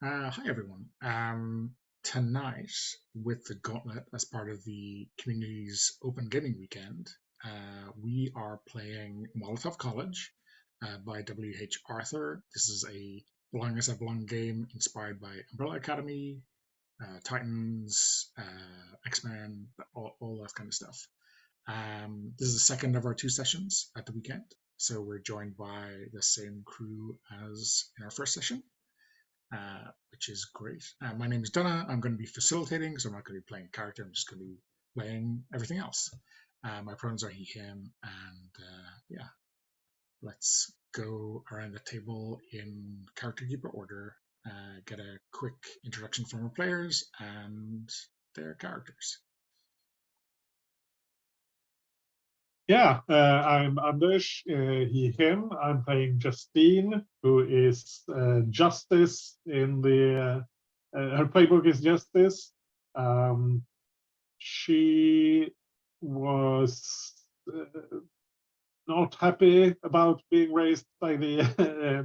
Hi everyone. Tonight, with the Gauntlet as part of the community's open gaming weekend, we are playing Molotov College by W.H. Arthur. This is a Belong as I Belong game inspired by Umbrella Academy, Titans, X-Men, all that kind of stuff. This is the second of our two sessions at the weekend, so we're joined by the same crew as in our first session. Which is great. My name is Donna. I'm going to be facilitating, so I'm not going to be playing a character. I'm just going to be playing everything else. My pronouns are he, him, and yeah, let's go around the table in character keeper order, get a quick introduction from our players and their characters. Yeah, I'm Anders, he, him. I'm playing Justine, who is Justice in the, her playbook is Justice. She was not happy about being raised by the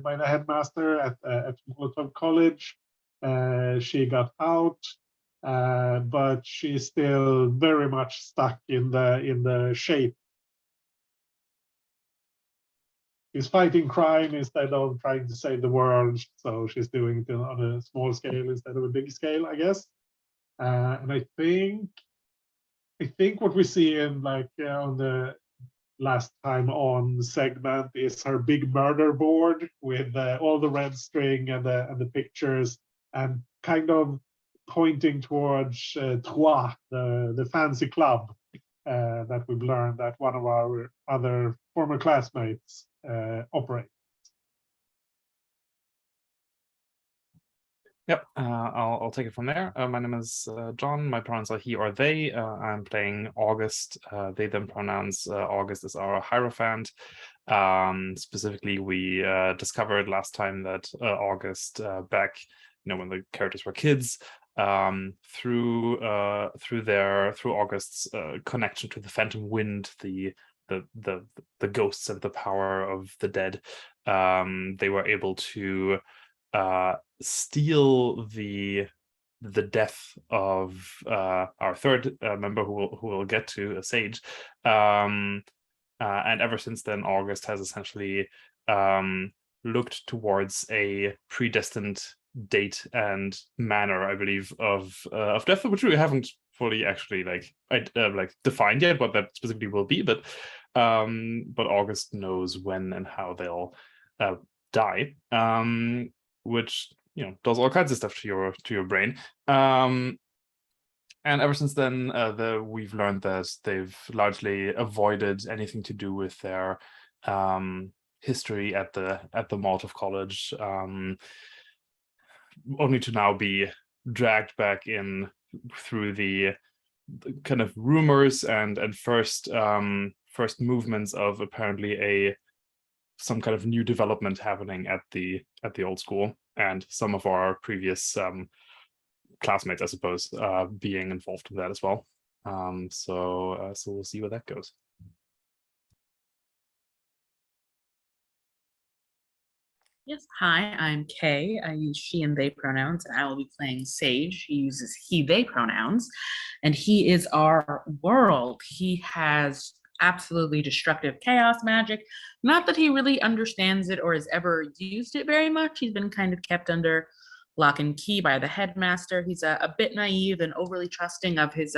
by the headmaster at Molotov College. She got out, but she's still very much stuck in the shape. She's fighting crime instead of trying to save the world, so she's doing it on a small scale instead of a big scale, I guess. And I think what we see in on the last time on segment is her big murder board with all the red string and the pictures, and kind of pointing towards Trois, the fancy club that we've learned that one of our other former classmates operate. Yep, I'll take it from there. My name is John. My pronouns are he or they. I'm playing August. They, them pronouns. August is our Hierophant. Specifically, we discovered last time that August, back, when the characters were kids, through August's connection to the Phantom Wind, the ghosts and the power of the dead, they were able to steal the death of our third member, who we'll get to, a sage, and ever since then August has essentially looked towards a predestined date and manner, I believe, of death, which we haven't fully actually defined yet what that specifically will be, but August knows when and how they'll die, which does all kinds of stuff to your brain. And ever since then, we've learned that they've largely avoided anything to do with their history at the Molotov College, only to now be dragged back in through the kind of rumors and first movements of apparently some kind of new development happening at the old school, and some of our previous classmates, I suppose, being involved in that as well. So we'll see where that goes. Yes, hi, I'm Kay. I use she and they pronouns, and I will be playing Sage. He uses he, they pronouns, and he is our world. He has absolutely destructive chaos magic. Not that he really understands it or has ever used it very much. He's been kind of kept under lock and key by the headmaster. He's a bit naive and overly trusting of his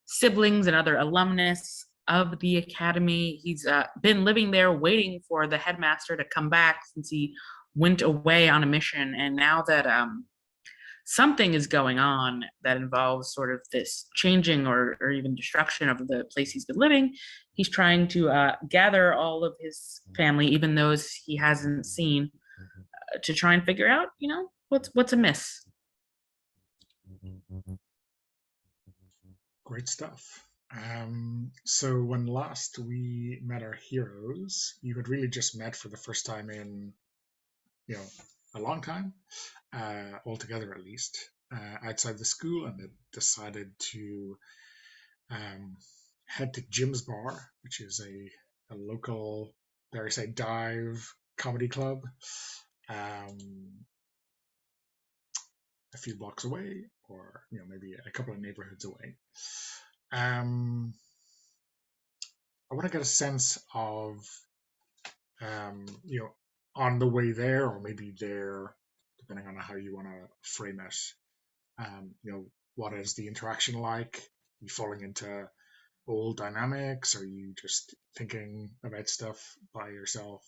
siblings and other alumnus of the academy. He's been living there waiting for the headmaster to come back since he went away on a mission. And now that something is going on that involves sort of this changing or even destruction of the place he's been living, he's trying to gather all of his family, even those he hasn't seen, to try and figure out, what's amiss. Great stuff. So when last we met our heroes, you had really just met for the first time in, a long time, altogether at least, outside the school, and they decided to head to Jim's Bar, which is a local, dare I say, dive comedy club. a few blocks away, or maybe a couple of neighborhoods away. I want to get a sense of on the way there, or maybe there, depending on how you want to frame it. What is the interaction like? Are you falling into old dynamics? Are you just thinking about stuff by yourself?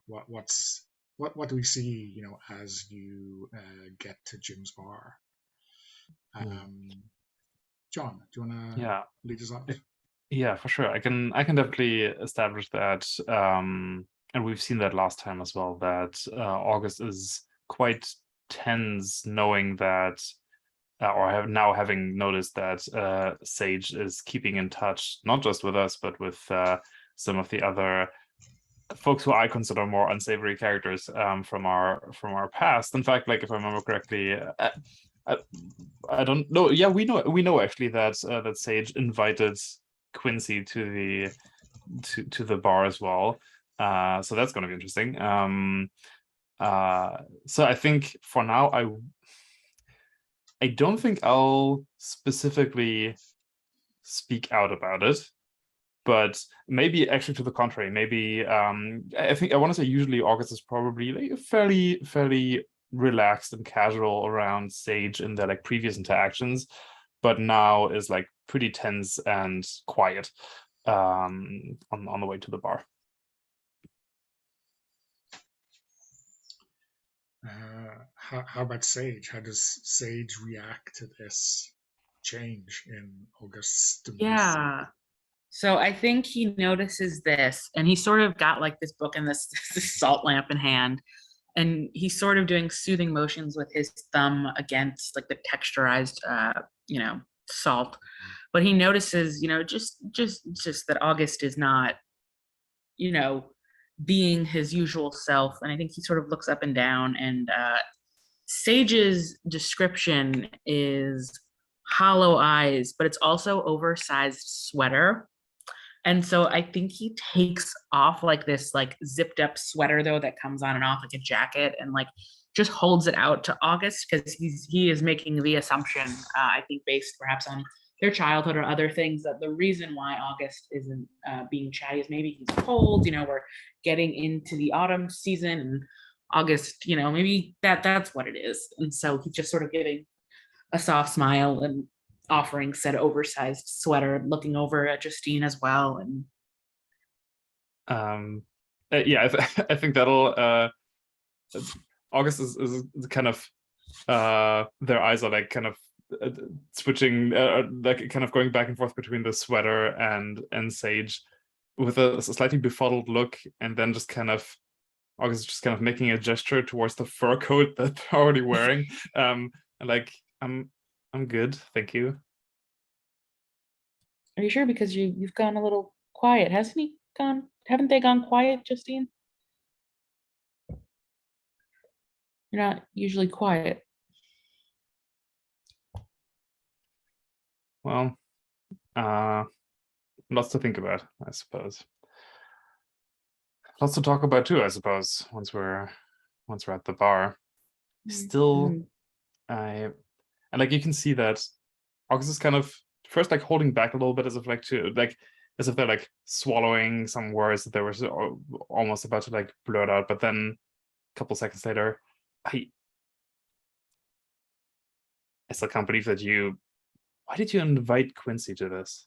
What do we see? As you get to Jim's bar. John, do you want to Yeah. lead us off? Yeah, for sure. I can definitely establish that, and we've seen that last time as well, that August is quite tense, knowing that, or having noticed that Sage is keeping in touch, not just with us, but with some of the other folks who I consider more unsavory characters from our past. In fact, like if I remember correctly, I don't know. Yeah, we know actually that that Sage invited Quincy to the bar as well. So that's going to be interesting. So I think for now, I don't think I'll specifically speak out about it, but maybe actually to the contrary. Maybe I think I want to say usually August is probably like fairly relaxed and casual around Sage in their like previous interactions, but now is like pretty tense and quiet on the way to the bar. How about Sage? How does Sage react to this change in August's demeanor? Yeah. So I think he notices this, and he sort of got like this book and this salt lamp in hand, and he's sort of doing soothing motions with his thumb against like the texturized, salt. But he notices, just that August is not, being his usual self, and I think he sort of looks up and down, and Sage's description is hollow eyes, but it's also oversized sweater. And so I think he takes off like this like zipped up sweater though that comes on and off like a jacket, and like just holds it out to August, because he is making the assumption, I think based perhaps on their childhood or other things, that the reason why August isn't being chatty is maybe he's cold. We're getting into the autumn season, and August, maybe that's what it is. And so he's just sort of giving a soft smile and offering said oversized sweater, looking over at Justine as well. And yeah, I think that'll August is kind of their eyes are like kind of switching, like kind of going back and forth between the sweater and Sage with a slightly befuddled look, and then just kind of August is just kind of making a gesture towards the fur coat that they're already wearing. Like I'm good, thank you. Are you sure? Because you've gone a little quiet, hasn't he gone? Haven't they gone quiet, Justine? You're not usually quiet. Well, lots to think about, I suppose. Lots to talk about too, I suppose, once we're at the bar. Still, and like you can see that August is kind of first like holding back a little bit, as if as if they're like swallowing some words that they were almost about to like blurt out, but then a couple seconds later, I still can't believe that why did you invite Quincy to this?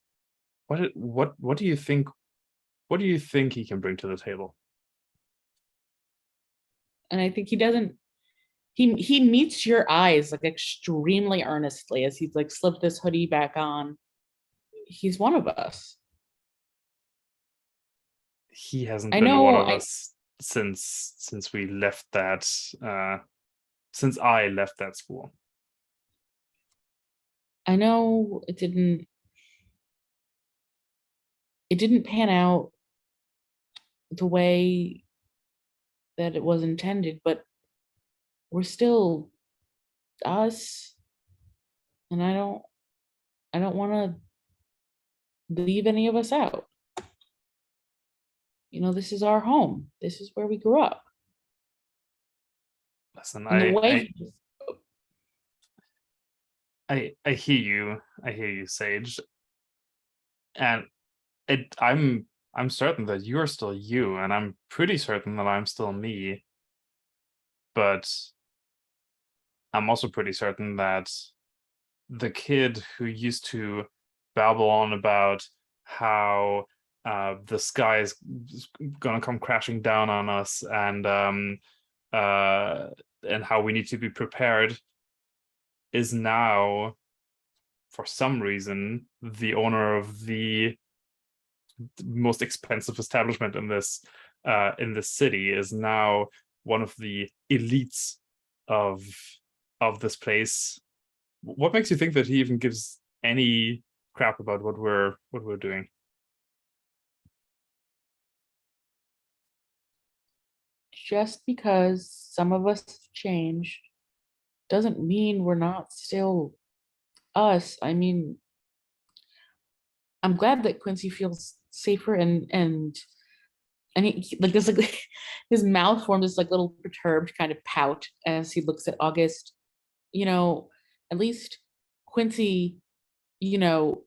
What do you think? What do you think he can bring to the table? And I think he doesn't. He meets your eyes like extremely earnestly as he's like slipped this hoodie back on. He's one of us. He hasn't been one of us since we left that. Since I left that school. I know it didn't pan out the way that it was intended, but we're still us, and I don't want to leave any of us out. This is our home. This is where we grew up. Listen, And the way I hear you. I hear you, Sage. And I'm certain that you're still you, and I'm pretty certain that I'm still me. But I'm also pretty certain that the kid who used to babble on about how the sky is gonna come crashing down on us, and how we need to be prepared, is now, for some reason, the owner of the most expensive establishment in this city, is now one of the elites of this place. What makes you think that he even gives any crap about what we're doing? just because some of us changed doesn't mean we're not still us. I mean, I'm glad that Quincy feels safer and like this like his mouth formed this like little perturbed kind of pout as he looks at August. You know, at least Quincy,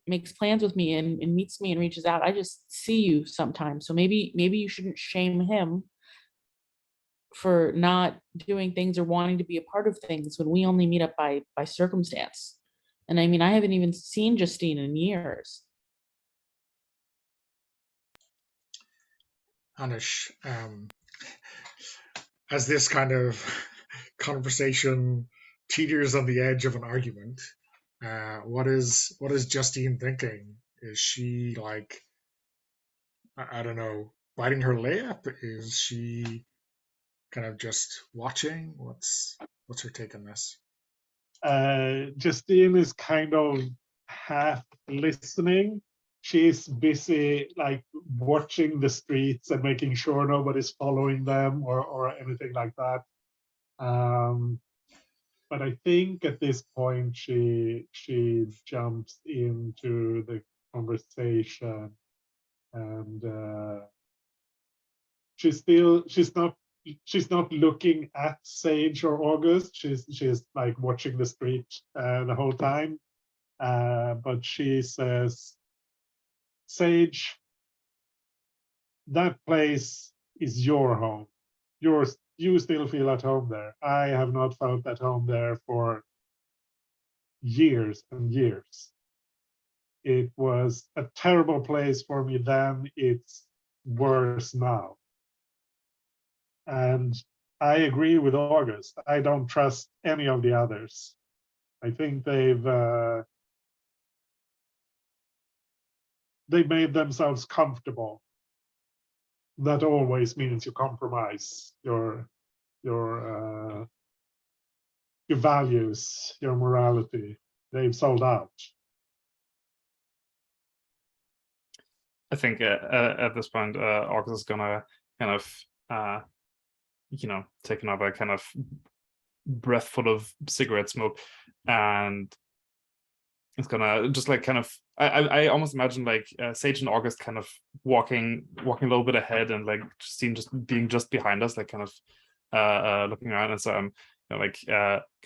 makes plans with me and meets me and reaches out. I just see you sometimes. So maybe you shouldn't shame him for not doing things or wanting to be a part of things when we only meet up by circumstance. And I mean, I haven't even seen Justine in years. Anish, as this kind of conversation teeters on the edge of an argument, what is Justine thinking? Is she like, I don't know, biting her lip? Is she kind of just watching? What's her take on this? Justine is kind of half listening. She's busy like watching the streets and making sure nobody's following them or anything like that. But I think at this point she jumps into the conversation, and she's not looking at Sage or August. She's like watching the street the whole time. But she says, Sage, that place is your home. You still feel at home there. I have not felt at home there for years and years. It was a terrible place for me then. It's worse now. And I agree with August. I don't trust any of the others. I think they've made themselves comfortable. That always means you compromise your values, your morality. They've sold out. I think at this point, August is gonna kind of, take another kind of breathful of cigarette smoke, and it's gonna just like kind of. I almost imagine like Sage and August kind of walking a little bit ahead, and like Justine just being just behind us, like kind of looking around, and so I'm kind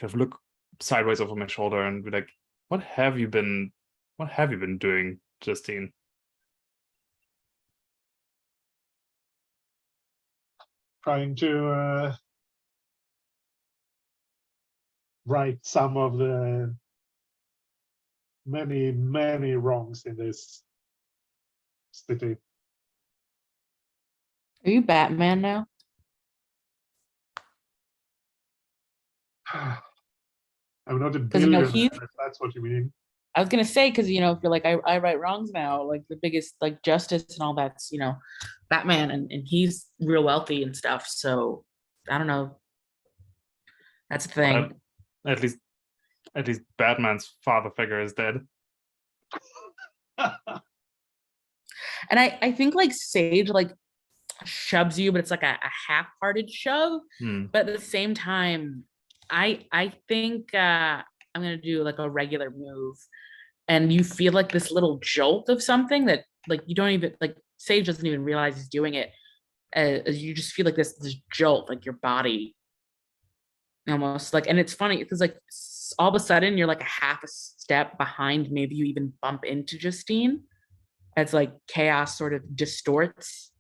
of look sideways over my shoulder and be like, what have you been doing, Justine? Trying to right some of the many wrongs in this city. Are you Batman now? I'm not a 'Cause, you know, billionaire, if that's what you mean. I was gonna say, because if you're like, I right wrongs now, like the biggest like justice and all that's Batman, and he's real wealthy and stuff. So I don't know. That's the thing. At least Batman's father figure is dead. And I think like Sage like shoves you, but it's like a half-hearted shove. But at the same time, I think I'm gonna do like a regular move, and you feel like this little jolt of something that like you don't even like Sage doesn't even realize he's doing it. You just feel like this jolt, like your body almost like, and it's funny because like all of a sudden you're like a half a step behind, maybe you even bump into Justine as like chaos sort of distorts,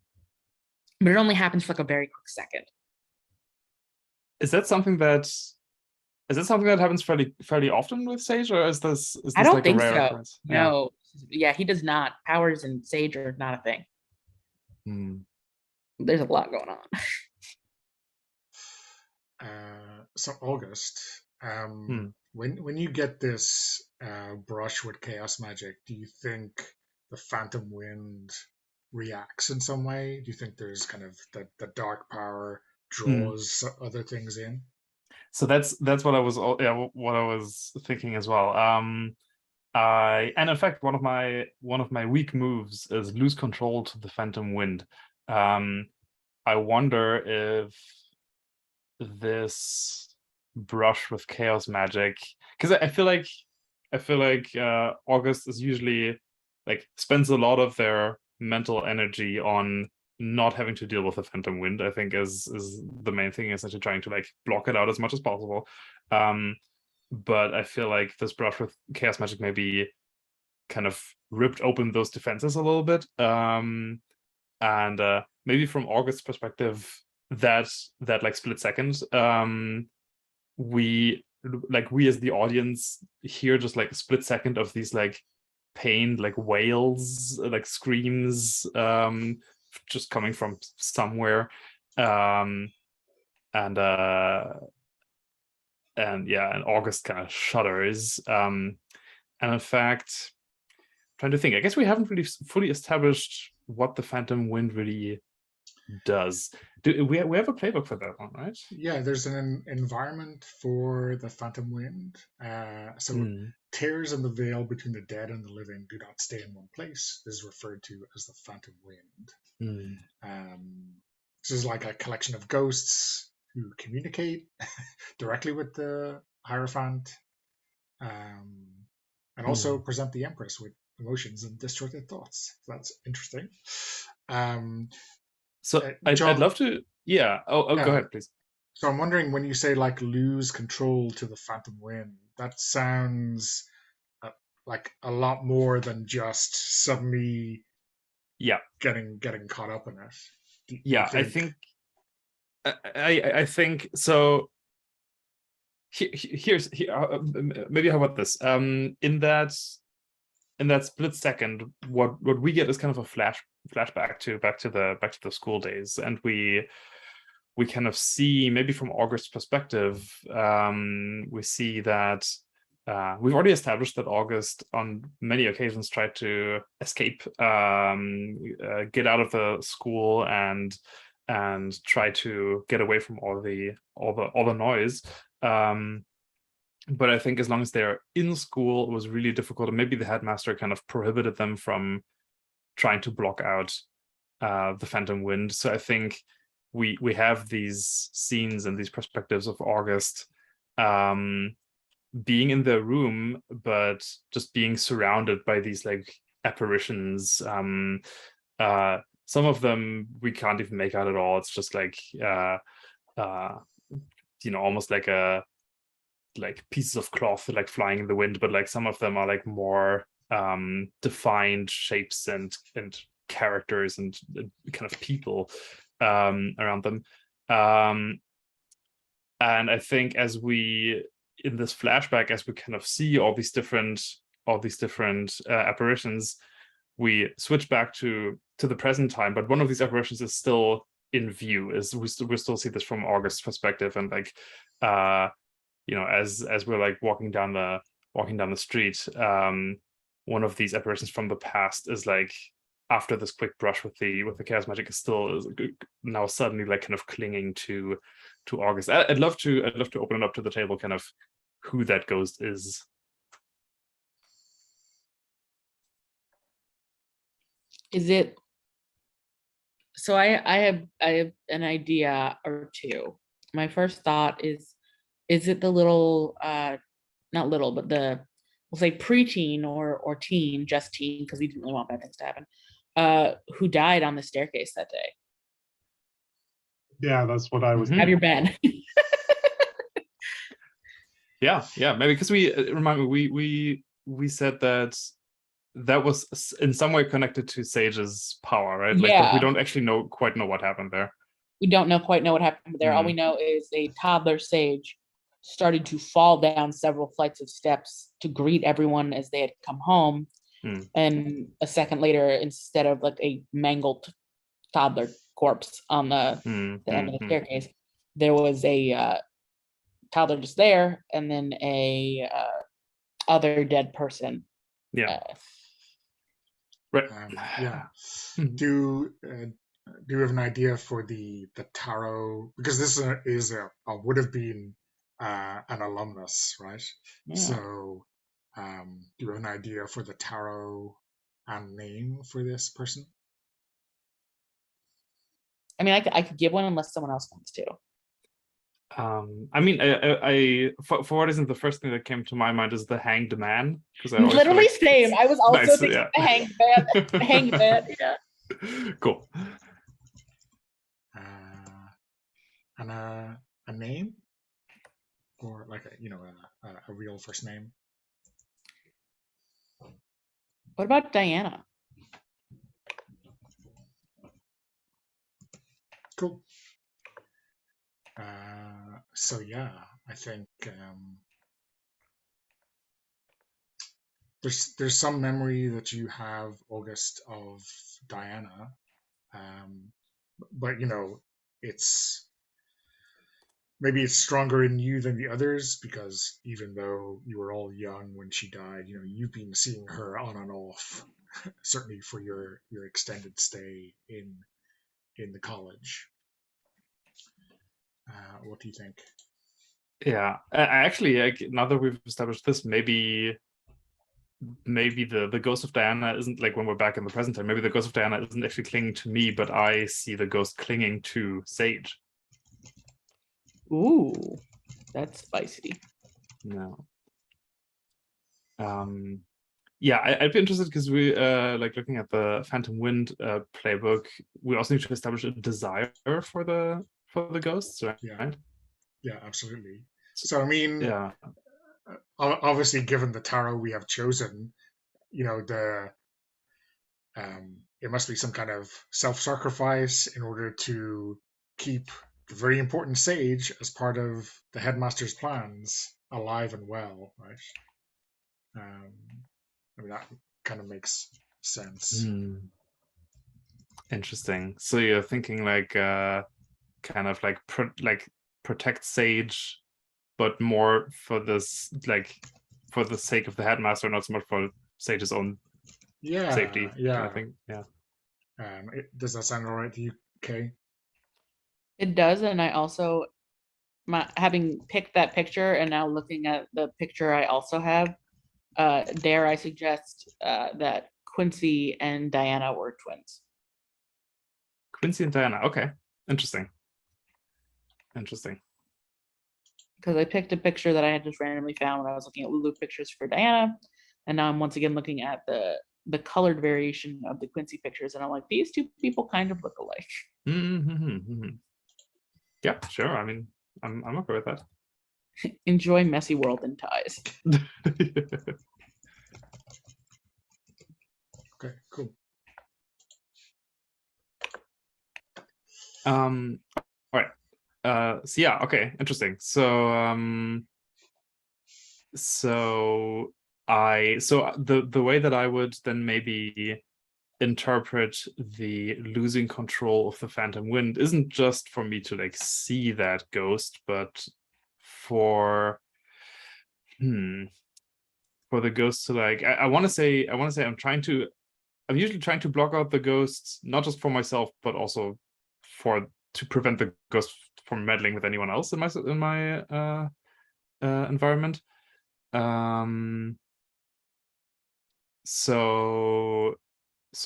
but it only happens for like a very quick second. Is that something that happens fairly often with Sage, or is this I don't like think a rare so. occurrence? No, yeah, he does not. Powers and Sage are not a thing. There's a lot going on. So August, when you get this brush with chaos magic, do you think the Phantom Wind reacts in some way? Do you think there's kind of the dark power draws other things in? So that's what I was what I was thinking as well. And in fact, one of my weak moves is lose control to the Phantom Wind. I wonder if this brush with chaos magic, because I feel like August is usually like spends a lot of their mental energy on not having to deal with the Phantom Wind. I think is the main thing, is actually trying to like block it out as much as possible. But I feel like this brush with chaos magic maybe kind of ripped open those defenses a little bit. And maybe from August's perspective, that like split second, we as the audience hear just like a split second of these like pained like wails, like screams, just coming from somewhere, and August kind of shudders. And in fact, trying to think, I guess we haven't really fully established what the Phantom Wind really does. We have a playbook for that one, right? Yeah, there's an environment for the Phantom Wind. Tears in the veil between the dead and the living do not stay in one place. This is referred to as the Phantom Wind. This is like a collection of ghosts who communicate directly with the Hierophant, and also present the Empress with emotions and distorted thoughts. So that's interesting. So I'd love to. Yeah. Oh, go ahead, please. So I'm wondering, when you say like lose control to the Phantom Wind, that sounds like a lot more than just suddenly getting caught up in it. I think so. Here's maybe how about this? In that split second, what we get is kind of a flashback to back to the school days, and we kind of see, maybe from August's perspective, we see that we've already established that August on many occasions tried to escape, get out of the school and try to get away from all the noise. But I think as long as they're in school, it was really difficult, and maybe the headmaster kind of prohibited them from trying to block out the Phantom Wind. So I think we have these scenes and these perspectives of August being in the room, but just being surrounded by these like apparitions. Some of them we can't even make out at all. It's just like almost like pieces of cloth like flying in the wind, but like some of them are like more defined shapes and characters and kind of people around them. And I think as we, in this flashback, as we kind of see all these different apparitions, we switch back to the present time, but one of these apparitions is still in view. We still see this from August's perspective, and like as we're like walking down the street, one of these apparitions from the past is like, after this quick brush with the chaos magic, is now suddenly like kind of clinging to August. I'd love to open it up to the table, kind of who that ghost is. Is it? So I have an idea or two. My first thought is it the little, not little, but we'll say preteen or teen, just teen, because we didn't really want bad things to happen, who died on the staircase that day? Yeah, that's what I was. Have your Ben. Yeah, maybe because we remind me we said that was in some way connected to Sage's power, right? Like, but we Yeah. don't actually quite know what happened there. We don't quite know what happened there. All we know is a toddler sage started to fall down several flights of steps to greet everyone as they had come home. And a second later, instead of like a mangled toddler corpse on the end of the staircase, there was a toddler just there, and then a other dead person. Yeah. Right. Yeah. Do you have an idea for the tarot? Because this is a would have been an alumnus, right? Yeah. So, do you have an idea for the tarot and name for this person? I mean, I could give one unless someone else wants to. I mean, I for what reason the first thing that came to my mind is the hanged man, because I always Literally feel like same. I was also nice, thinking yeah. the hanged man. The hanged man. Yeah. Cool. And a name, or like a real first name. What about Diana? Cool. So yeah, I think there's some memory that you have, August, of Diana, but it's maybe it's stronger in you than the others, because even though you were all young when she died, you've been seeing her on and off, certainly for your extended stay in the college. What do you think? Yeah, actually, like, now that we've established this, maybe the ghost of Diana isn't, like, when we're back in the present time, maybe the ghost of Diana isn't actually clinging to me, but I see the ghost clinging to Sage. Ooh, that's spicy. No. Yeah, I'd be interested, because we like looking at the Phantom Wind playbook, we also need to establish a desire for the ghosts, right? Yeah, absolutely. So I mean, yeah, obviously, given the tarot we have chosen, it must be some kind of self-sacrifice in order to keep the very important Sage as part of the headmaster's plans alive and well, right? I mean, that kind of makes sense. Interesting. So you're thinking like kind of like protect Sage, but more for this, like, for the sake of the headmaster, not so much for Sage's own safety. Yeah. I think, yeah. Does that sound all right to you, Kay? It does, and I also, having picked that picture and now looking at the picture I also have, dare I suggest that Quincy and Diana were twins. Quincy and Diana. Okay, interesting. Because I picked a picture that I had just randomly found when I was looking at Lulu pictures for Diana, and now I'm once again looking at the colored variation of the Quincy pictures, and I'm like, these two people kind of look alike. Yeah, sure. I mean, I'm okay with that. Enjoy Messy World and Ties. Okay, cool. All right. So yeah, okay, interesting. So the way that I would then maybe interpret the losing control of the Phantom Wind isn't just for me to, like, see that ghost, but for the ghost to, like, I want to say I'm usually trying to block out the ghosts, not just for myself, but also to prevent the ghost from meddling with anyone else in my environment. So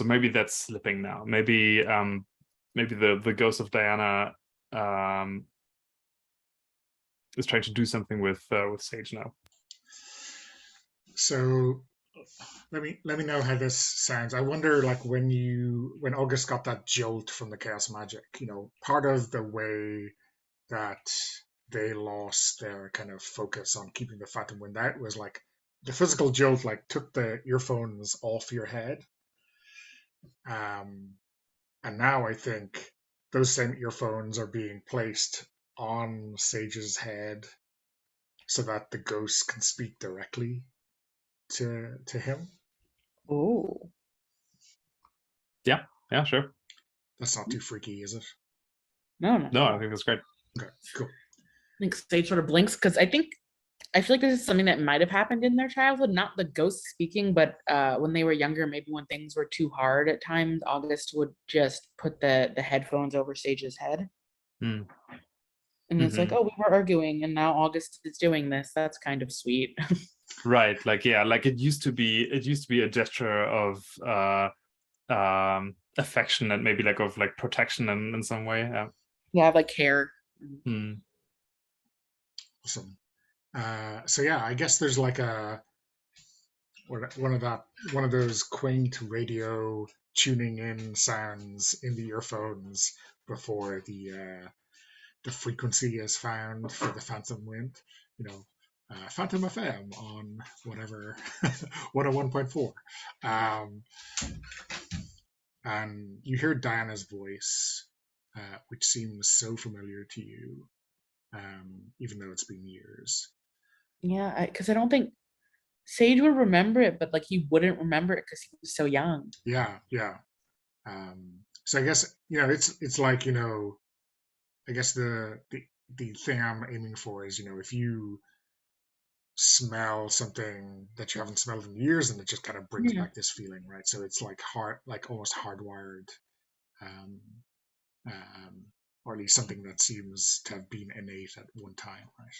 maybe that's slipping now. Maybe the ghost of Diana is trying to do something with Sage now. So let me know how this sounds. I wonder, like, when August got that jolt from the chaos magic, part of the way that they lost their kind of focus on keeping the phantom wind out. Was like the physical jolt like took the earphones off your head. And now I think those same earphones are being placed on Sage's head so that the ghost can speak directly to him. Oh, Yeah, sure. That's not too freaky, is it? no. No, I think that's great. Okay, cool. I think Sage sort of blinks because I feel like this is something that might have happened in their childhood, not the ghost speaking, but when they were younger, maybe when things were too hard at times, August would just put the headphones over Sage's head. Mm. And it's like, Mhm. oh, we were arguing and now August is doing this. That's kind of sweet. Right, like yeah, like it used to be a gesture of affection and maybe like of like protection in some way. Yeah. Yeah, like care. Mm. Awesome. So yeah, I guess there's like one of those quaint radio tuning in sounds in the earphones before the frequency is found for the phantom wind. You know, Phantom FM on whatever 101.4. And you hear Diana's voice, which seems so familiar to you, even though it's been years. Yeah, because I don't think Sage would remember it, but like he wouldn't remember it because he was so young. Yeah. So I guess it's like I guess the thing I'm aiming for is if you smell something that you haven't smelled in years, and it just kind of brings Yeah. back this feeling, right? So it's like almost hardwired, um, or at least something that seems to have been innate at one time, right?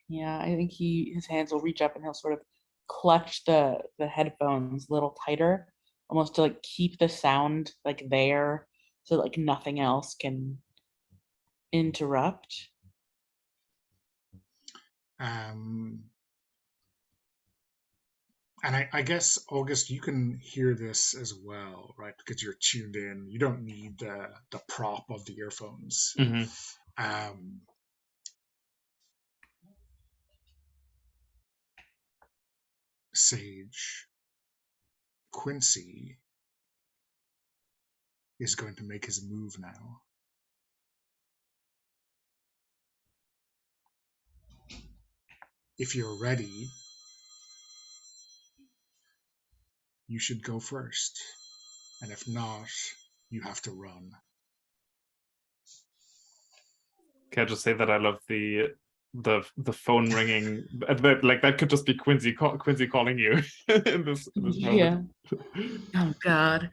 Yeah, I think his hands will reach up and he'll sort of clutch the headphones a little tighter, almost to like keep the sound like there, so like nothing else can interrupt. Um, and I guess August, you can hear this as well, right? Because you're tuned in. You don't need the prop of the earphones. Mhm. Sage, Quincy is going to make his move now. If you're ready, you should go first. And if not, you have to run. Can I just say that I love the phone ringing? Like that could just be Quincy calling you in this Yeah. moment. Oh God.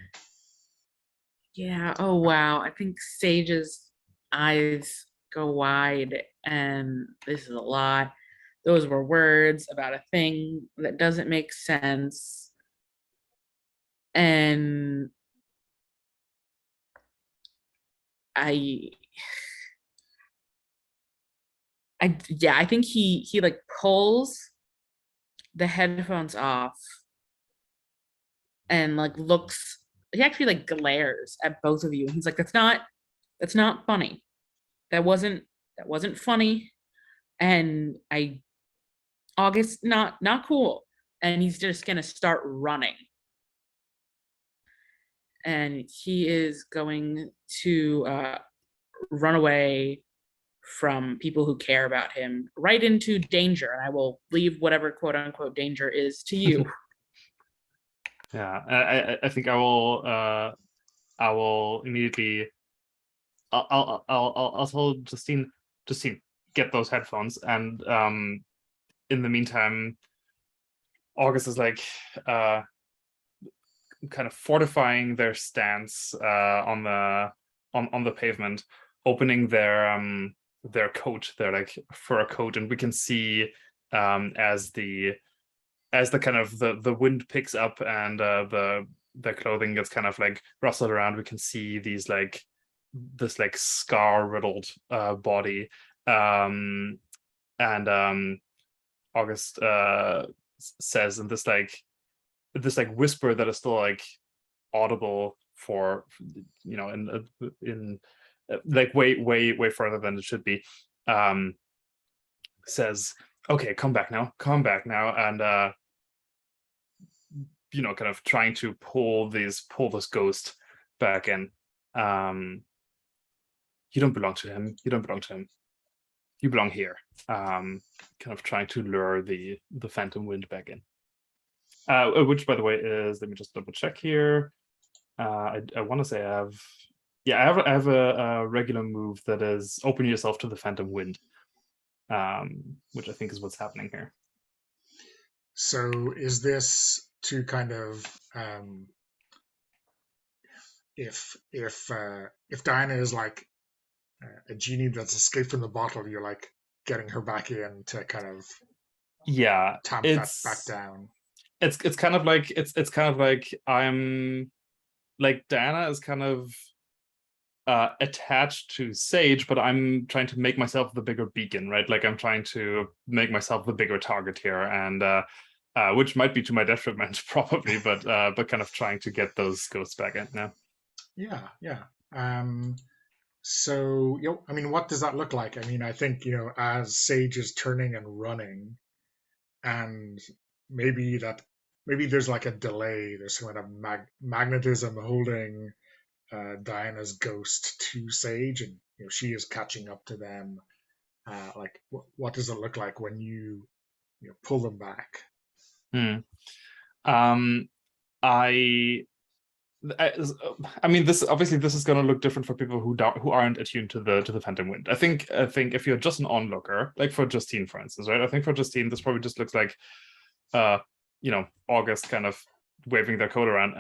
Yeah. Oh wow. I think Sage's eyes go wide, and this is a lot. Those were words about a thing that doesn't make sense. And I I think he like pulls the headphones off and like looks, he actually like glares at both of you. He's like, that's not funny. That wasn't funny. And August, not cool. And he's just gonna start running. And he is going to run away from people who care about him right into danger. And I will leave whatever quote unquote danger is to you. Yeah, I think I will immediately. I'll tell Justine, get those headphones, and in the meantime, August is like kind of fortifying their stance on the pavement, opening their coat, their like fur coat, and we can see as the kind of the wind picks up and the clothing gets kind of like rustled around, we can see this like scar riddled body, and August says in this whisper that is still like audible for in like way further than it should be, says, "Okay, come back now, and kind of trying to pull this ghost back in. You don't belong to him. You don't belong to him. You belong here." Kind of trying to lure the phantom wind back in. Which, by the way, is, let me just double check here. I want to say I have a regular move that is open yourself to the phantom wind, which I think is what's happening here. So is this to kind of if Diana is like a genie that's escaped from the bottle, you're like getting her back in to kind of tamp that back down. It's kind of like I'm like, Diana is kind of attached to Sage, but I'm trying to make myself the bigger beacon, right? Like, I'm trying to make myself the bigger target here, and which might be to my detriment probably, but kind of trying to get those ghosts back in now. Yeah. So, I mean, what does that look like? I mean, I think, as Sage is turning and running, and maybe there's like a delay, there's some kind of magnetism holding Diana's ghost to Sage, and she is catching up to them. Like, what does it look like when you pull them back? I mean, this is going to look different for people who aren't attuned to the phantom wind. I think if you're just an onlooker, like for Justine, for instance, right? I think for Justine, this probably just looks like, August kind of waving their coat around,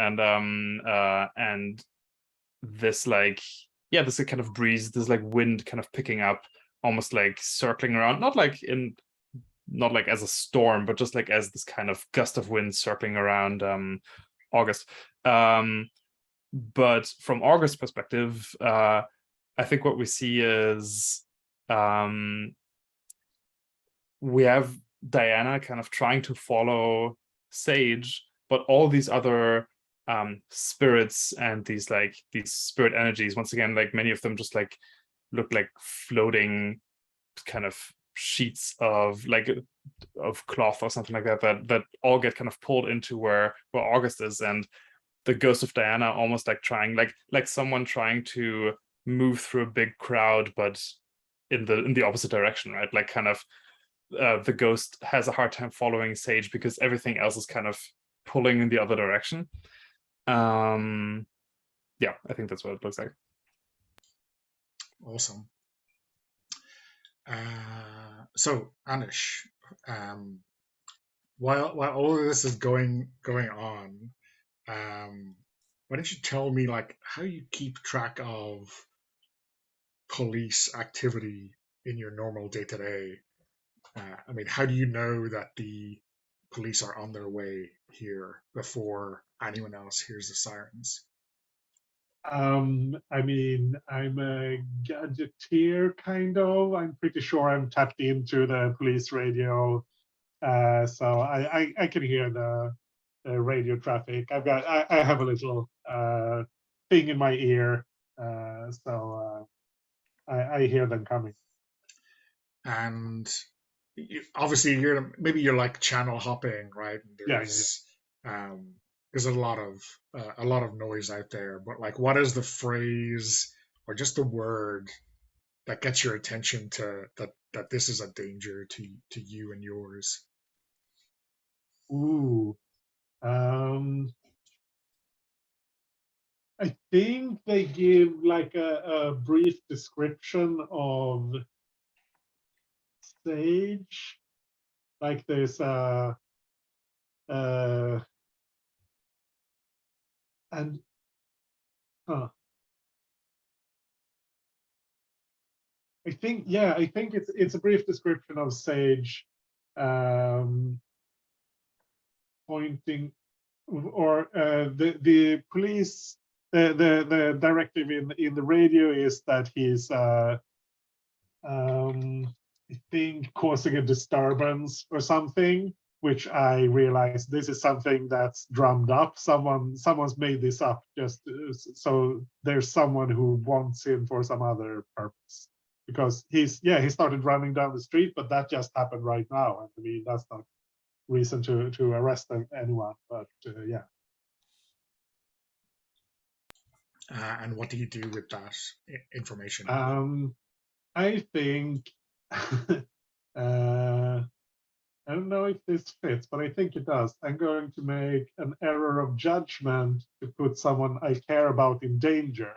and this like, this kind of breeze, this like wind kind of picking up, almost like circling around, not like as a storm, but just like as this kind of gust of wind circling around August. But from August's perspective, I think what we see is we have Diana kind of trying to follow Sage, but all these other spirits and these spirit energies, once again, like many of them just like look like floating kind of sheets of cloth or something like that all get kind of pulled into where August is, and the ghost of Diana almost like trying like someone trying to move through a big crowd, but in the opposite direction, right? Like kind of the ghost has a hard time following Sage because everything else is kind of pulling in the other direction. I think that's what it looks like. Awesome. So Anish, while all of this is going on, why don't you tell me like how you keep track of police activity in your normal day-to-day? I mean, how do you know that the police are on their way here before anyone else hears the sirens? I mean, I'm a gadgeteer, kind of. I'm pretty sure I'm tapped into the police radio, so I can hear the radio traffic. I have a little thing in my ear, so I hear them coming. And obviously, you're like channel hopping, right? There's a lot of noise out there, but like, what is the phrase or just the word that gets your attention to that this is a danger to you and yours? Ooh, I think they give like a brief description of Sage, like there's and I think it's a brief description of Sage, pointing, or the police, the directive in the radio is that he's I think causing a disturbance or something, which I realized this is something that's drummed up. Someone's made this up just so there's someone who wants him for some other purpose. Because he started running down the street, but that just happened right now. And I mean, that's not reason to arrest anyone, but yeah. And what do you do with that information? I think I don't know if this fits, but I think it does. I'm going to make an error of judgment to put someone I care about in danger.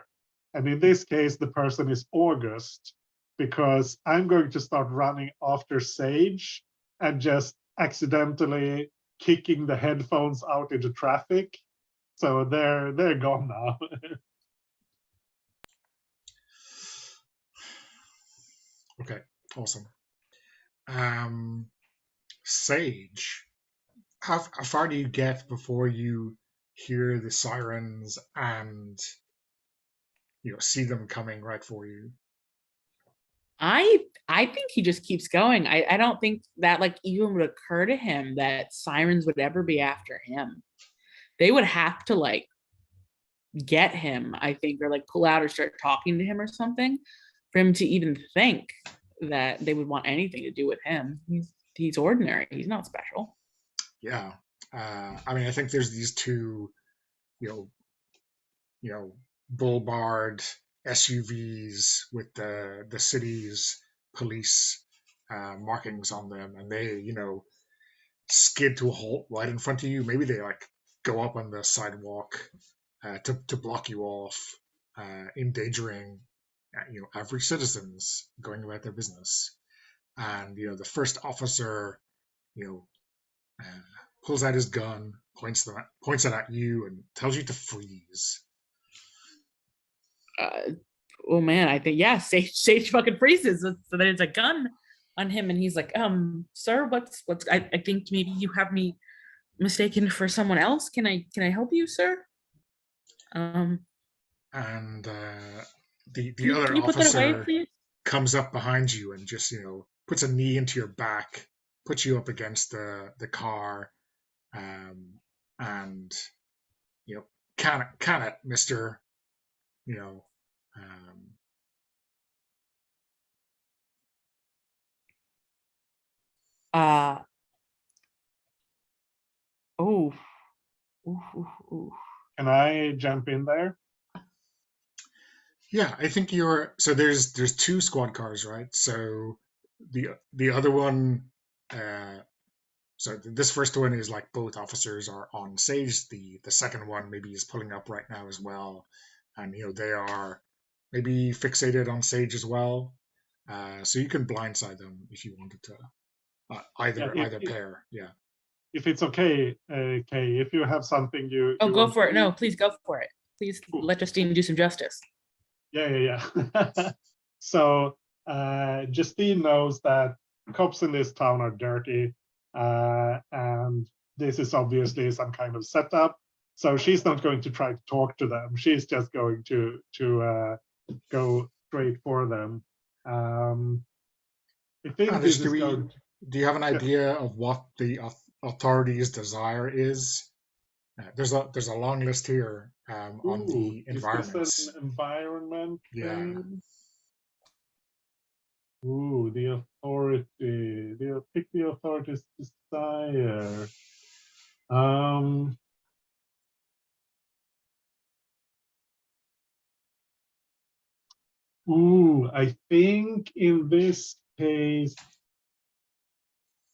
And in this case, the person is August, because I'm going to start running after Sage and just accidentally kicking the headphones out into traffic. So they're gone now. Okay, awesome. Sage, how far do you get before you hear the sirens and see them coming right for you? I think he just keeps going. I don't think that like even would occur to him that sirens would ever be after him. They would have to like get him, I think, or like pull out or start talking to him or something for him to even think that they would want anything to do with him. He's ordinary. He's not special. Yeah. I mean, I think there's these two, bull-barred SUVs with the city's police markings on them, and they, skid to a halt right in front of you. Maybe they like go up on the sidewalk to block you off, endangering average citizens going about their business. And the first officer, pulls out his gun, points it at you, and tells you to freeze. Oh man, I think Sage fucking freezes. So there's a gun on him, and he's like, sir, what's I think maybe you have me mistaken for someone else. Can I help you, sir? And the other can you put that officer away, please? Comes up behind you and just puts a knee into your back, puts you up against the car, and can it, Mister, Oh. Ooh. Can I jump in there? Yeah, I think so there's two squad cars, right? So the other one, so this first one is like both officers are on Sage. The second one maybe is pulling up right now as well, and they are maybe fixated on Sage as well. So you can blindside them if you wanted to. Either pair, yeah. If it's okay, Kay, if you have something you go for it. No, please go for it. Please let Justine do some justice. Yeah. So Justine knows that cops in this town are dirty, and this is obviously some kind of setup. So she's not going to try to talk to them. She's just going to go straight for them. I think this is going. Do you have an idea of what the authorities' desire is? There's a long list here on the environments. Is this an environment? Yeah. Thing? Ooh, the authority. Pick the authority's desire. Ooh, I think in this case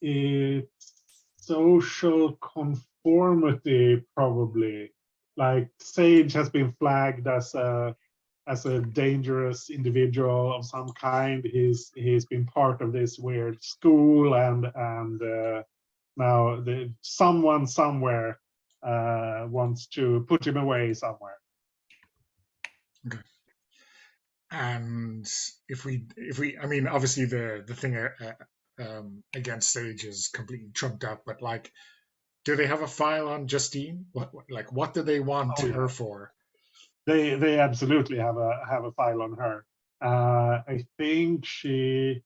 it's social conformity, probably. Like Sage has been flagged as a dangerous individual of some kind. He's been part of this weird school, and now someone somewhere wants to put him away somewhere. Okay. And if we, I mean, obviously the thing against Sage is completely trumped up, but like, do they have a file on Justine? What do they want her for? They absolutely have a file on her. I think she's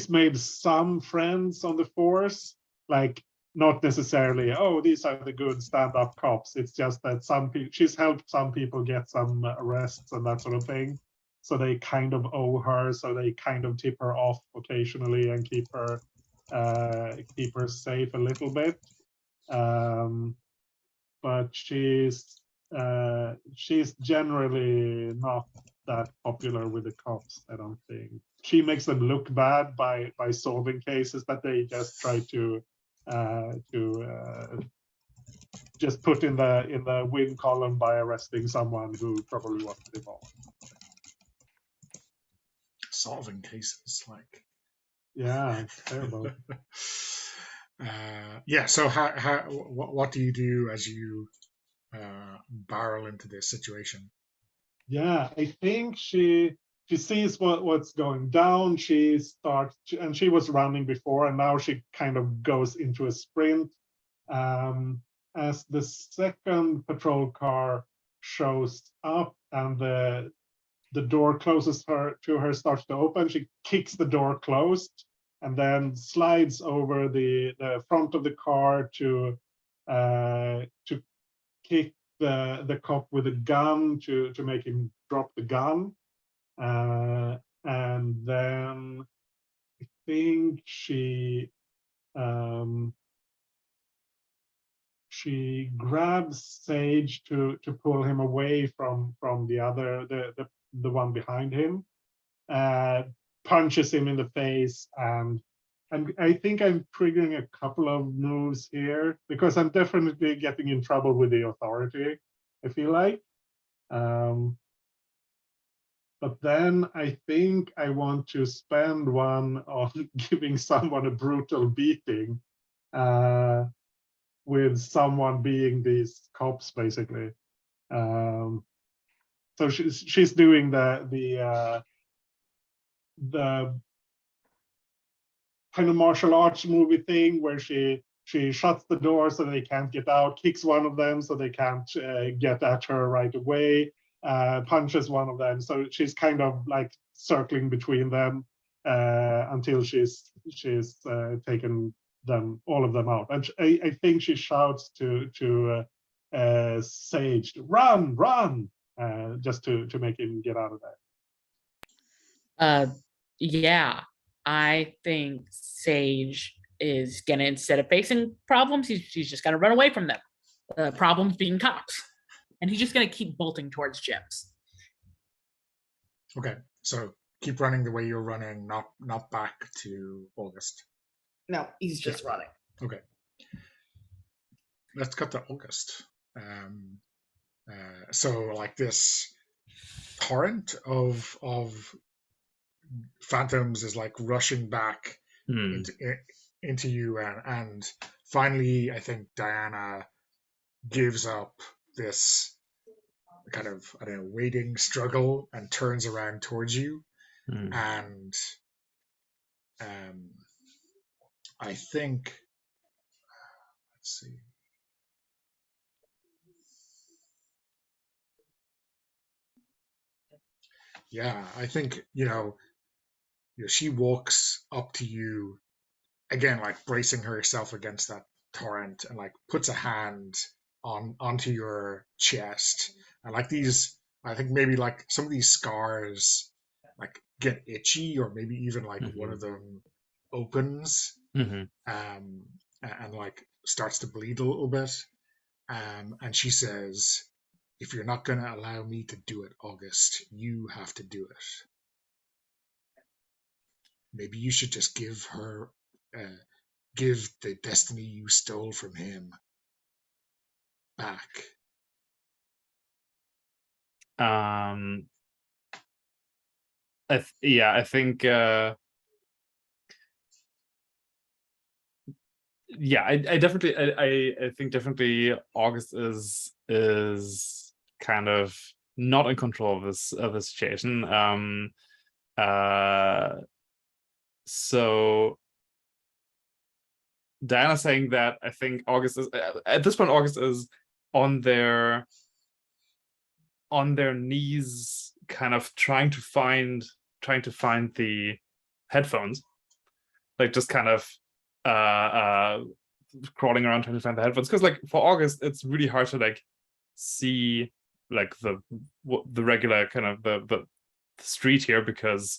made some friends on the force. Like not necessarily, oh, these are the good stand-up cops. It's just that some people, she's helped some people get some arrests and that sort of thing. So they kind of owe her, so they kind of tip her off occasionally and keep her safe a little bit. But she's generally not that popular with the cops, I don't think. She makes them look bad by solving cases that they just try to just put in the win column by arresting someone who probably wasn't involved. Solving cases, like. Yeah, it's terrible. Yeah. So what do you do as you barrel into this situation? Yeah, I think she sees what's going down. She starts, and she was running before, and now she kind of goes into a sprint. As the second patrol car shows up and the door closes to her, starts to open, she kicks the door closed and then slides over the front of the car to kick the cop with a gun to make him drop the gun. And then I think she grabs Sage to pull him away from the other, the one behind him, punches him in the face, and I think I'm triggering a couple of moves here because I'm definitely getting in trouble with the authority, I feel like. But then I think I want to spend one on giving someone a brutal beating, with someone being these cops, basically. So she's doing the kind of martial arts movie thing where she shuts the door so they can't get out, kicks one of them so they can't get at her right away, punches one of them. So she's kind of like circling between them until she's taken all of them out. And I think she shouts to Sage, run, run, just to make him get out of there. Yeah, I think Sage is gonna, instead of facing problems, she's just gonna run away from them. Problems being cops, and he's just gonna keep bolting towards gyms. Okay, so keep running the way you're running, not back to August. No, he's just running. Okay, let's cut to August. So like this torrent of phantoms is like rushing back into you, and finally I think Diana gives up this kind of, I don't know, waiting struggle and turns around towards you. And I think, let's see. Yeah, I think, she walks up to you again, like bracing herself against that torrent, and like puts a hand onto your chest, and like these, I think maybe like some of these scars like get itchy, or maybe even like one of them opens, and like starts to bleed a little bit, and she says, if you're not going to allow me to do it, August, you have to do it. Maybe you should just give the destiny you stole from him back. I think I think definitely August is kind of not in control of this situation. So Diana saying that, I think August is at this point, August is on their knees, kind of trying to find the headphones, like just kind of crawling around trying to find the headphones, because like for August it's really hard to like see like the regular kind of the street here, because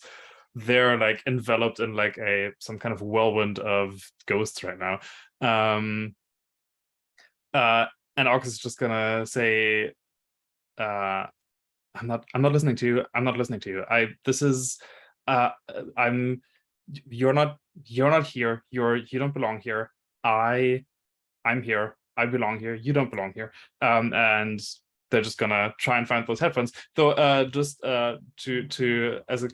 they're like enveloped in like some kind of whirlwind of ghosts right now. And August is just gonna say, I'm not listening to you. I'm not listening to you. You're not here. You don't belong here. I'm here. I belong here. You don't belong here. And they're just gonna try and find those headphones. Though, just to as a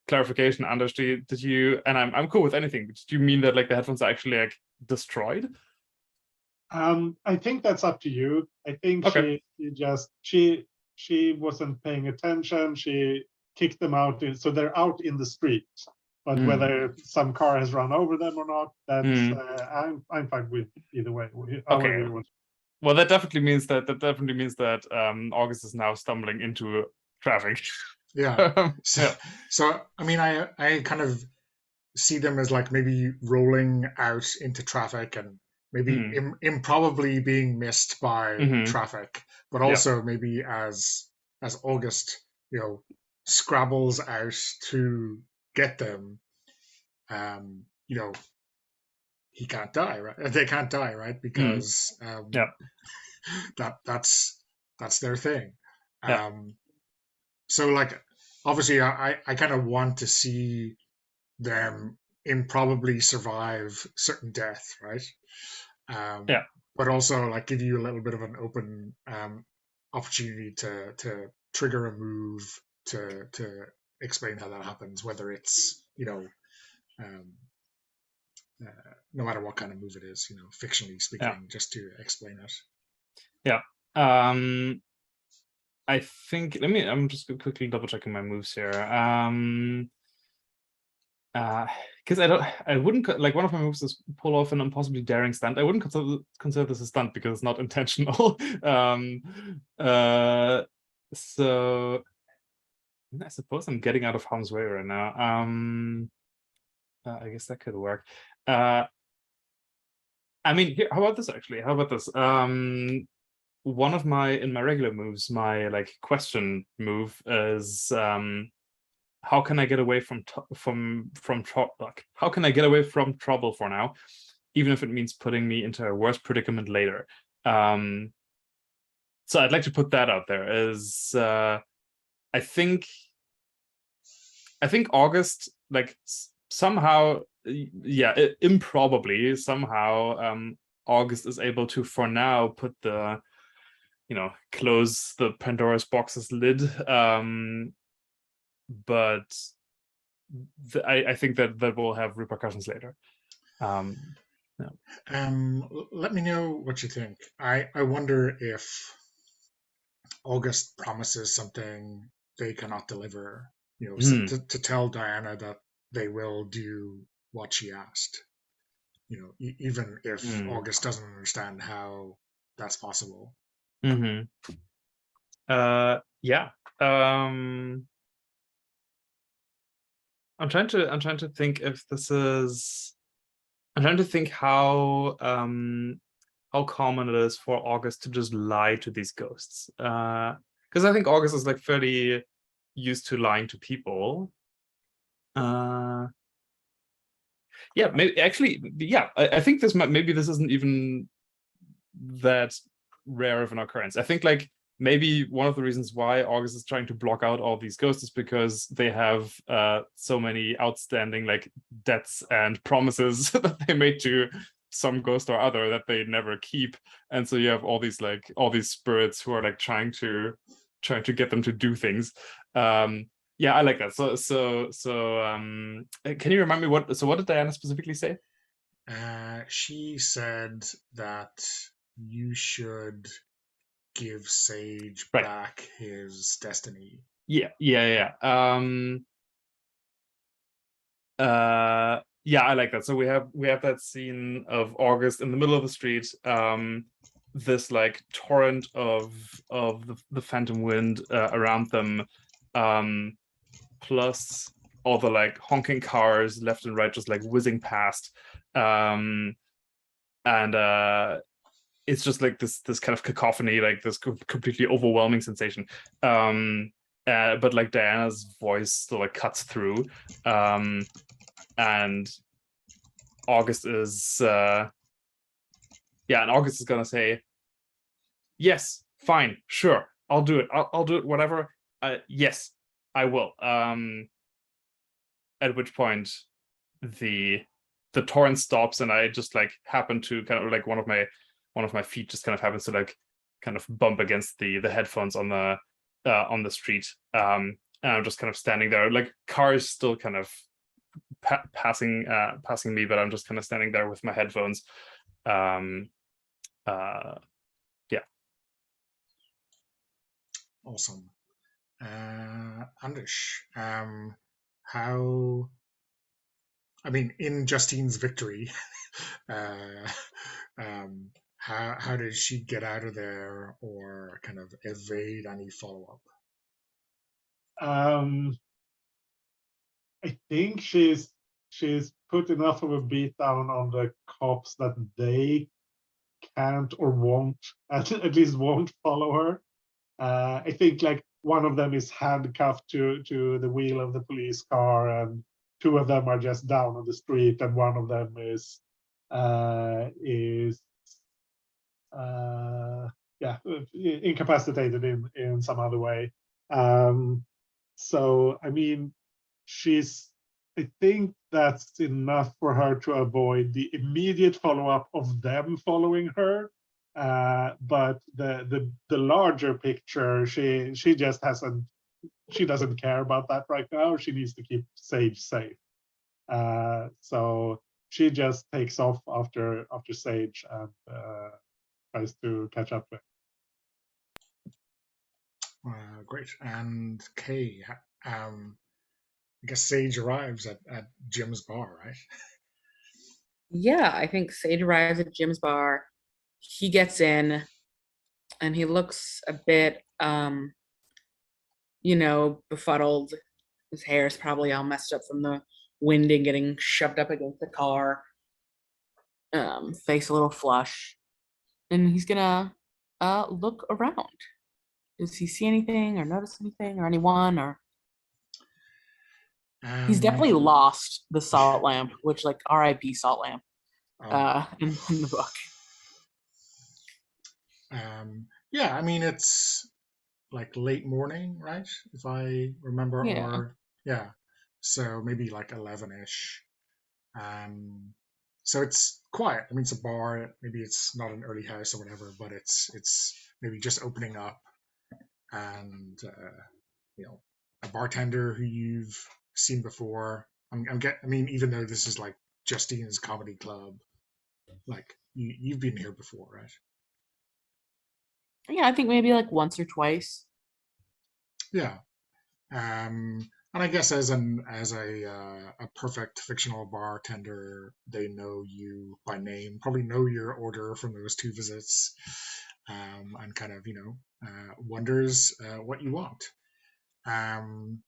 clarification, Anders, did you? And I'm cool with anything. Did you mean that like the headphones are actually like destroyed? I think that's up to you. I think Okay. she wasn't paying attention. She kicked them out, so they're out in the street. But whether some car has run over them or not, that's I'm fine with either way. Okay. Well, that definitely means that August is now stumbling into traffic. Yeah. Yeah. So I mean, I kind of see them as like maybe rolling out into traffic and maybe improbably being missed by traffic, but also maybe as August, scrabbles out to get them, he can't die, right? They can't die, right? Because that's their thing. So like obviously I kind of want to see them improbably survive certain death, right? But also like give you a little bit of an open opportunity to trigger a move to explain how that happens, whether it's no matter what kind of move it is, fictionally speaking, just to explain it. Yeah. I think I'm just quickly double checking my moves here. Because I wouldn't like one of my moves is pull off an impossibly daring stunt. I wouldn't consider this a stunt because it's not intentional. So I suppose I'm getting out of harm's way right now. I guess that could work. I mean, here, how about this actually? How about this? One of in my regular moves, my like question move is how can I get away from how can I get away from trouble for now, even if it means putting me into a worse predicament later. So I'd like to put that out there as I think August like somehow, improbably somehow August is able to for now put the close the Pandora's box's lid, but I think that will have repercussions later. Let me know what you think. I wonder if August promises something they cannot deliver, to tell Diana that they will do what she asked, even if August doesn't understand how that's possible. Yeah. I'm trying to think if this is. I'm trying to think how common it is for August to just lie to these ghosts. Because I think August is like fairly used to lying to people. Yeah, maybe actually, yeah. I think maybe this isn't even that rare of an occurrence. I think like maybe one of the reasons why August is trying to block out all these ghosts is because they have so many outstanding like debts and promises that they made to some ghost or other that they never keep, and so you have all these spirits who are like trying to get them to do things. Yeah, I like that. So can you remind me what did Diana specifically say? She said that you should give Sage back his destiny. Yeah. Yeah, I like that. So we have that scene of August in the middle of the street, this like torrent of the phantom wind around them, plus all the like honking cars left and right just like whizzing past. and it's just like this kind of cacophony, like this completely overwhelming sensation. But like Diana's voice still like cuts through, and August is and August is gonna say, yes, fine, sure, I'll do it. I'll do it, whatever. Yes, I will. At which point the torrent stops, and I just like happen to kind of like one of my feet just kind of happens to like kind of bump against the headphones on the street. And I'm just kind of standing there, like cars still kind of passing me, but I'm just kind of standing there with my headphones. Awesome. Anders, how, I mean, in Justine's victory, how did she get out of there or kind of evade any follow-up? I think she's put enough of a beat down on the cops that they can't or won't, at least won't follow her. I think like one of them is handcuffed to the wheel of the police car, and two of them are just down on the street, and one of them is incapacitated in some other way. So I mean, I think that's enough for her to avoid the immediate follow-up of them following her. But the larger picture, she just doesn't care about that right now. She needs to keep Sage safe. So she just takes off after Sage and tries to catch up with. Great. And Kay, I guess Sage arrives at Jim's bar, right? Yeah, I think Sage arrives at Jim's bar. He gets in and he looks a bit befuddled. His hair is probably all messed up from the wind and getting shoved up against the car. Face a little flush. And he's gonna look around. Does he see anything or notice anything or anyone? Or he's definitely lost the salt lamp, which like R.I.P. salt lamp in the book. Yeah, I mean, it's like late morning, right? If I remember, Yeah. or yeah, so maybe like 11-ish. So it's quiet. I mean, it's a bar. Maybe it's not an early house or whatever, but it's maybe just opening up, and a bartender who you've seen before. I mean, even though this is like Justine's comedy club, like you've been here before, right? Yeah, I think maybe like once or twice. Yeah. And I guess as a perfect fictional bartender, they know you by name, probably know your order from those two visits, and kind of wonders what you want. And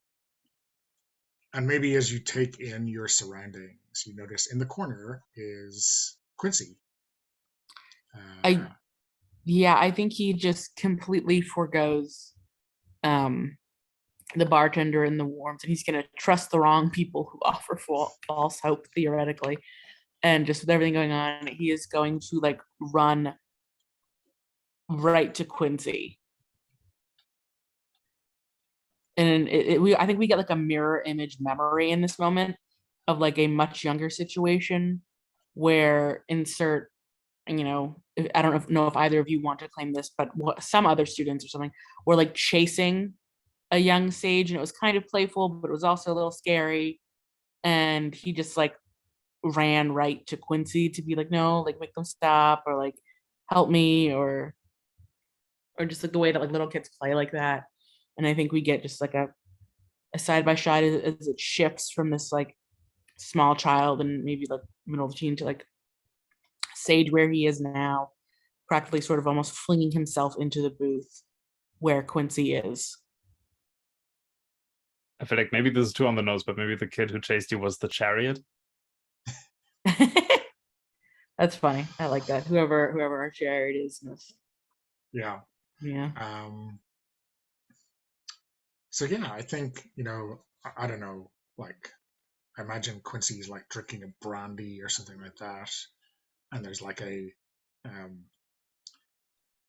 maybe as you take in your surroundings, you notice in the corner is Quincy. I think he just completely forgoes the bartender and the warmth, and he's going to trust the wrong people who offer false hope, theoretically. And just with everything going on, he is going to like run right to Quincy. And I think we get like a mirror image memory in this moment of like a much younger situation where insert, I don't know if either of you want to claim this, but some other students or something were like chasing a young Sage, and it was kind of playful, but it was also a little scary. And he just like ran right to Quincy to be like, no, like make them stop, or like help me, or just like the way that like little kids play like that. And I think we get just like a side by side as it shifts from this like small child and maybe like middle of the teen to like Sage where he is now, practically sort of almost flinging himself into the booth where Quincy is. I feel like maybe this is too on the nose, but maybe the kid who chased you was the chariot. That's funny. I like that. Whoever our chariot is. Yeah. Yeah. So yeah, I think, I don't know, like I imagine Quincy's like drinking a brandy or something like that, and there's like um,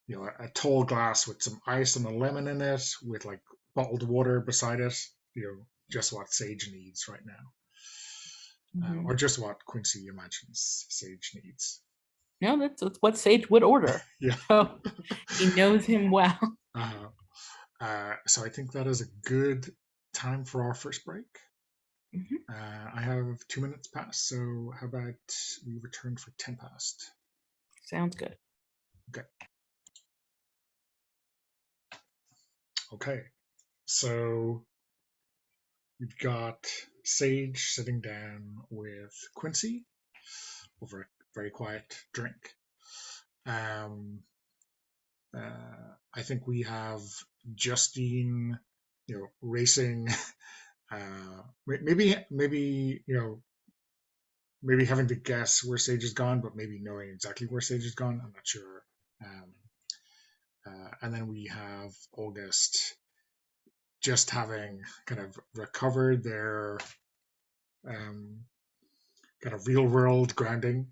a tall glass with some ice and a lemon in it, with like bottled water beside it. Just what Sage needs right now, or just what Quincy imagines Sage needs. No, that's what Sage would order. Yeah. So he knows him well. So I think that is a good time for our first break. I have 2 minutes past, so how about we return for 10 past? Sounds good. Okay. So we've got Sage sitting down with Quincy over a very quiet drink. I think we have Justine, racing. Maybe maybe having to guess where Sage is gone, but maybe knowing exactly where Sage is gone. I'm not sure. And then we have August just having kind of recovered their kind of real world grounding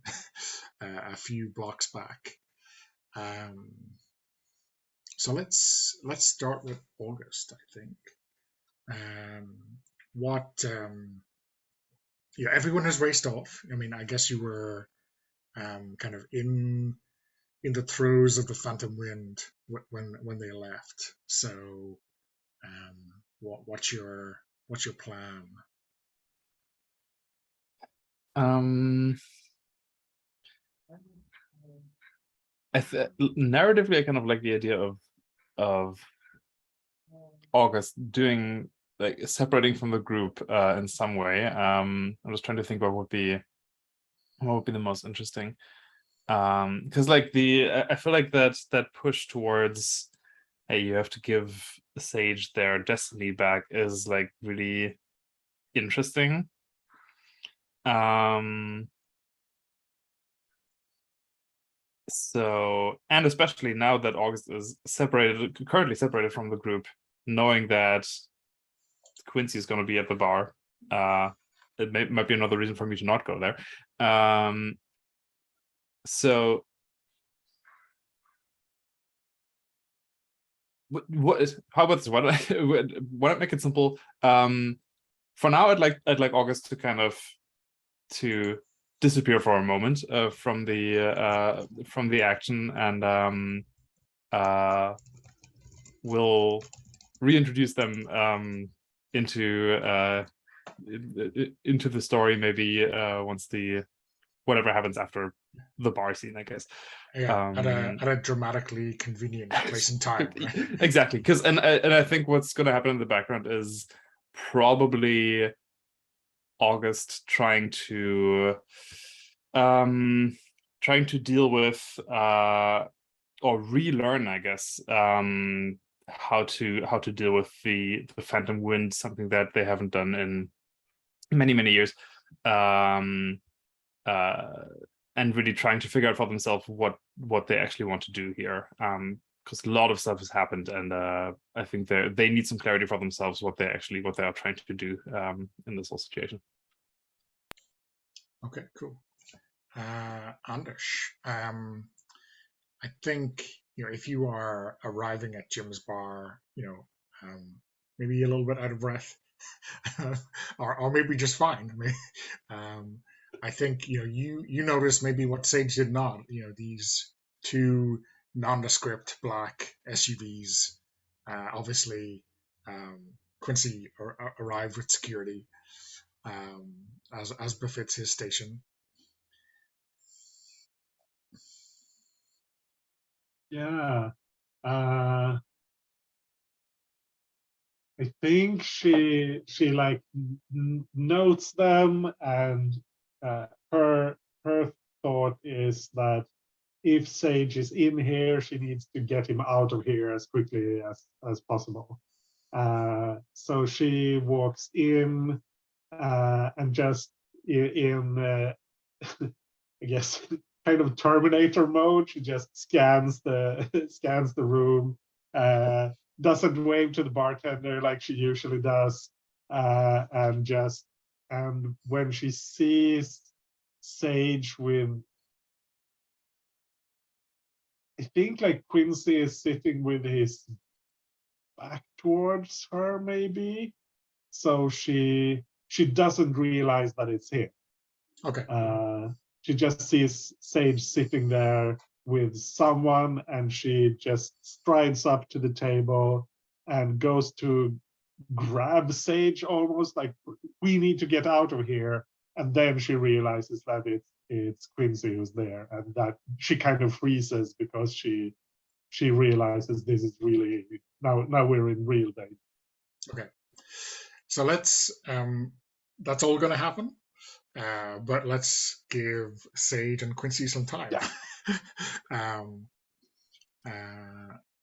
a few blocks back. So let's start with August, I think. What everyone has raced off. I mean, I guess you were kind of in the throes of the Phantom Wind when they left. So, what's your plan? Narratively, I kind of like the idea of August doing like separating from the group in some way. I'm just trying to think what would be the most interesting. Because like I feel like that push towards, hey, you have to give Sage their destiny back is like really interesting. So, and especially now that August is currently separated from the group, knowing that Quincy is going to be at the bar, it might be another reason for me to not go there. So how about this? Why don't I make it simple? For now, I'd like August to kind of to disappear for a moment from the action, and we'll reintroduce them into the story maybe once whatever happens after the bar scene, I guess. Yeah, at a dramatically convenient place and time, right? Exactly, because and I think what's going to happen in the background is probably August trying to deal with or relearn, I guess, how to deal with the Phantom Wind, something that they haven't done in many years, and really trying to figure out for themselves what they actually want to do here, because a lot of stuff has happened, and I think they need some clarity for themselves what they are trying to do in this whole situation. Okay, cool. Anders, I think if you are arriving at Jim's bar, maybe a little bit out of breath, or maybe just fine. I think you notice maybe what Sage did not. These two nondescript black SUVs. Obviously, Quincy arrived with security, as befits his station. Yeah. I think she like notes them, and her thought is that if Sage is in here, she needs to get him out of here as quickly as possible. So she walks in, and just in I guess kind of Terminator mode. She just scans the scans the room, doesn't wave to the bartender like she usually does, and when she sees Sage with, I think like Quincy is sitting with his back towards her, maybe. So she doesn't realize that it's him. Okay. She just sees Sage sitting there with someone, and she just strides up to the table and goes to grab Sage, almost like, we need to get out of here. And then she realizes that it's Quincy who's there, and that she kind of freezes because she realizes this is really, now we're in real danger. Okay. So let's that's all going to happen. But let's give Sage and Quincy some time. Yeah.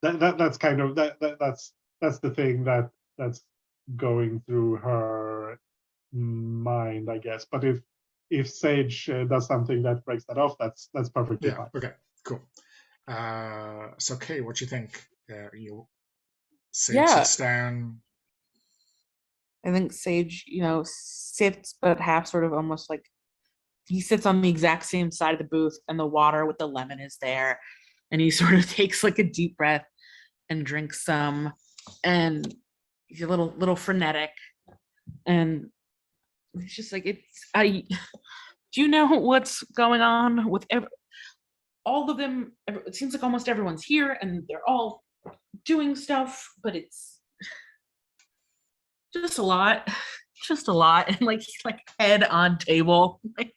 That's kind of that's the thing that's going through her mind, I guess. But if Sage does something that breaks that off, that's perfectly fine. Okay, cool. So Kay, what you think? Sage sits down. I think Sage, sits, but half sort of almost like he sits on the exact same side of the booth, and the water with the lemon is there. And he sort of takes like a deep breath and drinks some. And he's a little frenetic. And it's just like, do you know what's going on with all of them? It seems like almost everyone's here and they're all doing stuff, but it's just a lot. And like he's like head on table. Like,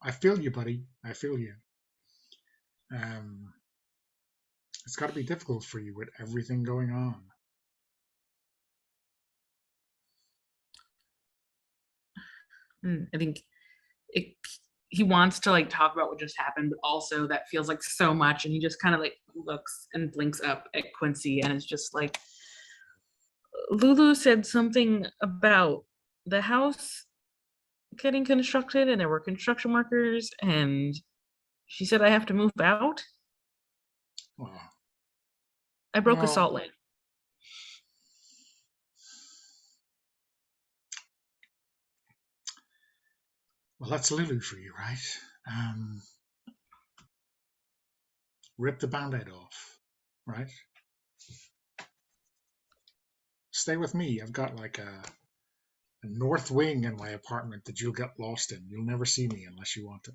I feel you, buddy. I feel you. It's got to be difficult for you with everything going on. I think he wants to like talk about what just happened, but also that feels like so much, and he just kind of like looks and blinks up at Quincy, and it's just like, Lulu said something about the house getting constructed, and there were construction workers, and she said I have to move out. Well, I broke a salt line. Well, that's Lulu for you, right? Rip the band-aid off, right? Stay with me. I've got like a north wing in my apartment that you'll get lost in. You'll never see me unless you want to.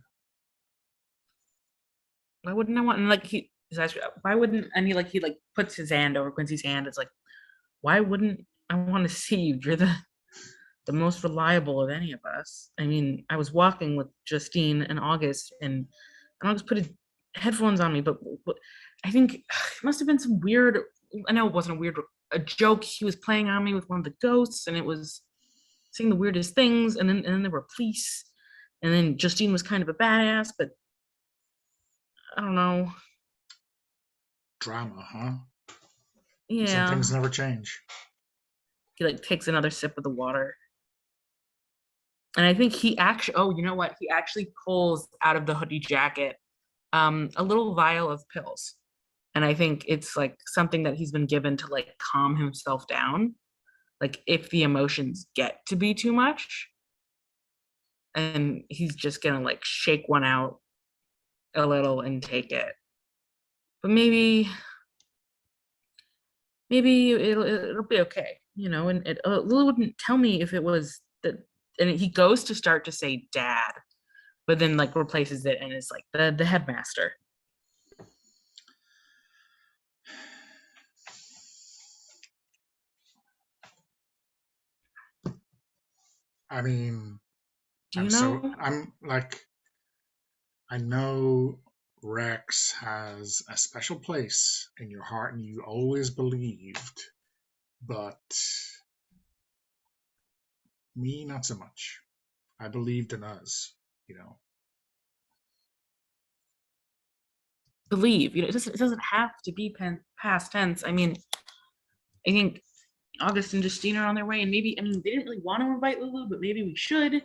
Why wouldn't I want? And like why wouldn't? And he puts his hand over Quincy's hand. It's like, why wouldn't I want to see you? You're the most reliable of any of us. I mean, I was walking with Justine in August, and August put headphones on me, but I think it must have been some weird. I know it wasn't a joke. He was playing on me with one of the ghosts, and it was saying the weirdest things. And then there were police, and then Justine was kind of a badass, but I don't know. Drama, huh? Yeah. Some things never change. He like takes another sip of the water. And I think he actually, you know what? He actually pulls out of the hoodie jacket a little vial of pills. And I think it's like something that he's been given to like calm himself down. Like if the emotions get to be too much. And he's just gonna like shake one out a little and take it. But maybe it'll be okay, and Lily wouldn't tell me if it was that. And he goes to start to say dad, but then like replaces it and it's like the headmaster. I mean, Do you know? I know Rex has a special place in your heart and you always believed, but me, not so much. I believed in us, Believe, it doesn't have to be past tense. I mean, I think August and Justine are on their way, and maybe, I mean, they didn't really want to invite Lulu, but maybe we should.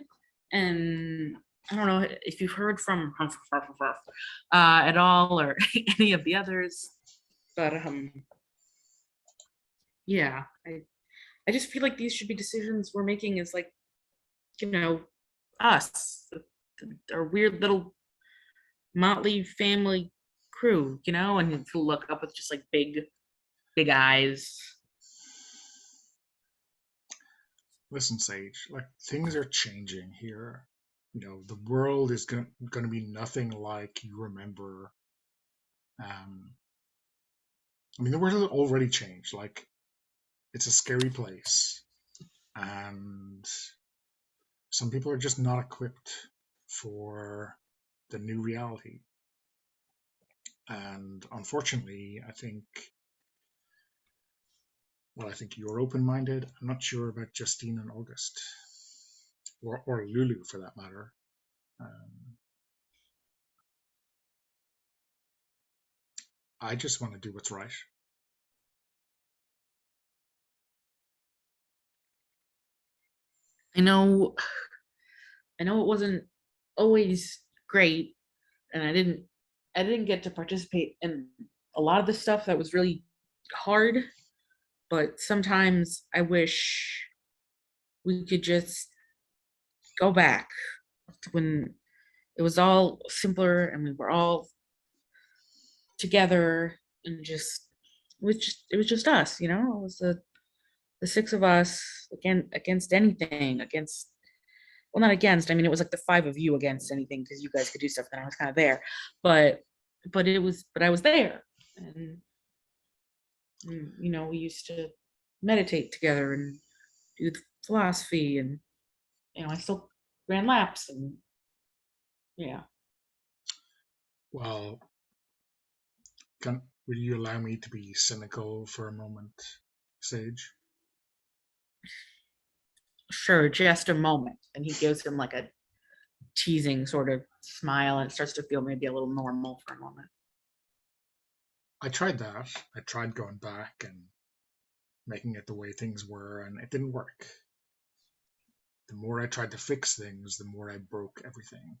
And I don't know if you've heard from at all or any of the others, but yeah, I just feel like these should be decisions we're making as like, us, our weird little motley family crew, and to look up with just like big eyes. Listen, Sage, like things are changing here. The world is going to be nothing like you remember. I mean, the world has already changed. Like, it's a scary place, and some people are just not equipped for the new reality. And unfortunately, I think you're open-minded. I'm not sure about Justine and August, or Lulu for that matter. I just want to do what's right. I know it wasn't always great, and I didn't get to participate in a lot of the stuff that was really hard, but sometimes I wish we could just go back to when it was all simpler and we were all together, and it was just us, it was the six of us against anything, well, not against, I mean, it was like the five of you against anything, because you guys could do stuff and I was kind of there, but I was there, and we used to meditate together and do the philosophy, and I still ran laps, and yeah. Well, will you allow me to be cynical for a moment, Sage? Sure, just a moment. And he gives him like a teasing sort of smile, and it starts to feel maybe a little normal for a moment. I tried that. I tried going back and making it the way things were, and it didn't work. The more I tried to fix things, the more I broke everything.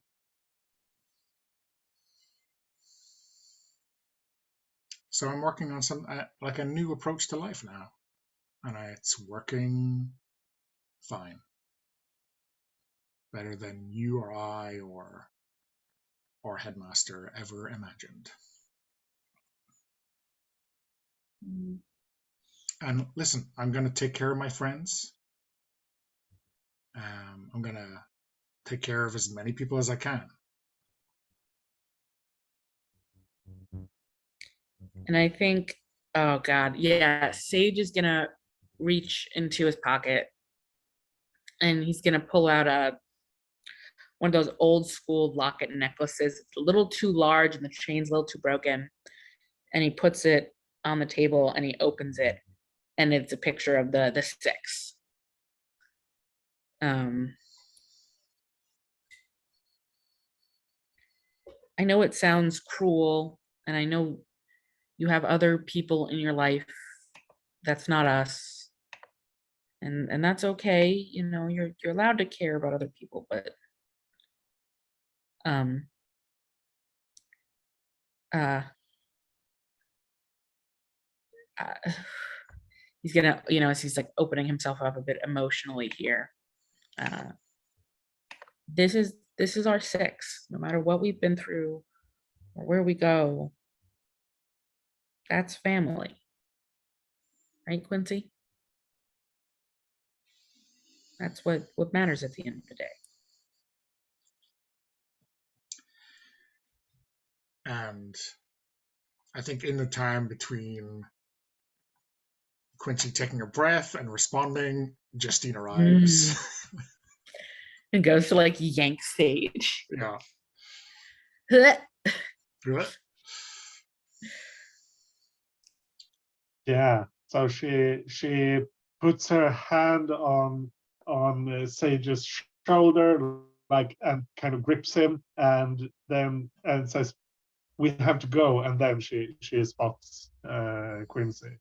So I'm working on like a new approach to life now, and it's working fine. Better than you or I or Headmaster ever imagined. And listen, I'm going to take care of my friends. I'm going to take care of as many people as I can. And I think, oh God, yeah, Sage is gonna reach into his pocket and he's gonna pull out one of those old school locket necklaces. It's a little too large and the chain's a little too broken. And he puts it on the table and he opens it, and it's a picture of the six. I know it sounds cruel, and I know you have other people in your life that's not us, and that's okay. You're allowed to care about other people, but he's gonna, as he's like opening himself up a bit emotionally here. This is our six. No matter what we've been through or where we go, that's family, right, Quincy? That's what matters at the end of the day. And I think in the time between Quincy taking a breath and responding, Justine arrives. And goes to like yank Sage. Yeah. Yeah. So she puts her hand on Sage's shoulder, like, and kind of grips him, and says, "We have to go." And then she spots Quincy.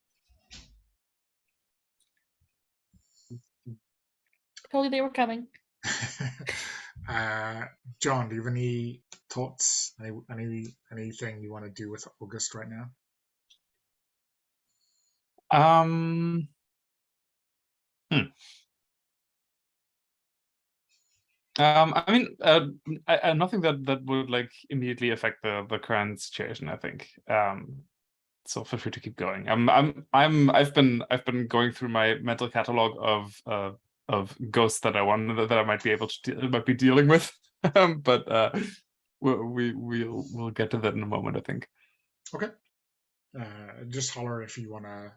Told you they were coming. John, do you have any thoughts? Anything you want to do with August right now? Hmm. I mean, nothing that would like immediately affect the current situation, I think. So feel free to keep going. I've been going through my mental catalog of ghosts that that I might be able to might be dealing with. But we'll get to that in a moment, I think. Okay. Just holler if you want to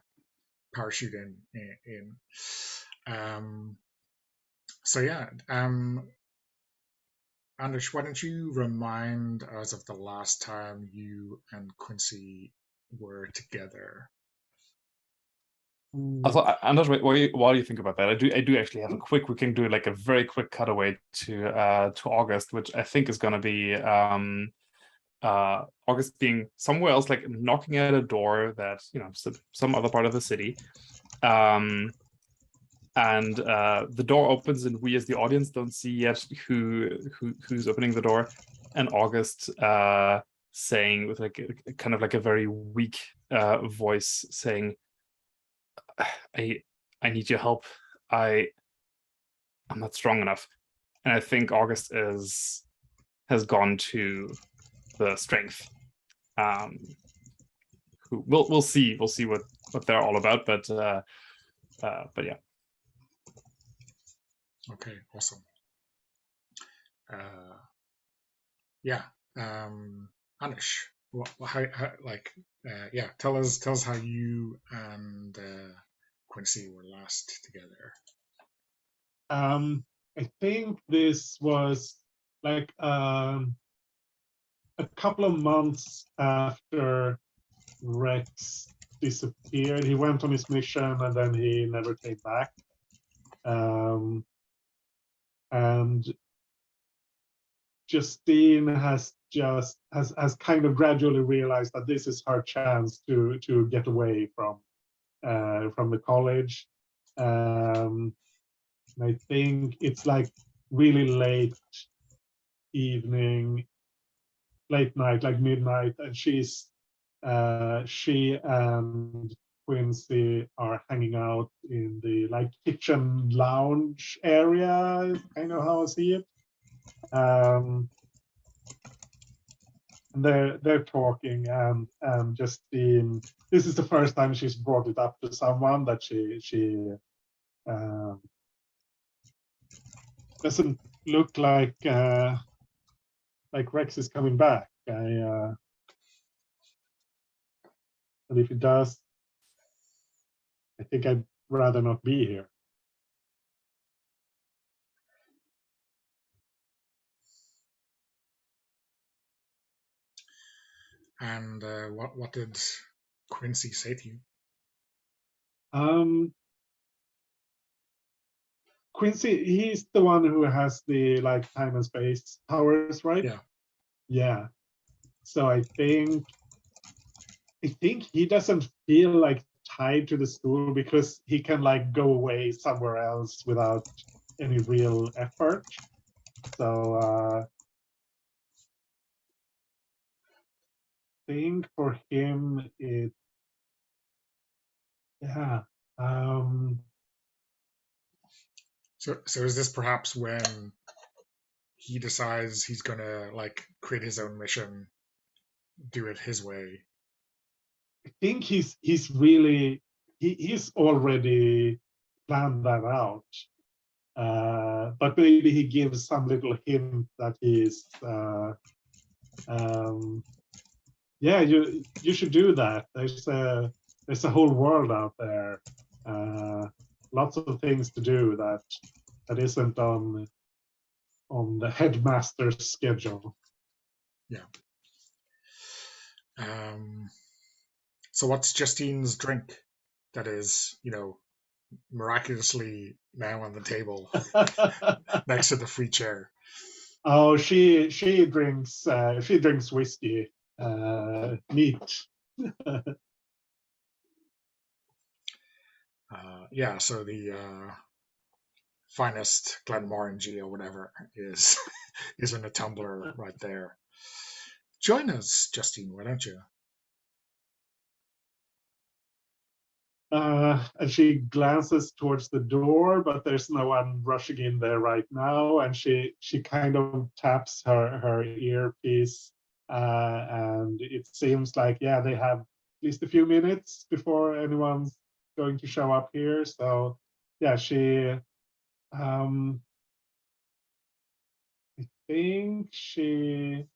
parachute in. So yeah, Anders, why don't you remind us of the last time you and Quincy were together? Also, Anders, while you think about that, I do actually have a quick. We can do like a very quick cutaway to August, which I think is going to be August being somewhere else, like knocking at a door that some other part of the city, and the door opens, and we as the audience don't see yet who's opening the door, and August saying with like kind of like a very weak voice saying, I need your help. I'm not strong enough. And I think August has gone to the strength. Who we'll see what they're all about, but yeah. Okay, awesome. Yeah, Anish, yeah, tell us how you and Quincy were last together. I think this was like a couple of months after Rex disappeared. He went on his mission and then he never came back. And Justine has kind of gradually realized that this is her chance to get away from the college. I think it's like really late evening, late night, like midnight, and she and Quincy are hanging out in the like kitchen lounge area, is kind of how I see it. And they're talking, and Justine, this is the first time she's brought it up to someone that she doesn't look like Rex is coming back. And if it does, I think I'd rather not be here. And what did Quincy say to you? Quincy, he's the one who has the like time and space powers, right? Yeah. Yeah. So I think he doesn't feel like tied to the school because he can like go away somewhere else without any real effort. So I think for him it yeah. So is this perhaps when he decides he's gonna like create his own mission, do it his way? I think he's really he's already planned that out. But maybe he gives some little hint that he's yeah, you should do that. There's a whole world out there, lots of things to do that isn't on the headmaster's schedule. Yeah. So what's Justine's drink that is, miraculously now on the table next to the free chair? Oh, she drinks whiskey, neat. Yeah, so the finest Glenmorangie or whatever is is in a tumbler right there. Join us, Justine, why don't you? And she glances towards the door, but there's no one rushing in there right now. And she kind of taps her earpiece, and it seems like, yeah, they have at least a few minutes before anyone's going to show up here. So yeah, I think she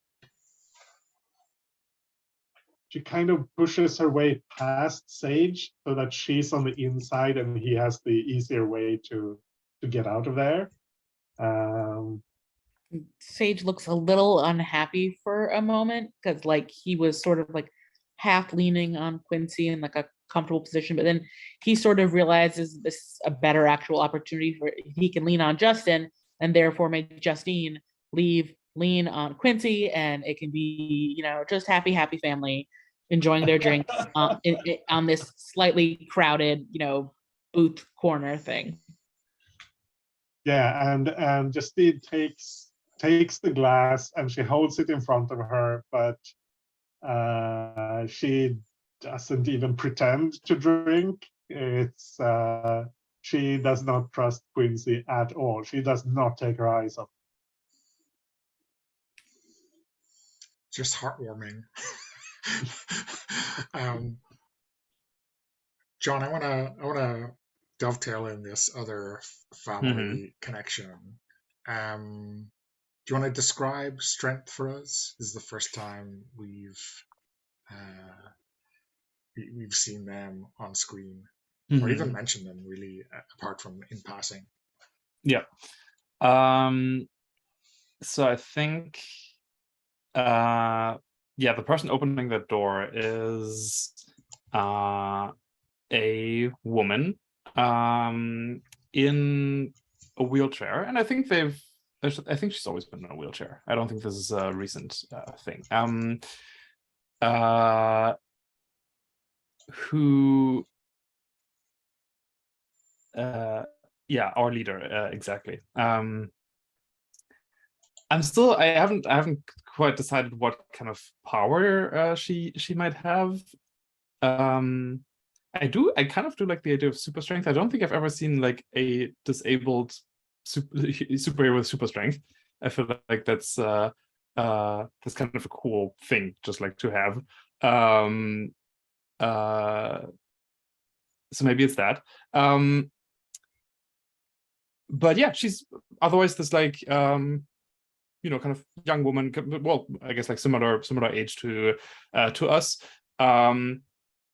kind of pushes her way past Sage so that she's on the inside and he has the easier way to get out of there. Sage looks a little unhappy for a moment because like he was sort of like half leaning on Quincy in like a comfortable position, but then he sort of realizes this is a better actual opportunity for he can lean on Justin and therefore make Justine lean on Quincy, and it can be, you know, just happy family enjoying their drinks on this slightly crowded, you know, booth corner thing. Yeah, and Justine takes the glass and she holds it in front of her, but she doesn't even pretend to drink. It's she does not trust Quincy at all. She does not take her eyes off. Just heartwarming. John, I wanna dovetail in this other family connection. Do you want to describe strength for us? This is the first time we've seen them on screen, or even mentioned them really, apart from in passing. Yeah. So I think, yeah, the person opening the door is a woman in a wheelchair, and I think I think she's always been in a wheelchair. I don't think this is a recent thing. Who yeah, our leader, exactly. I haven't quite decided what kind of power she might have. I kind of do like the idea of super strength. I don't think I've ever seen like a disabled superhero with super strength. I feel like that's kind of a cool thing just like to have. So maybe it's that. But yeah, she's otherwise this like you know, kind of young woman, well, I guess like similar age to us.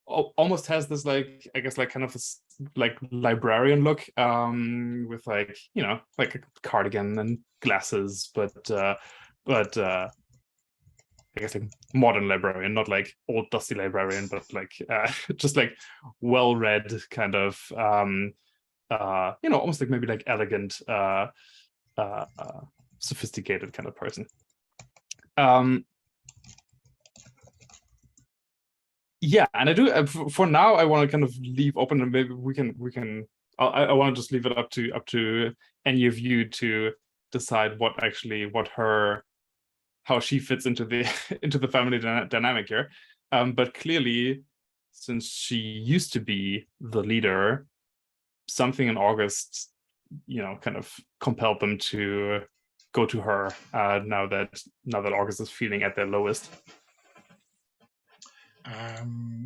Almost has this like, I guess like kind of this like librarian look, with like, you know, like a cardigan and glasses, but I guess like modern librarian, not like old dusty librarian, but like just like well-read kind of you know, almost like maybe like elegant sophisticated kind of person. Yeah, and I do for now I want to kind of leave open, and maybe we can I want to just leave it up to any of you to decide how she fits into the into the family dynamic here. But clearly, since she used to be the leader, something in August, you know, kind of compelled them to go to her now that August is feeling at their lowest.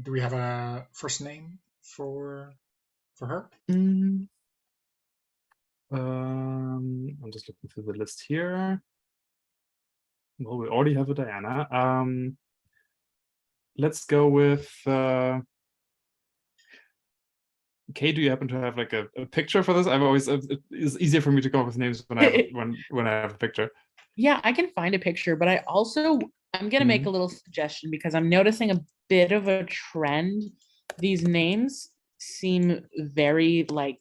Do we have a first name for her? I'm just looking through the list here. Well, we already have a Diana. Let's go with Kay. Do you happen to have like a picture for this? I've always it's easier for me to come up with names when I have a picture. Yeah, I can find a picture, but I'm gonna make a little suggestion because I'm noticing a bit of a trend. These names seem very like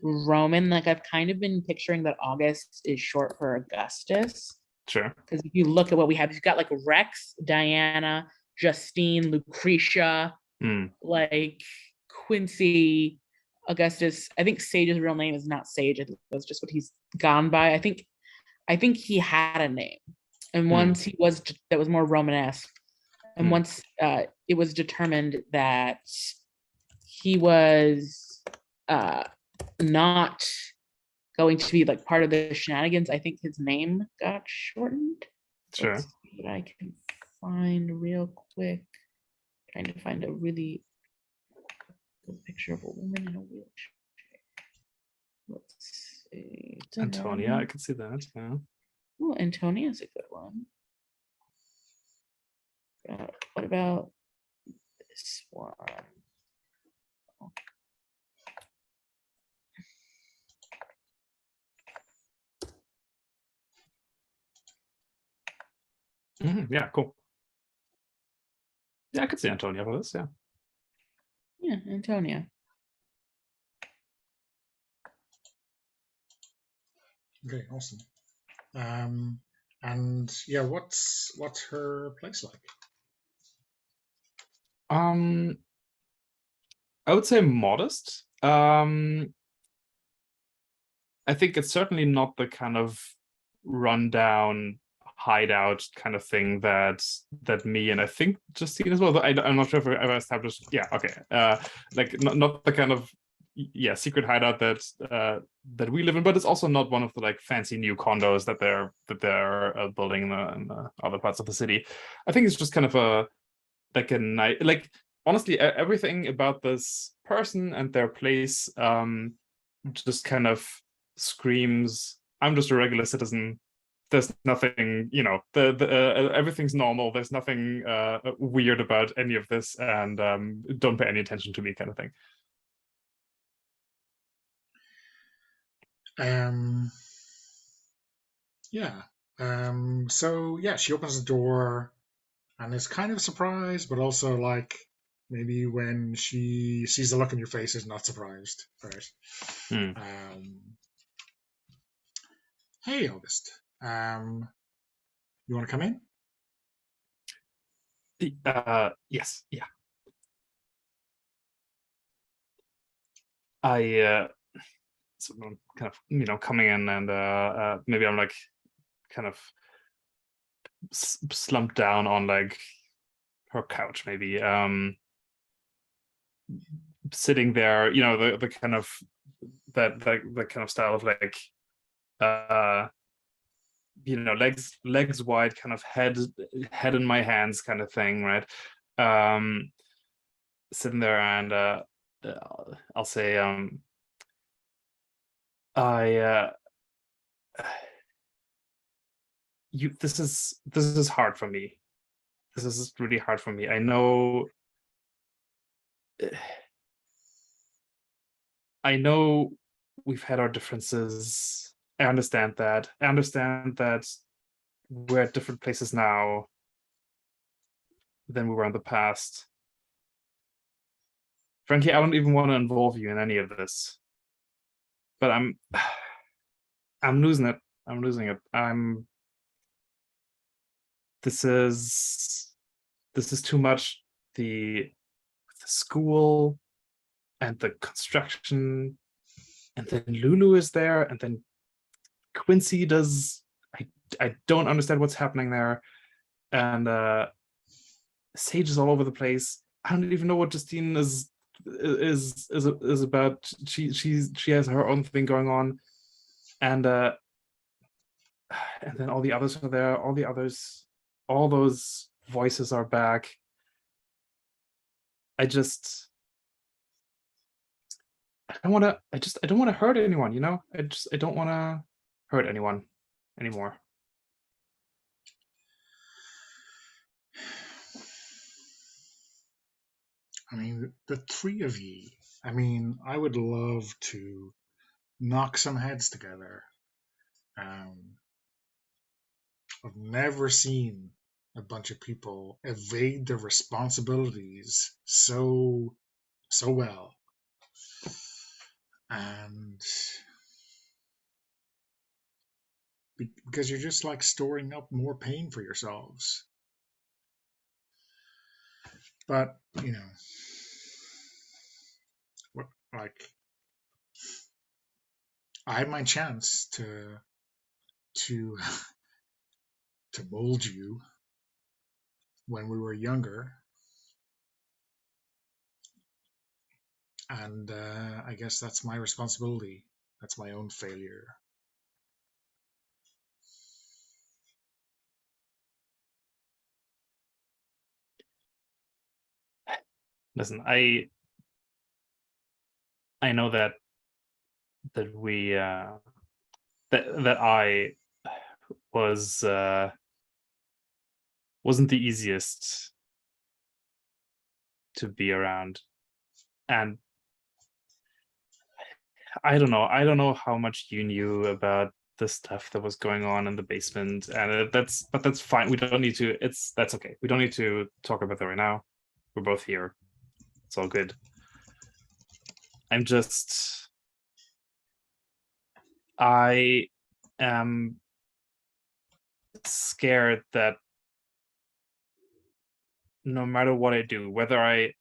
Roman. Like I've kind of been picturing that August is short for Augustus. Sure. Because if you look at what we have, you've got like Rex, Diana, Justine, Lucretia, like Quincy, Augustus. I think Sage's real name is not Sage. I think that's just what he's gone by. I think I think he had a name, and once he was that was more Romanesque, and once it was determined that he was not going to be like part of the shenanigans, I think his name got shortened. Sure. Let's see what I can find real quick. Trying to find a really good picture of a woman in a wheelchair. Let's see. Antonia, I can see that. Yeah. Oh, Antonia's a good one. What about this one? Yeah, cool. Yeah, I could see Antonia for this. Yeah. Yeah, Antonia. Okay, awesome. And yeah, what's her place like? I would say modest. I think it's certainly not the kind of rundown hideout kind of thing that me and I think Justine as well. But I'm not sure if I ever established. Yeah, okay. Like not the kind of secret hideout that we live in, but it's also not one of the like fancy new condos that they're building in the other parts of the city. I think it's just kind of a nice, like honestly everything about this person and their place just kind of screams, I'm just a regular citizen. There's nothing, everything's normal. There's nothing weird about any of this, and don't pay any attention to me, kind of thing. Yeah. So yeah, she opens the door and is kind of surprised, but also like maybe when she sees the look on your face is not surprised, right? Hey, August. You want to come in? Yes, yeah. I so I'm kind of coming in, and maybe I'm like kind of slumped down on like her couch, maybe sitting there, the kind of that kind of style of like legs wide, kind of head in my hands kind of thing, right? Sitting there, and I'll say this is hard for me. This is really hard for me. I know we've had our differences. I understand that. We're at different places now than we were in the past. Frankly, I don't even want to involve you in any of this. But I'm losing it. This is too much. The school and the construction, and then Lulu is there, and then Quincy does. I don't understand what's happening there, and Sage is all over the place. I don't even know what Justine is about. She has her own thing going on, and then all the others are there. All those voices are back. I don't want to hurt anyone, I don't want to hurt anyone anymore. I mean, the three of ye. I mean, I would love to knock some heads together. I've never seen a bunch of people evade their responsibilities so well. And because you're just like storing up more pain for yourselves. But, like, I had my chance to to mold you when we were younger, and I guess that's my responsibility. That's my own failure. Listen, I know that we that I was wasn't the easiest to be around, and I don't know how much you knew about the stuff that was going on in the basement, and that's fine. We don't need to. That's okay. We don't need to talk about that right now. We're both here. It's all good. I'm just, I am scared that no matter what I do, whether I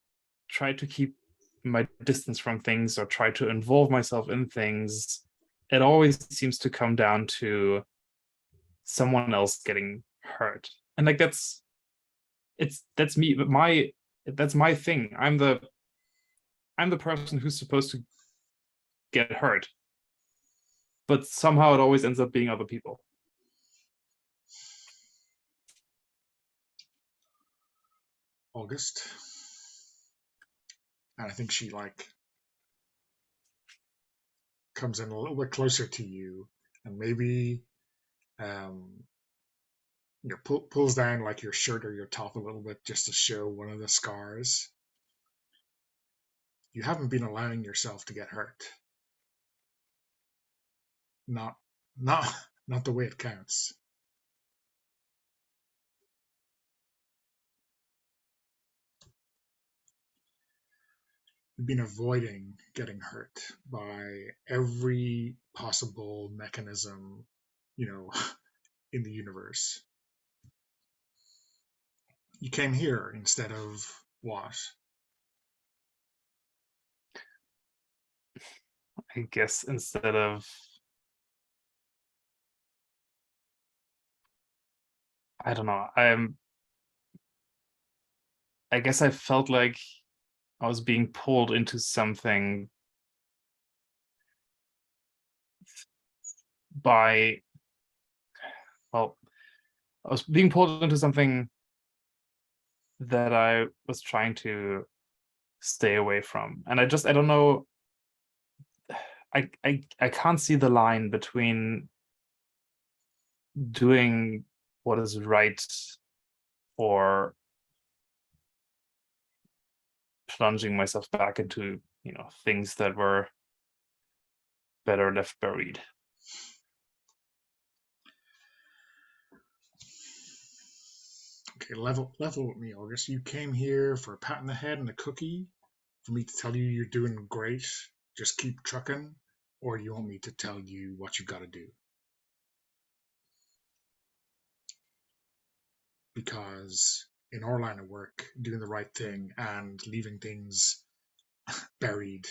try to keep my distance from things or try to involve myself in things, it always seems to come down to someone else getting hurt. And like that's me, but that's my thing. I'm the person who's supposed to get hurt. But somehow it always ends up being other people. August. And I think she comes in a little bit closer to you, and maybe pulls down like your shirt or your top a little bit just to show one of the scars. You haven't been allowing yourself to get hurt. Not the way it counts. You've been avoiding getting hurt by every possible mechanism, in the universe. You came here instead of what? I guess instead of, I don't know, I guess I felt like I was being pulled into something I was being pulled into something that I was trying to stay away from. And I don't know, I can't see the line between doing what is right or plunging myself back into, things that were better left buried. Okay, level with me, August. You came here for a pat on the head and a cookie, for me to tell you you're doing great, just keep trucking, or you want me to tell you what you got to do? Because in our line of work, doing the right thing and leaving things buried,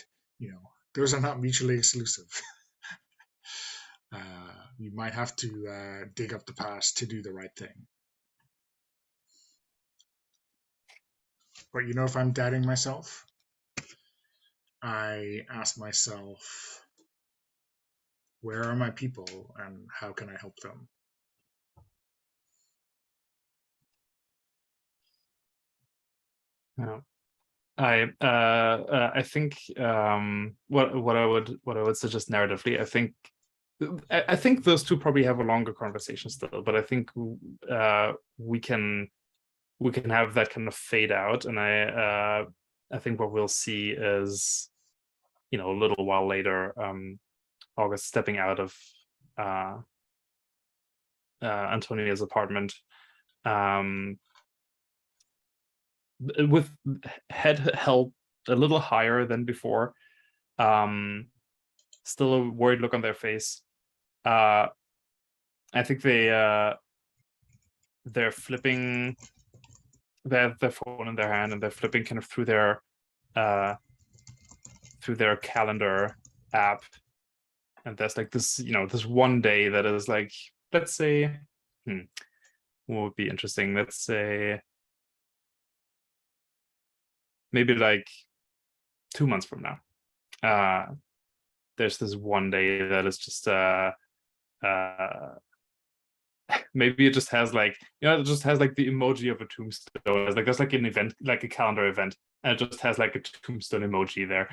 those are not mutually exclusive. You might have to dig up the past to do the right thing. But if I'm doubting myself, I ask myself, where are my people and how can I help them? Yeah. I think what I would suggest narratively, I think those two probably have a longer conversation still, but I think we can have that kind of fade out, and I think what we'll see is, a little while later, August stepping out of Antonia's apartment, with head held a little higher than before, still a worried look on their face. I think they're flipping, they have their phone in their hand and they're flipping kind of through their calendar app, and there's like this, this one day that is like let's say, what would be interesting? Let's say maybe like 2 months from now. There's this one day that is just maybe it just has like, it just has like the emoji of a tombstone. It's like there's like an event, like a calendar event, and it just has like a tombstone emoji there.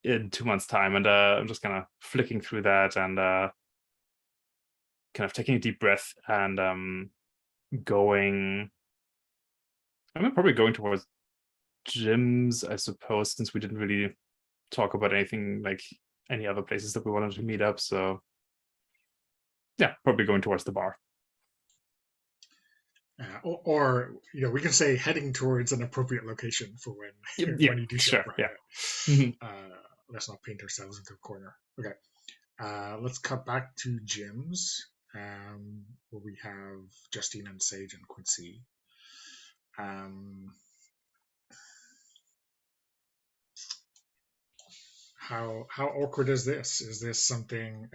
In 2 months' time, and I'm just kind of flicking through that and kind of taking a deep breath and going. I'm probably going towards gyms, I suppose, since we didn't really talk about anything like any other places that we wanted to meet up. So yeah, probably going towards the bar. Or we can say heading towards an appropriate location for when Yeah, when you do sure, show up. yeah. Let's not paint ourselves into a corner. Okay, let's cut back to gyms, where we have Justine and Sage and Quincy. How awkward is this? Is this a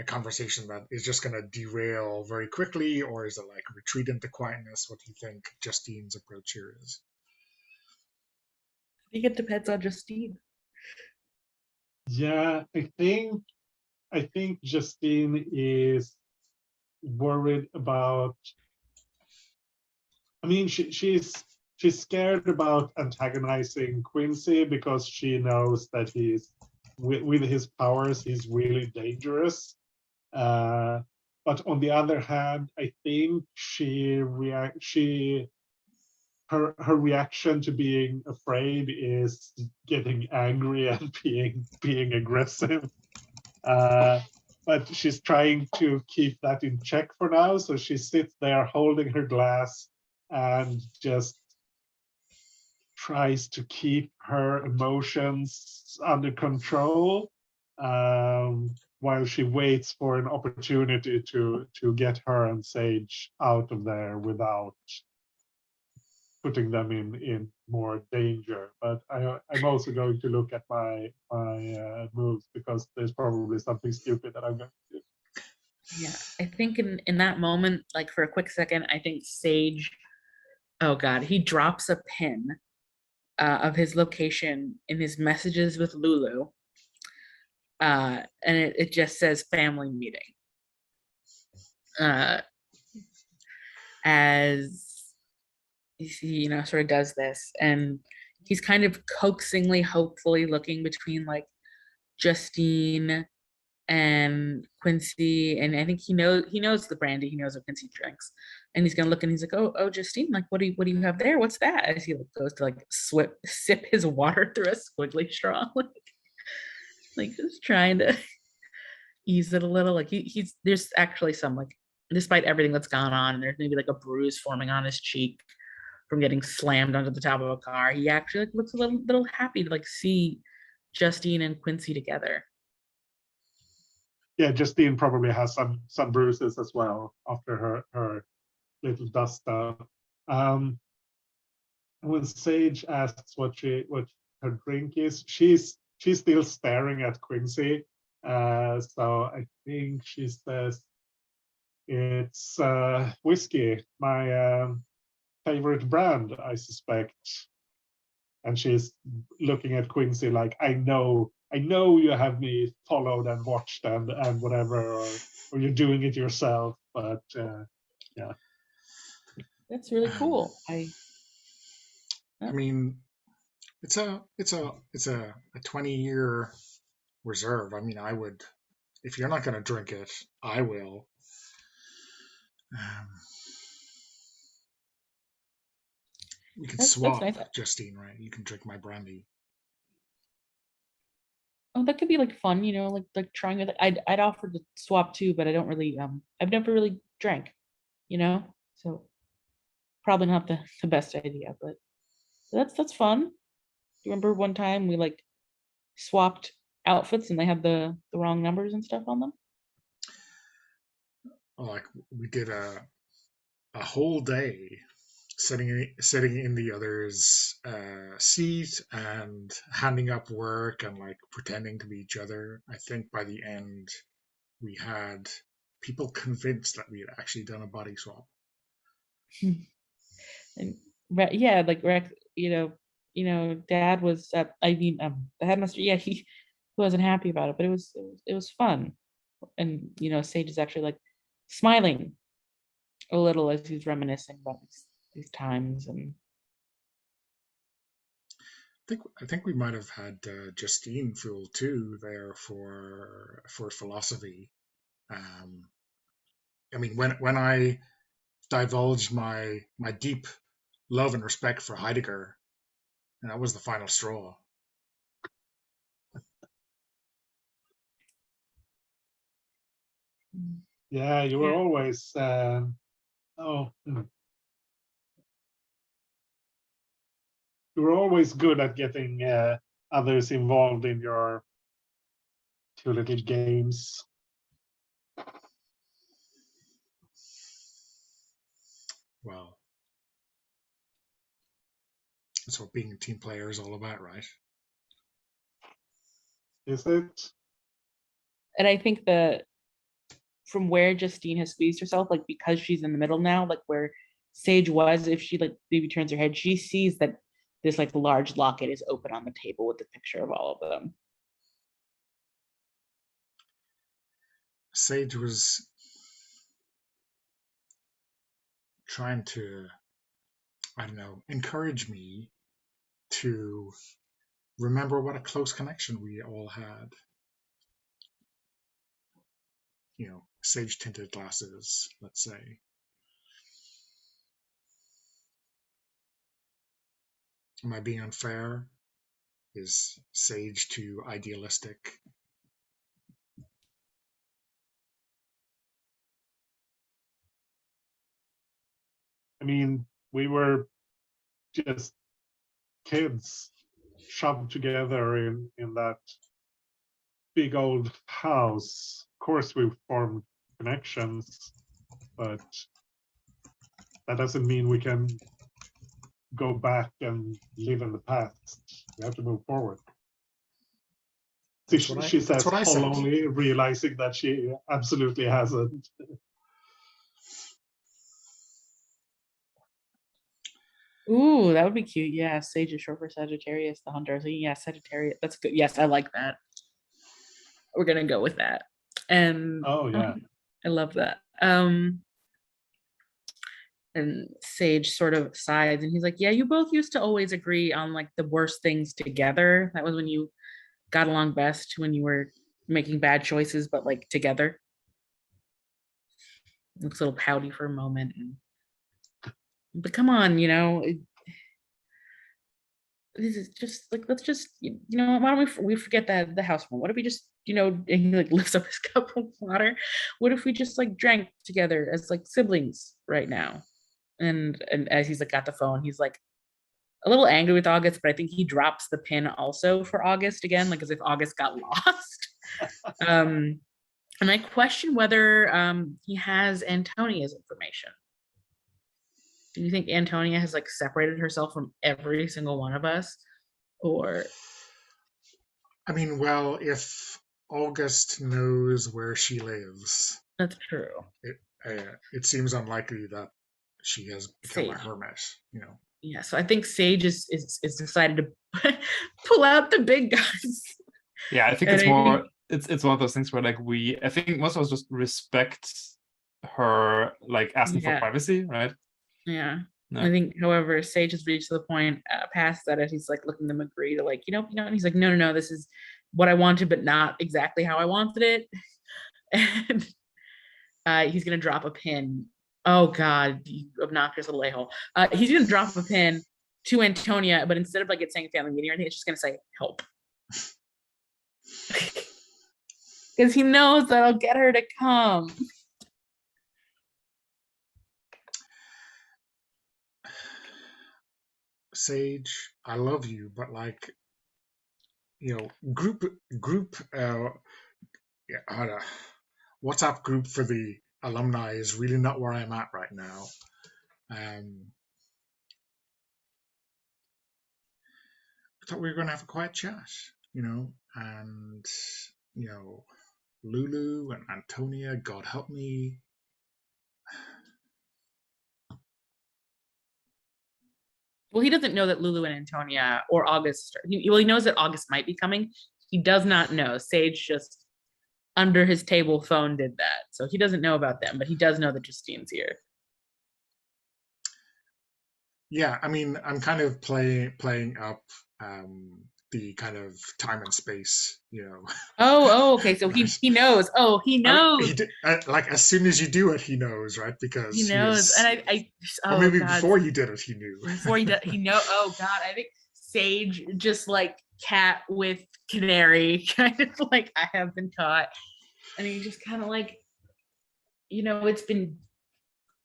conversation that is just going to derail very quickly, or is it like retreat into quietness? What do you think Justine's approach here is? I think it depends on Justine. Yeah, I think Justine is worried about. I mean, she's scared about antagonizing Quincy because she knows that he's with his powers, he's really dangerous. But on the other hand, I think her reaction to being afraid is getting angry and being aggressive. But she's trying to keep that in check for now. So she sits there holding her glass and just tries to keep her emotions under control, while she waits for an opportunity to get her and Sage out of there without putting them in more danger. But I'm also going to look at my moves, because there's probably something stupid that I'm going to do. Yeah, I think in that moment, like for a quick second, I think Sage, oh God, he drops a pin of his location in his messages with Lulu. And it just says family meeting. As he, sort of does this, and he's kind of coaxingly, hopefully looking between like Justine and Quincy, and I think he knows the brandy, he knows what Quincy drinks, and he's gonna look and he's like, oh Justine, like what do you have there? What's that? As he goes to like sip his water through a squiggly straw, like just trying to ease it a little. Like he's there's actually some, like, despite everything that's gone on, and there's maybe like a bruise forming on his cheek from getting slammed onto the top of a car, he actually like looks a little happy to like see Justine and Quincy together. Yeah, Justine probably has some bruises as well after her little dust up. When Sage asks what her drink is, she's still staring at Quincy. So I think she says it's whiskey, my favorite brand, I suspect. And she's looking at Quincy like, I know you have me followed and watched and whatever, or you're doing it yourself. But yeah, That's really cool. I mean, it's a 20-year reserve. I mean, I would, if you're not going to drink it, I will. We could swap, nice. Justine, right? You can drink my brandy. Oh, that could be like fun, like trying it. I'd offer to swap too, but I don't really I've never really drank, so probably not the best idea, but that's fun. Do you remember one time we like swapped outfits and they had the wrong numbers and stuff on them? Like we did a whole day sitting in the other's seat and handing up work and like pretending to be each other. I think by the end we had people convinced that we had actually done a body swap. And yeah, like Rex, Dad was the headmaster. Yeah, he wasn't happy about it, but it was fun, and Sage is actually like smiling a little as he's reminiscing about these times. And I think we might have had Justine Fool too there for philosophy. I mean, when I divulged my deep love and respect for Heidegger, and that was the final straw. Yeah, you were always you were always good at getting others involved in your two little games. Well, that's what being a team player is all about, right? Is it? and I think that from where Justine has squeezed herself, like because she's in the middle now, like where Sage was, if she like maybe turns her head, she sees that this like large locket is open on the table with the picture of all of them. Sage was trying to, I don't know, encourage me to remember what a close connection we all had. Sage tinted glasses, let's say. Am I being unfair? Is Sage too idealistic? I mean, we were just kids shoved together in that big old house. Of course, we formed connections, but that doesn't mean we can go back and live in the past. We have to move forward. She says hollowly, realizing that she absolutely hasn't. Ooh, that would be cute. Yeah, Sage is short for Sagittarius, the hunter. So yeah, Sagittarius. That's good. Yes, I like that. We're gonna go with that. And oh yeah, I love that. And Sage sort of sighs and he's like, yeah, you both used to always agree on like the worst things together. That was when you got along best, when you were making bad choices, but like together. Looks a little pouty for a moment. But come on, this is just like, let's just, why don't we forget that the house phone? What if we just, and he like lifts up his cup of water. What if we just like drank together as like siblings right now? And as he's like got the phone, he's like a little angry with August, but I think he drops the pin also for August again, like as if August got lost. And I question whether he has Antonia's information. Do you think Antonia has like separated herself from every single one of us? Or I mean, well, if August knows where she lives, that's true. It seems unlikely that she has become a hermit. Yeah, so I think Sage is decided to pull out the big guns. Yeah, I think it's more. It's one of those things where like I think most of us just respect her like asking for privacy, right? Yeah. I think, however, Sage has reached the point past that, as he's like looking them agree to like, and he's like, no, this is what I wanted, but not exactly how I wanted it. And he's gonna drop a pin. Oh God, you obnoxious little a-hole. He's gonna drop a pin to Antonia, but instead of like it saying family meeting or anything, it's just gonna say help. Because he knows that'll get her to come. Sage, I love you, but like, group WhatsApp group for the alumni is really not where I'm at right now. I thought we were going to have a quiet chat, and Lulu and Antonia, God help me. Well, he doesn't know that Lulu and Antonia or August. He knows that August might be coming. He does not know. Sage just under his table phone did that, so he doesn't know about them, but he does know that Justine's here. Yeah, I mean, I'm kind of playing up the kind of time and space, Oh, okay. So right? he knows. Oh, he I mean, knows. like as soon as you do it, he knows, right? Because He he knows. is, And or oh maybe God, before you did it, he knew. before he know. Oh God, I think Sage just like cat with canary, kind of like I have been caught, and he just kind of like, it's been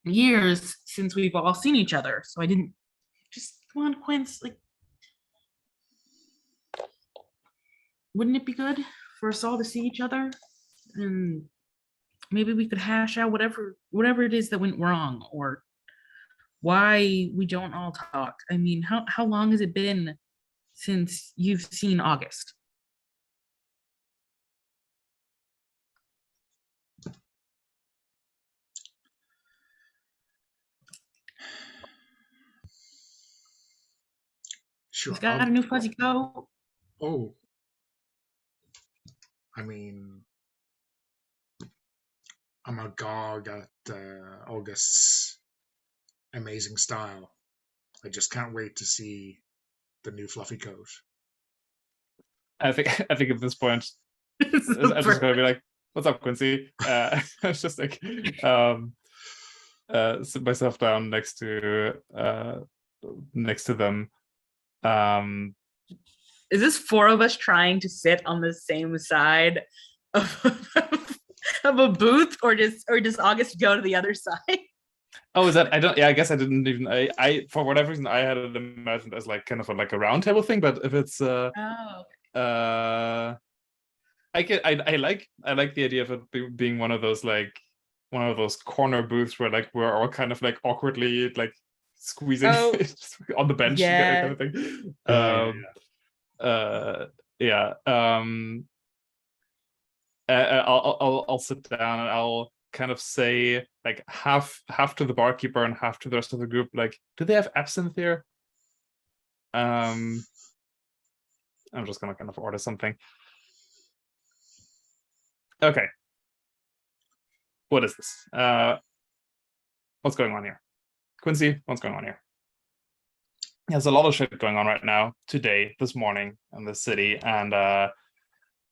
years since we've all seen each other, so I didn't just come on, Quince, like, wouldn't it be good for us all to see each other, and maybe we could hash out whatever it is that went wrong, or why we don't all talk. I mean, how long has it been since you've seen August? Sure. He's got a new fuzzy coat. Oh, I mean, I'm agog at August's amazing style. I just can't wait to see the new fluffy coat. I think at this point, I'm just gonna be like, "What's up, Quincy?" It's just like sit myself down next to them. Is this four of us trying to sit on the same side of, of a booth, or does August go to the other side? Oh, is that? I don't. Yeah, I guess I didn't even. I for whatever reason I had it imagined as like kind of like a round table thing. But if it's I like the idea of it being one of those corner booths where like we're all kind of like awkwardly like squeezing on the bench Yeah. kind of thing. Yeah. I'll sit down and I'll kind of say like half to the barkeeper and half to the rest of the group, like, do they have absinthe here? I'm just gonna kind of order something. Okay. What is this? What's going on here? Quincy, what's going on here? There's a lot of shit going on right now, today, this morning, in the city, and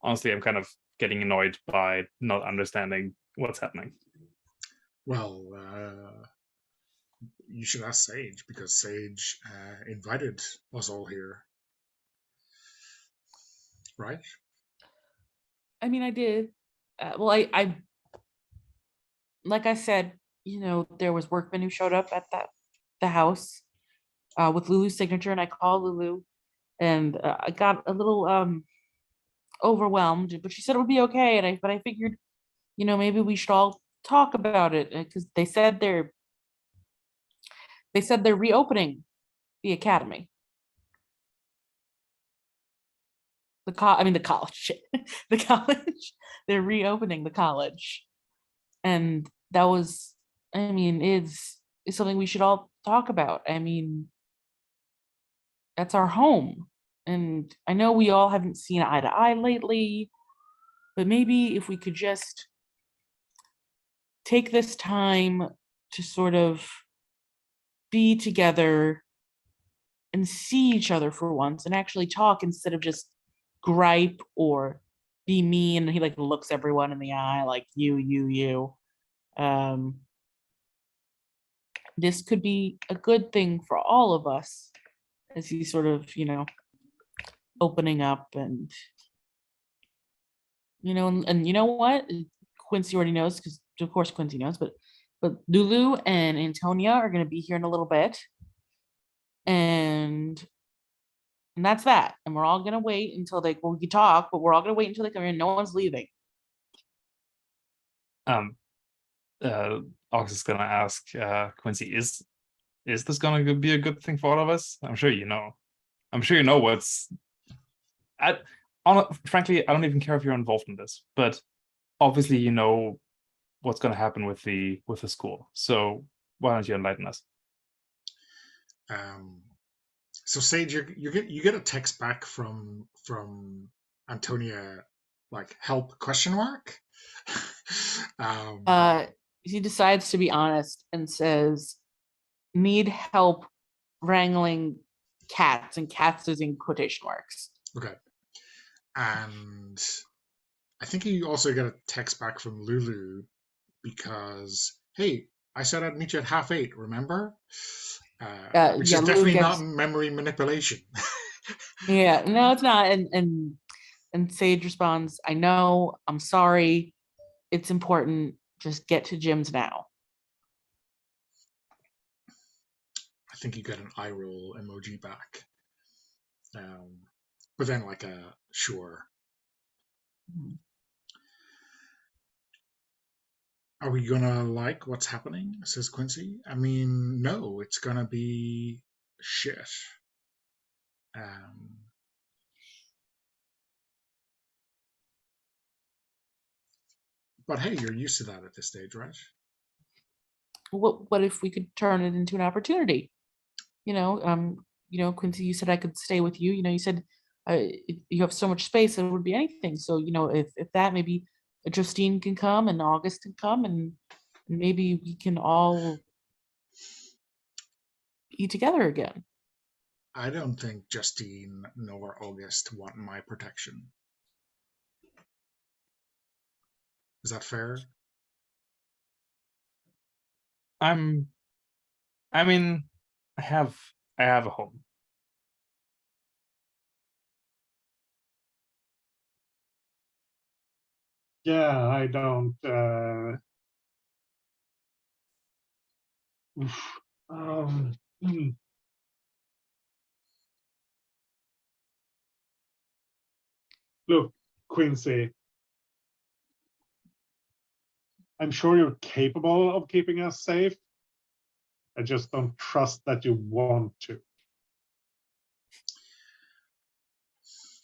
honestly, I'm kind of getting annoyed by not understanding what's happening. Well, you should ask Sage, because Sage invited us all here. Right? I mean, I did. Well, I like I said, there was workmen who showed up at the house with Lulu's signature, and I called Lulu, and I got a little overwhelmed, but she said it would be okay, and I figured, maybe we should all talk about it, because they said they're reopening the academy. The college. The college. They're reopening the college. And that was, I mean, is something we should all talk about. I mean, that's our home. And I know we all haven't seen eye to eye lately, but maybe if we could just take this time to sort of be together and see each other for once and actually talk instead of just gripe or be mean. And he like looks everyone in the eye like you. This could be a good thing for all of us, as he's sort of, opening up, and and you know what? Quincy already knows, because of course Quincy knows, but Lulu and Antonia are going to be here in a little bit, and that's that. And we're all going to wait until we can talk, but we're all going to wait until they come in. No one's leaving. August is gonna ask Quincy, is this gonna be a good thing for all of us? I'm sure you know. What's. Frankly, I don't even care if you're involved in this, but obviously you know what's going to happen with the school. So why don't you enlighten us? So Sage, you get a text back from Antonia, like help question mark. He decides to be honest and says, need help wrangling cats, and cats is in quotation marks. Okay. And I think you also get a text back from Lulu because, hey, I said I'd meet you at 8:30, remember? Which Yeah, is Lou definitely gets, not memory manipulation. yeah, no, it's not. And Sage responds, I know, I'm sorry, it's important, just get to Jim's now. I think you get an eye roll emoji back. But then like a sure. Are we gonna like what's happening? Says Quincy. I mean, no, it's gonna be shit. But hey, you're used to that at this stage, right? What if we could turn it into an opportunity? You know, Quincy, you said I could stay with you. You know, you said you have so much space, it would be anything. So, you know, if that, maybe Justine can come and August can come, and maybe we can all be together again. I don't think Justine nor August want my protection. Is that fair? I mean, I have a home. Yeah, I don't. Hmm. Look, Quincy, I'm sure you're capable of keeping us safe. I just don't trust that you want to.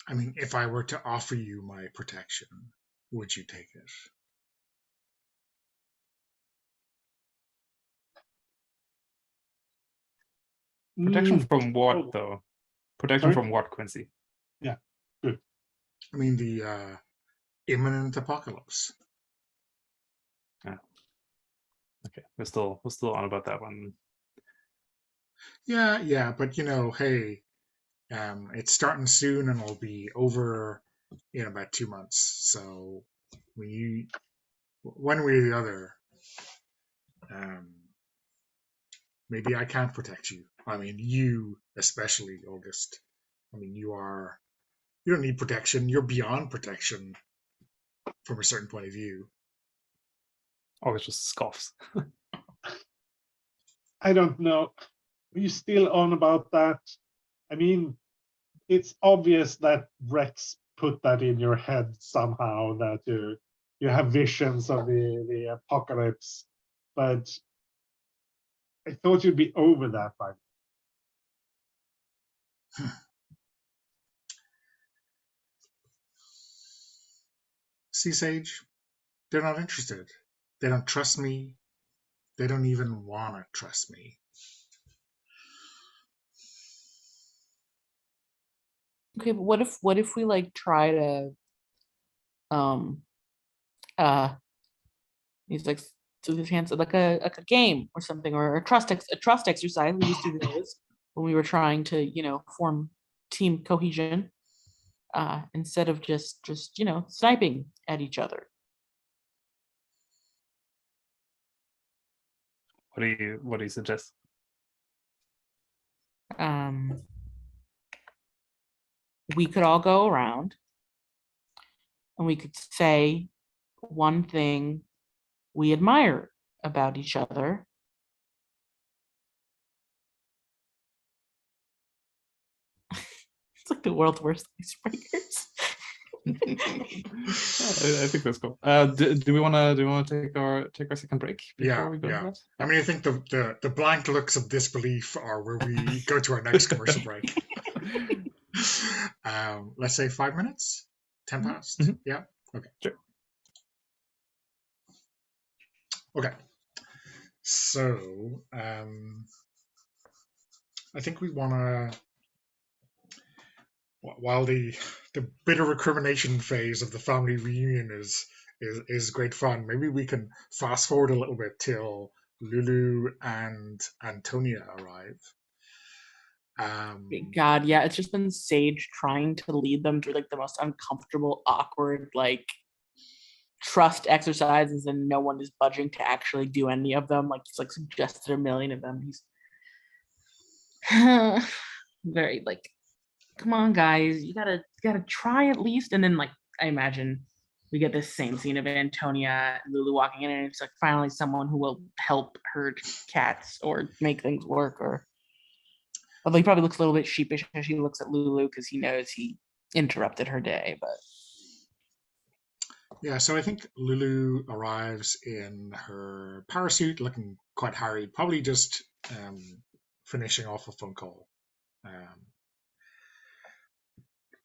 I mean, if I were to offer you my protection, would you take it? Protection Mm. from what, Oh, though? Protection sorry? from what, Quincy? Yeah, good. I mean, the imminent apocalypse. Yeah. Okay, we're still on about that one. Yeah, but you know, hey, it's starting soon and it'll be over in about 2 months. So one way or the other, um, maybe I can't protect you. I mean, you especially, August. I mean, you don't need protection. You're beyond protection from a certain point of view. August just scoffs. I don't know. Are you still on about that? I mean, it's obvious that Rex put that in your head somehow, that you have visions of the apocalypse, but I thought you'd be over that by See, Sage, they're not interested. They don't trust me. They don't even want to trust me. Okay, but what if we like try to um he's like through his hands, like a game or something, or a trust exercise. We used to do those when we were trying to, you know, form team cohesion, instead of just you know, sniping at each other. What do you suggest? We could all go around and we could say one thing we admire about each other. It's like the world's worst icebreakers. I think that's cool. Do we want to take our second break before we go to that? I mean, I think the blank looks of disbelief are where we go to our next commercial break. Let's say 5 minutes, 10 past. Mm-hmm. Yeah. Okay. Sure. Okay. So, I think we want to, while the bitter recrimination phase of the family reunion is great fun, maybe we can fast forward a little bit till Lulu and Antonia arrive. God, yeah, it's just been Sage trying to lead them through like the most uncomfortable, awkward, like trust exercises, and no one is budging to actually do any of them. Like he's like suggested a million of them. He's very like, come on, guys, you gotta try at least. And then like I imagine we get this same scene of Antonia and Lulu walking in, and it's like finally someone who will help herd cats or make things work. Or although he probably looks a little bit sheepish as he looks at Lulu because he knows he interrupted her day. But yeah, so I think Lulu arrives in her parasuit, looking quite harried, probably just finishing off a phone call.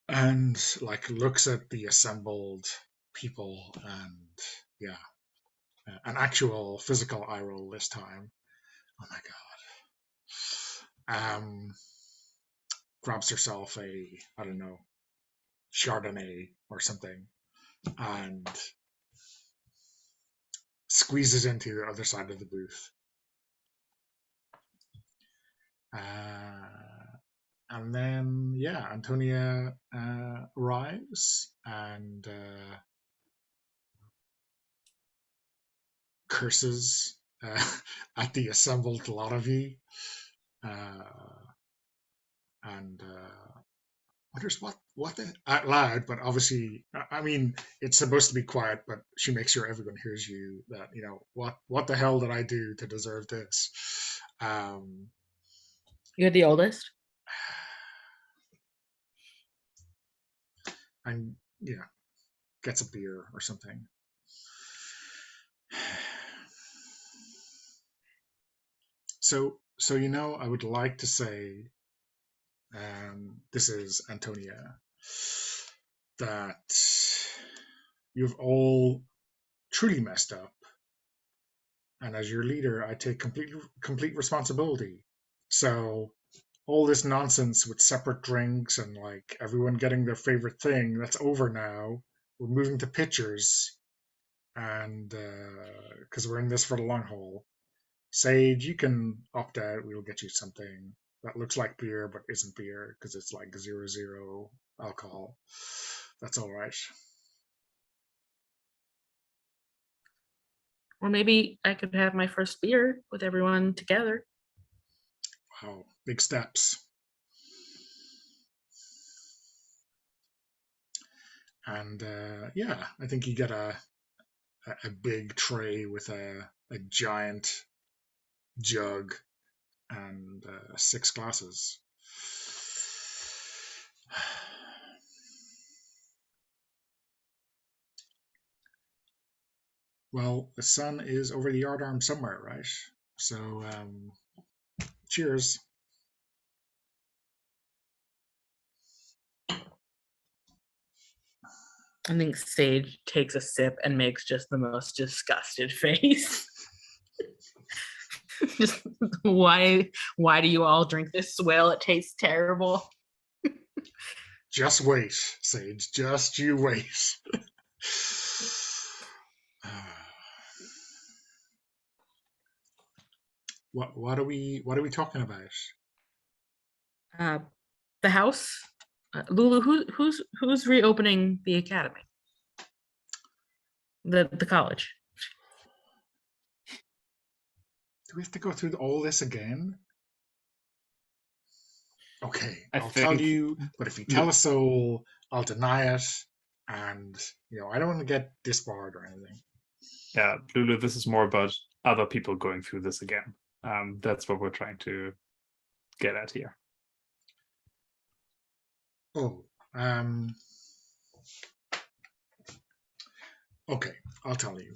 And like looks at the assembled people, and yeah, an actual physical eye roll this time. Oh my god. Grabs herself a, I don't know, Chardonnay or something, and squeezes into the other side of the booth. And then, yeah, Antonia arrives and curses at the assembled lot of you, and wonders what the out loud. But obviously, I mean, it's supposed to be quiet, but she makes sure everyone hears you. That what the hell did I do to deserve this? you're the oldest. And yeah, gets a beer or something. So I would like to say, this is Antonia, that you've all truly messed up, and as your leader, I take complete responsibility. So all this nonsense with separate drinks and like everyone getting their favorite thing, that's over now. We're moving to pitchers, and because we're in this for the long haul. Sage, you can opt out. We'll get you something that looks like beer but isn't beer because it's like 0.0 alcohol. That's all right. Or maybe I could have my first beer with everyone together. Wow, big steps. And yeah, I think you get a big tray with a giant jug and 6 glasses. Well, the sun is over the yardarm somewhere, right? So, cheers. I think Sage takes a sip and makes just the most disgusted face. Just why do you all drink this swill? It tastes terrible. Just wait, Sage. Just you wait. What are we talking about? The house, Lulu. Who's reopening the academy? The college. Do we have to go through all this again? Okay, I'll think- tell you, but if you tell a soul, I'll deny it, and I don't want to get disbarred or anything. Yeah, Lulu, this is more about other people going through this again. That's what we're trying to get at here. Oh, okay, I'll tell you.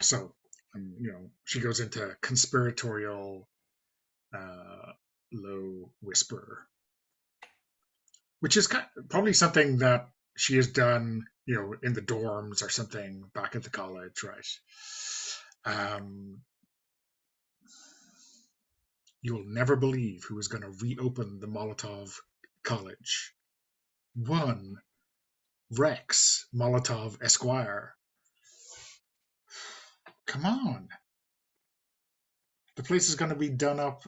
So, she goes into conspiratorial, low whisper, which is probably something that she has done, in the dorms or something back at the college, right? You'll never believe who is going to reopen the Molotov College. One Rex Molotov Esquire. Come on. The place is going to be done up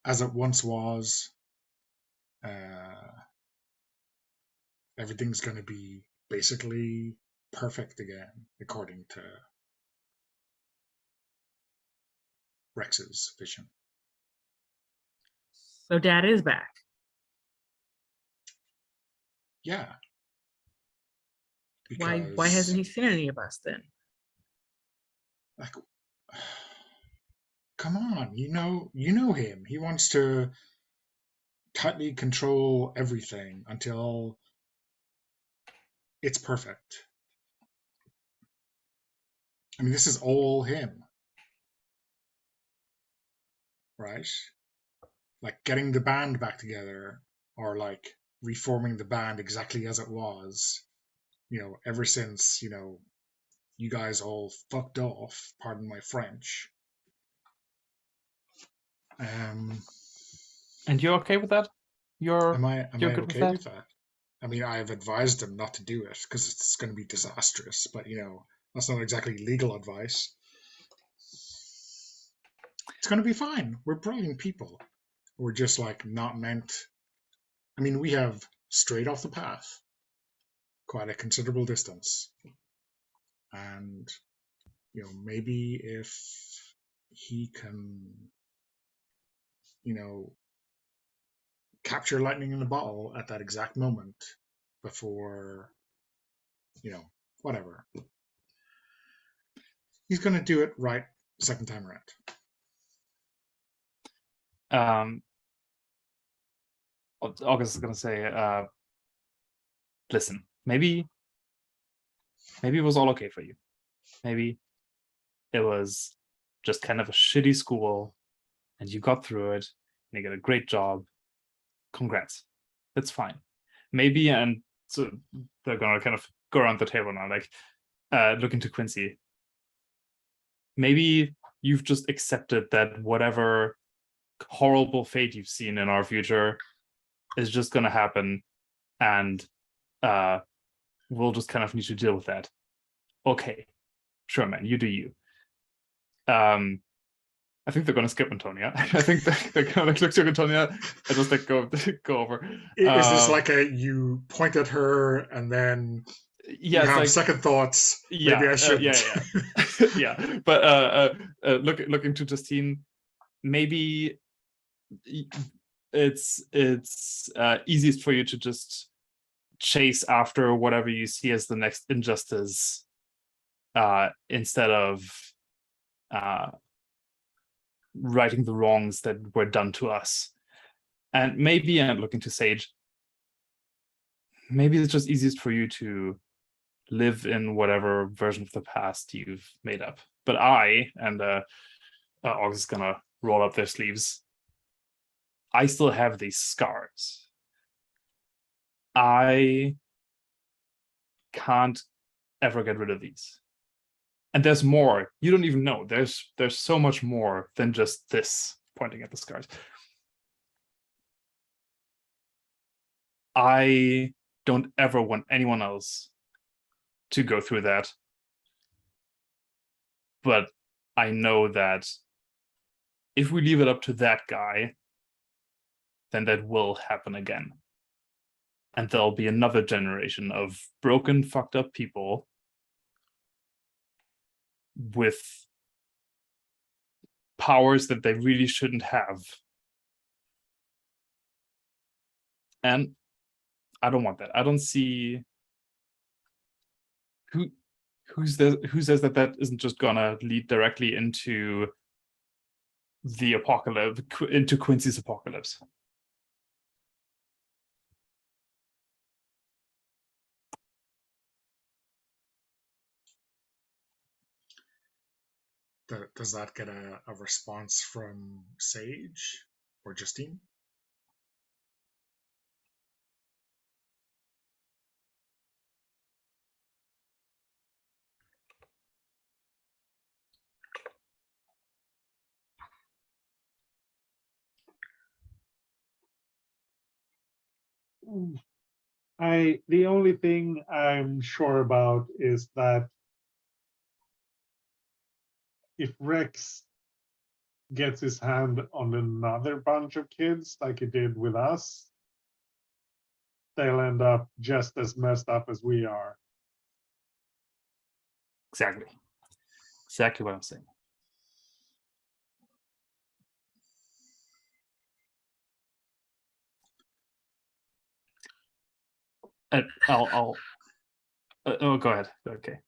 as it once was. Everything's going to be basically perfect again, according to Rex's vision. So Dad is back. Yeah. Why hasn't he seen any of us then? Like, come on, you know him. He wants to tightly control everything until it's perfect. I mean, this is all him, right? Like getting the band back together, or like reforming the band exactly as it was, ever since, you guys all fucked off, pardon my French. And you're okay with that? You're Am I good okay with that? I mean, I've advised them not to do it because it's going to be disastrous, but that's not exactly legal advice. It's going to be fine. We're brilliant people. We're just like not meant. I mean, we have strayed off the path quite a considerable distance. And, maybe if he can, capture lightning in a bottle at that exact moment before, whatever. He's going to do it right second time around. August is going to say, listen, maybe it was all okay for you. Maybe it was just kind of a shitty school and you got through it and you got a great job. Congrats. That's fine. Maybe, and so they're going to kind of go around the table now, like look into Quincy. Maybe you've just accepted that whatever horrible fate you've seen in our future is just going to happen, and we'll just kind of need to deal with that. Okay, sure, man, you do you. I think they're going to skip Antonia. I think they're going to look to Antonia and just like go over. Is this like you point at her and then you have like, second thoughts? Yeah, maybe I shouldn't. Yeah. But looking to Justine, maybe it's easiest for you to just chase after whatever you see as the next injustice, instead of righting the wrongs that were done to us. And maybe, I'm looking to Sage, maybe it's just easiest for you to live in whatever version of the past you've made up. But August is gonna roll up their sleeves. I still have these scars. I can't ever get rid of these. And there's more. You don't even know. There's so much more than just this, pointing at the scars. I don't ever want anyone else to go through that. But I know that if we leave it up to that guy, then that will happen again. And there'll be another generation of broken, fucked up people with powers that they really shouldn't have. And I don't want that. I don't see who says that isn't just gonna lead directly into the apocalypse, into Quincy's apocalypse. Does that get a response from Sage or Justine? The only thing I'm sure about is that if Rex gets his hand on another bunch of kids like he did with us, they'll end up just as messed up as we are. Exactly what I'm saying. I'll oh, go ahead. Okay.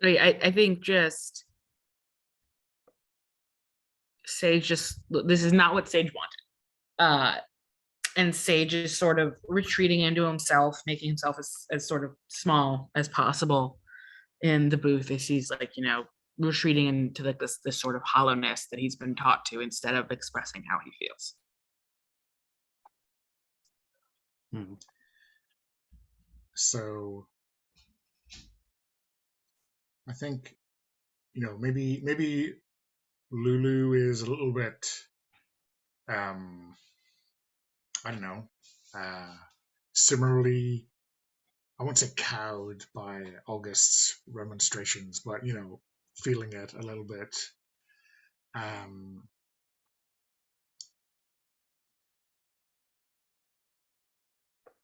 I think just Sage this is not what Sage wanted. And Sage is sort of retreating into himself, making himself as sort of small as possible in the booth as he's like, retreating into like this sort of hollowness that he's been taught to instead of expressing how he feels. So I think, maybe Lulu is a little bit, I don't know, similarly, I won't say cowed by August's remonstrations, but, feeling it a little bit.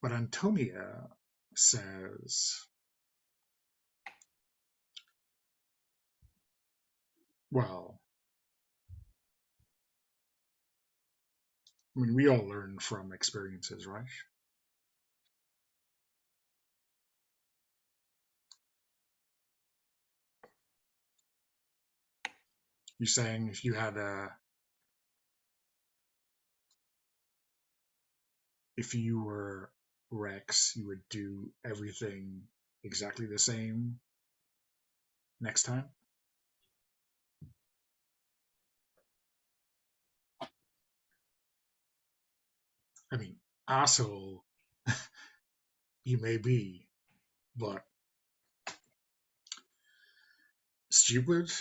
But Antonia says, well, I mean, we all learn from experiences, right? You're saying if you had if you were Rex, you would do everything exactly the same next time? I mean, asshole you may be, but stupid?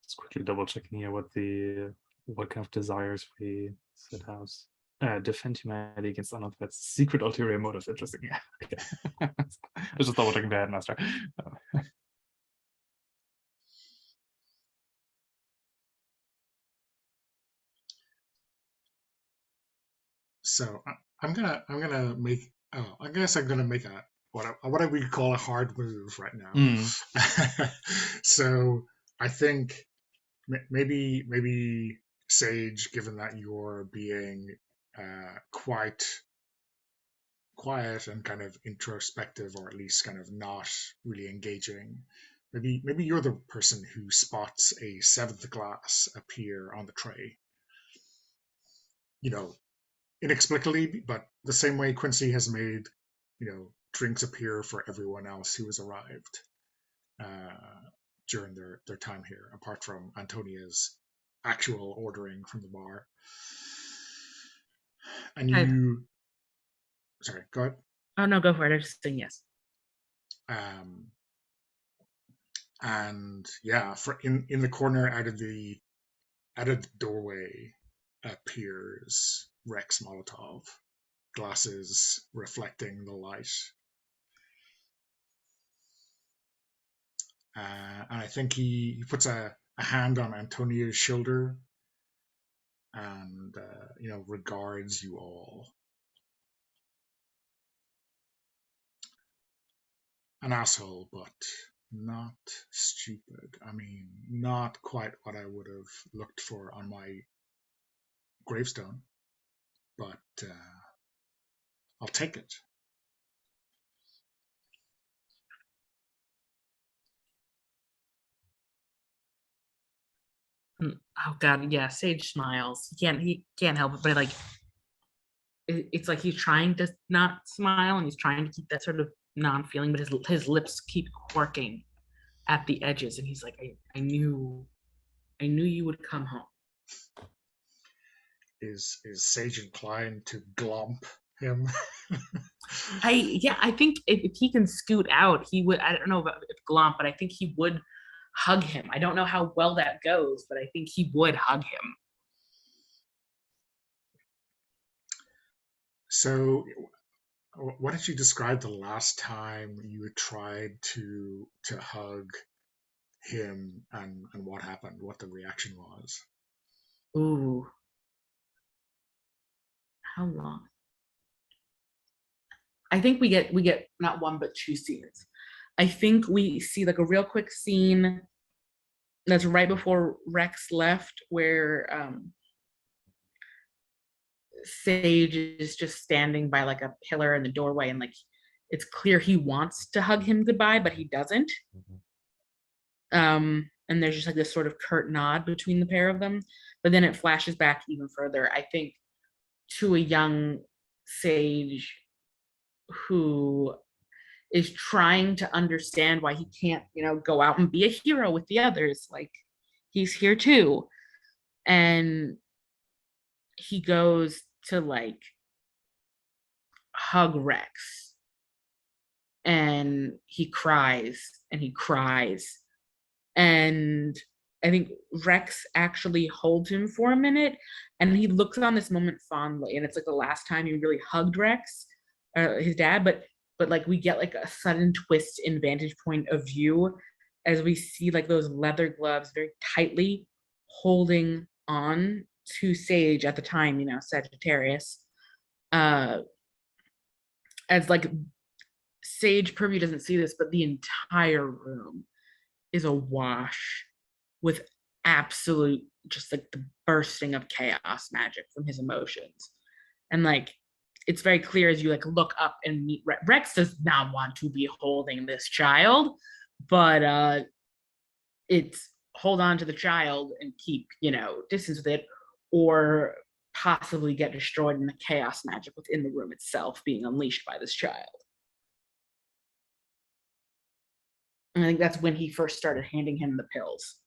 Just quickly double checking here what kind of desires we set out. Defend humanity against unknown threats. Secret ulterior motives. Interesting. Yeah. Okay. I was just double checking the headmaster. So I'm gonna make. Oh, I guess I'm gonna make a what we call a hard move right now. So I think maybe Sage, given that you're being quite quiet and kind of introspective, or at least kind of not really engaging, maybe you're the person who spots a seventh glass appear on the tray. Inexplicably, but the same way Quincy has made, drinks appear for everyone else who has arrived during their time here, apart from Antonia's actual ordering from the bar. And sorry, go ahead. Oh no, go for it. I just saying yes. And yeah, in the corner out of the doorway appears Rex Molotov, glasses reflecting the light. And I think he puts a hand on Antonia's shoulder and, regards you all. An asshole, but not stupid. I mean, not quite what I would have looked for on my gravestone, but I'll take it. Oh god, yeah. Sage smiles. He can't help it, but like it's like he's trying to not smile and he's trying to keep that sort of non-feeling, but his lips keep quirking at the edges, and he's like, I knew you would come home. Is Sage inclined to glomp him? I think if he can scoot out, he would. I don't know about glomp, but I think he would hug him. I don't know how well that goes, but I think he would hug him. So, what did you describe the last time you tried to hug him, and what happened? What the reaction was? Ooh, how long? I think we get not one but two scenes. I think we see like a real quick scene that's right before Rex left, where Sage is just standing by like a pillar in the doorway, and like it's clear he wants to hug him goodbye, but he doesn't. And there's just like this sort of curt nod between the pair of them, but then it flashes back even further, I think, to a young Sage who is trying to understand why he can't, go out and be a hero with the others. Like, he's here too. And he goes to like hug Rex, and he cries and he cries. And I think Rex actually holds him for a minute, and he looks on this moment fondly. And it's like the last time he really hugged Rex, his dad. But like we get like a sudden twist in vantage point of view as we see like those leather gloves very tightly holding on to Sage at the time, Sagittarius. As like Sage Purview doesn't see this, but the entire room is awash with absolute just like the bursting of chaos magic from his emotions. And like it's very clear as you like look up and meet Rex does not want to be holding this child, but it's hold on to the child and keep, distance with it, or possibly get destroyed in the chaos magic within the room itself being unleashed by this child. And I think that's when he first started handing him the pills.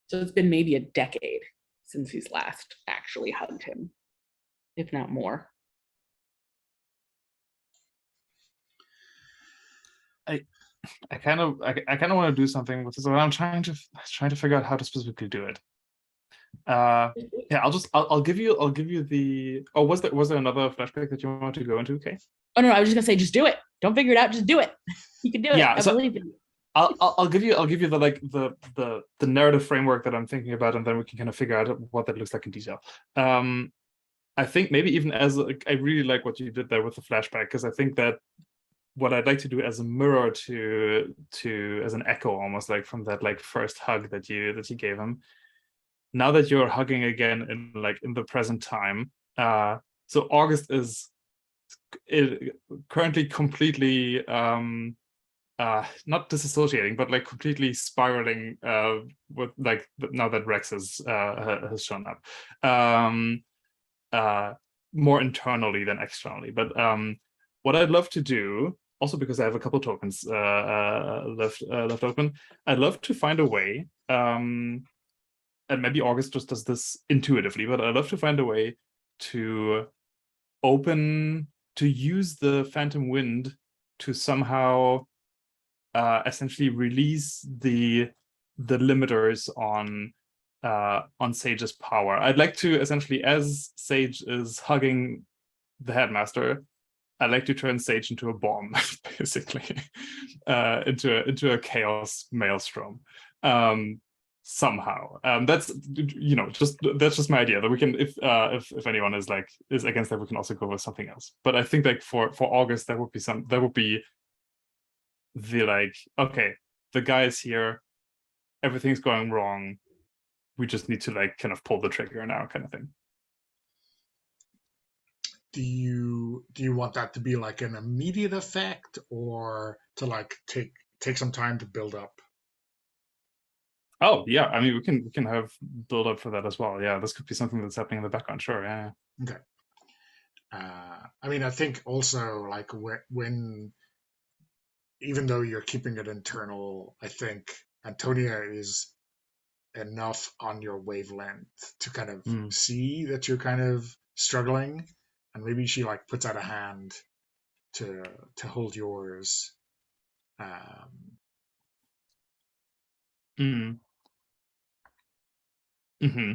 So it's been maybe a decade since he's last actually hugged him, if not more. I kind of want to do something with this, but I'm trying to figure out how to specifically do it. Yeah, I'll give you the. Oh, was there another flashback that you want to go into? Okay. Oh no, I was just gonna say, just do it. Don't figure it out. Just do it. You can do it. Yeah, I believe in you. I'll give you the like the narrative framework that I'm thinking about, and then we can kind of figure out what that looks like in detail. I think maybe even as I really like what you did there with the flashback, because I think that what I'd like to do as a mirror to as an echo almost like from that like first hug that you gave him. Now that you're hugging again in the present time, so August is currently completely not disassociating, but like completely spiraling with like now that Rex has shown up, more internally than externally. But what I'd love to do, also because I have a couple tokens left open, I'd love to find a way, and maybe August just does this intuitively, but I'd love to find a way to use the Phantom Wind to somehow essentially release the limiters on Sage's power. I'd like to essentially, as Sage is hugging the headmaster, I'd like to turn Sage into a bomb, basically, into a chaos maelstrom. Somehow, that's just my idea. That we can, if anyone is against that, we can also go with something else. But I think like for August, that would be the like, okay, the guy is here, everything's going wrong, we just need to like kind of pull the trigger now, kind of thing. Do you want that to be like an immediate effect, or to like take some time to build up? Oh yeah, I mean we can have build up for that as well. Yeah, this could be something that's happening in the background. Sure, yeah. Okay. I mean, I think also like when even though you're keeping it internal, I think Antonia is enough on your wavelength to kind of see that you're kind of struggling, and maybe she like puts out a hand to hold yours. Mm. Hmm.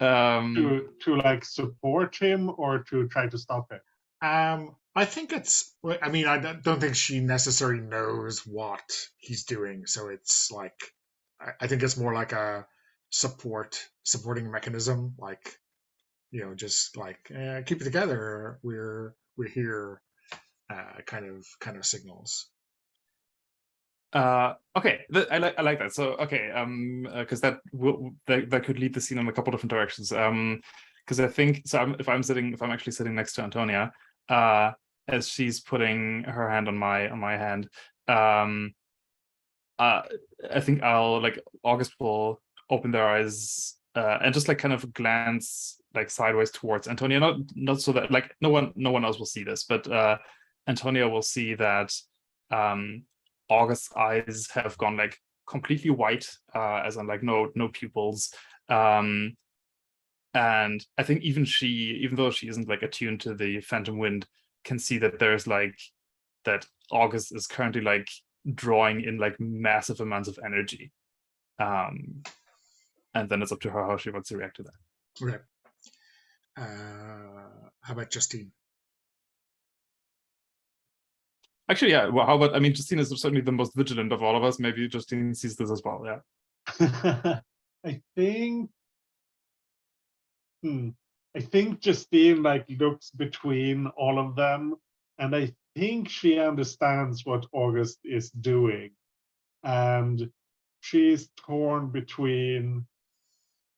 To like support him or to try to stop him? I think it's. I mean, I don't think she necessarily knows what he's doing, so it's like I think it's more like a supporting mechanism, like just like keep it together. We're here, kind of signals. Okay, I like that. So okay, because that could lead the scene in a couple different directions. Because I think so. If I'm actually sitting next to Antonia, as she's putting her hand on my hand, I think I'll like August will open their eyes and just like kind of glance like sideways towards Antonia, not so that like no one else will see this, but Antonia will see that August's eyes have gone like completely white, as in like no pupils. And I think even though she isn't like attuned to the phantom wind, can see that there's like that August is currently like drawing in like massive amounts of energy. And then it's up to her how she wants to react to that. Okay. How about Justine? Actually, yeah. Well, how about? I mean, Justine is certainly the most vigilant of all of us. Maybe Justine sees this as well. Yeah. I think. I think Justine like looks between all of them, and I think she understands what August is doing, and she's torn between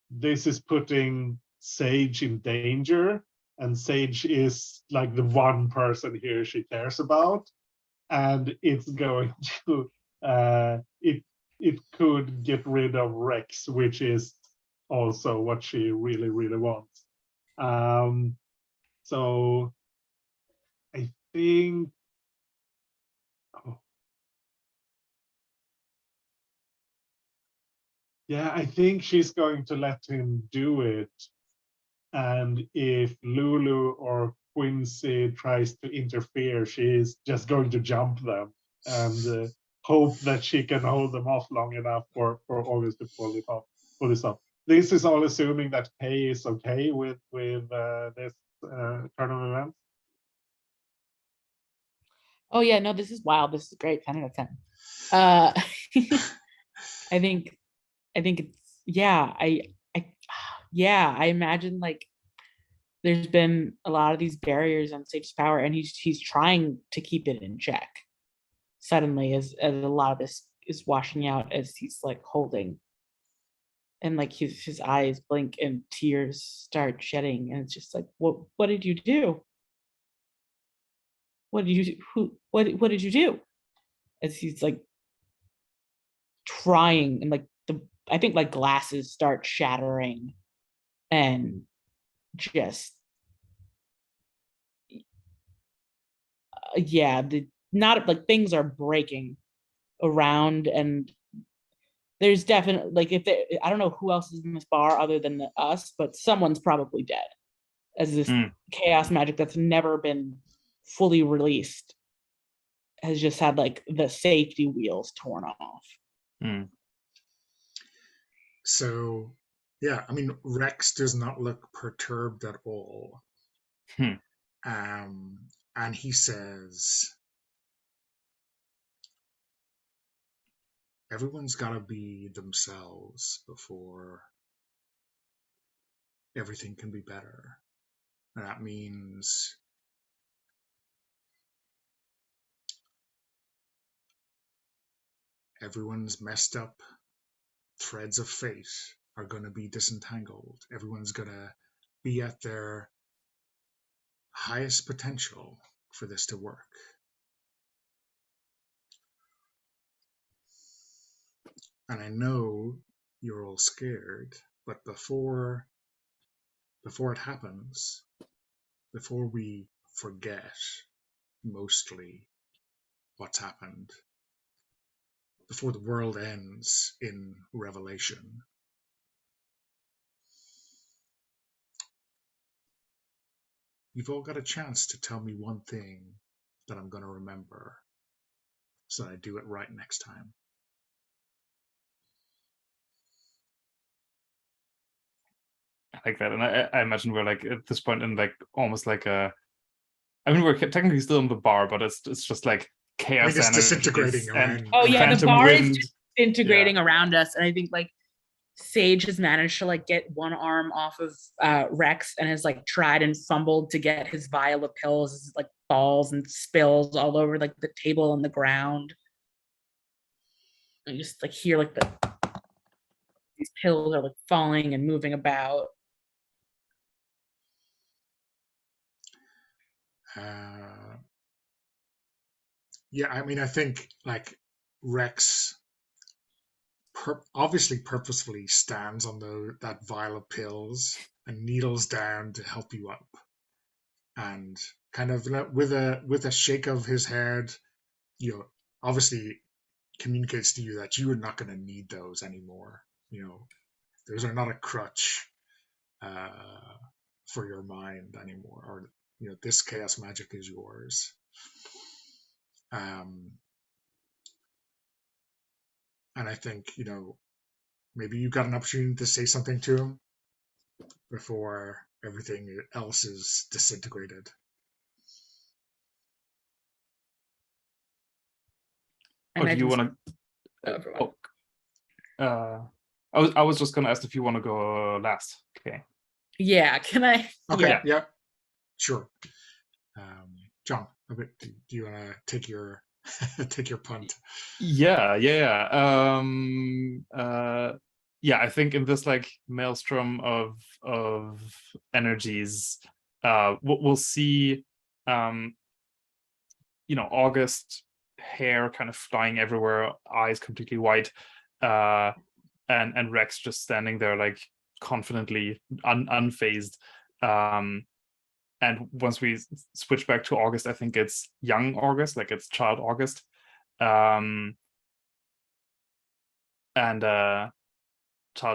this is putting Sage in danger, and Sage is like the one person here she cares about, and it's going to it could get rid of Rex, which is also what she really really wants. So I think oh, yeah, I think she's going to let him do it. And if Lulu or Quincy tries to interfere, she's just going to jump them and hope that she can hold them off long enough for August to pull this off. This is all assuming that Kay is okay with this turn of events. Oh yeah, no, this is wild. This is great. 10 out of 10. Uh I think it's yeah, yeah, I imagine like there's been a lot of these barriers on Sage's power, and he's trying to keep it in check. Suddenly, as a lot of this is washing out, as he's like holding, and like his eyes blink and tears start shedding, and it's just like, what did you do? What did you what did you do? As he's like trying, and like I think like glasses start shattering, and just yeah, the not like things are breaking around, and there's definitely like I don't know who else is in this bar other than us, but someone's probably dead, as this chaos magic that's never been fully released has just had like the safety wheels torn off. So, yeah, I mean, Rex does not look perturbed at all. And he says, everyone's got to be themselves before everything can be better. And that means everyone's messed up threads of fate are going to be disentangled. Everyone's going to be at their highest potential for this to work. And I know you're all scared, but before it happens, before we forget mostly what's happened, before the world ends in revelation, you've all got a chance to tell me one thing that I'm going to remember, so that I do it right next time. I like that, and I imagine we're like at this point in like almost like a. I mean, we're technically still in the bar, but it's just like I chaos think it's energies disintegrating and around. Oh yeah, the phantom bar wind. is integrating around us, and I think like Sage has managed to like get one arm off of Rex and has like tried and fumbled to get his vial of pills as it, like falls and spills all over like the table and the ground. And you just like hear like these pills are like falling and moving about. Yeah, I mean, I think like Rex obviously purposefully stands on that vial of pills and needles down to help you up, and kind of with a shake of his head, obviously communicates to you that you are not going to need those anymore. Those are not a crutch for your mind anymore, or this chaos magic is yours. And I think maybe you got an opportunity to say something to him before everything else is disintegrated. Or do you want to? I was just gonna ask if you want to go last. Okay. Yeah. Can I? Okay. Yeah. Sure. John, do you want to take your punt? Yeah. I think in this like maelstrom of energies, we'll see, August hair kind of flying everywhere, eyes completely white, and Rex just standing there like confidently unfazed. And once we switch back to August, I think it's young August, like it's child August. And child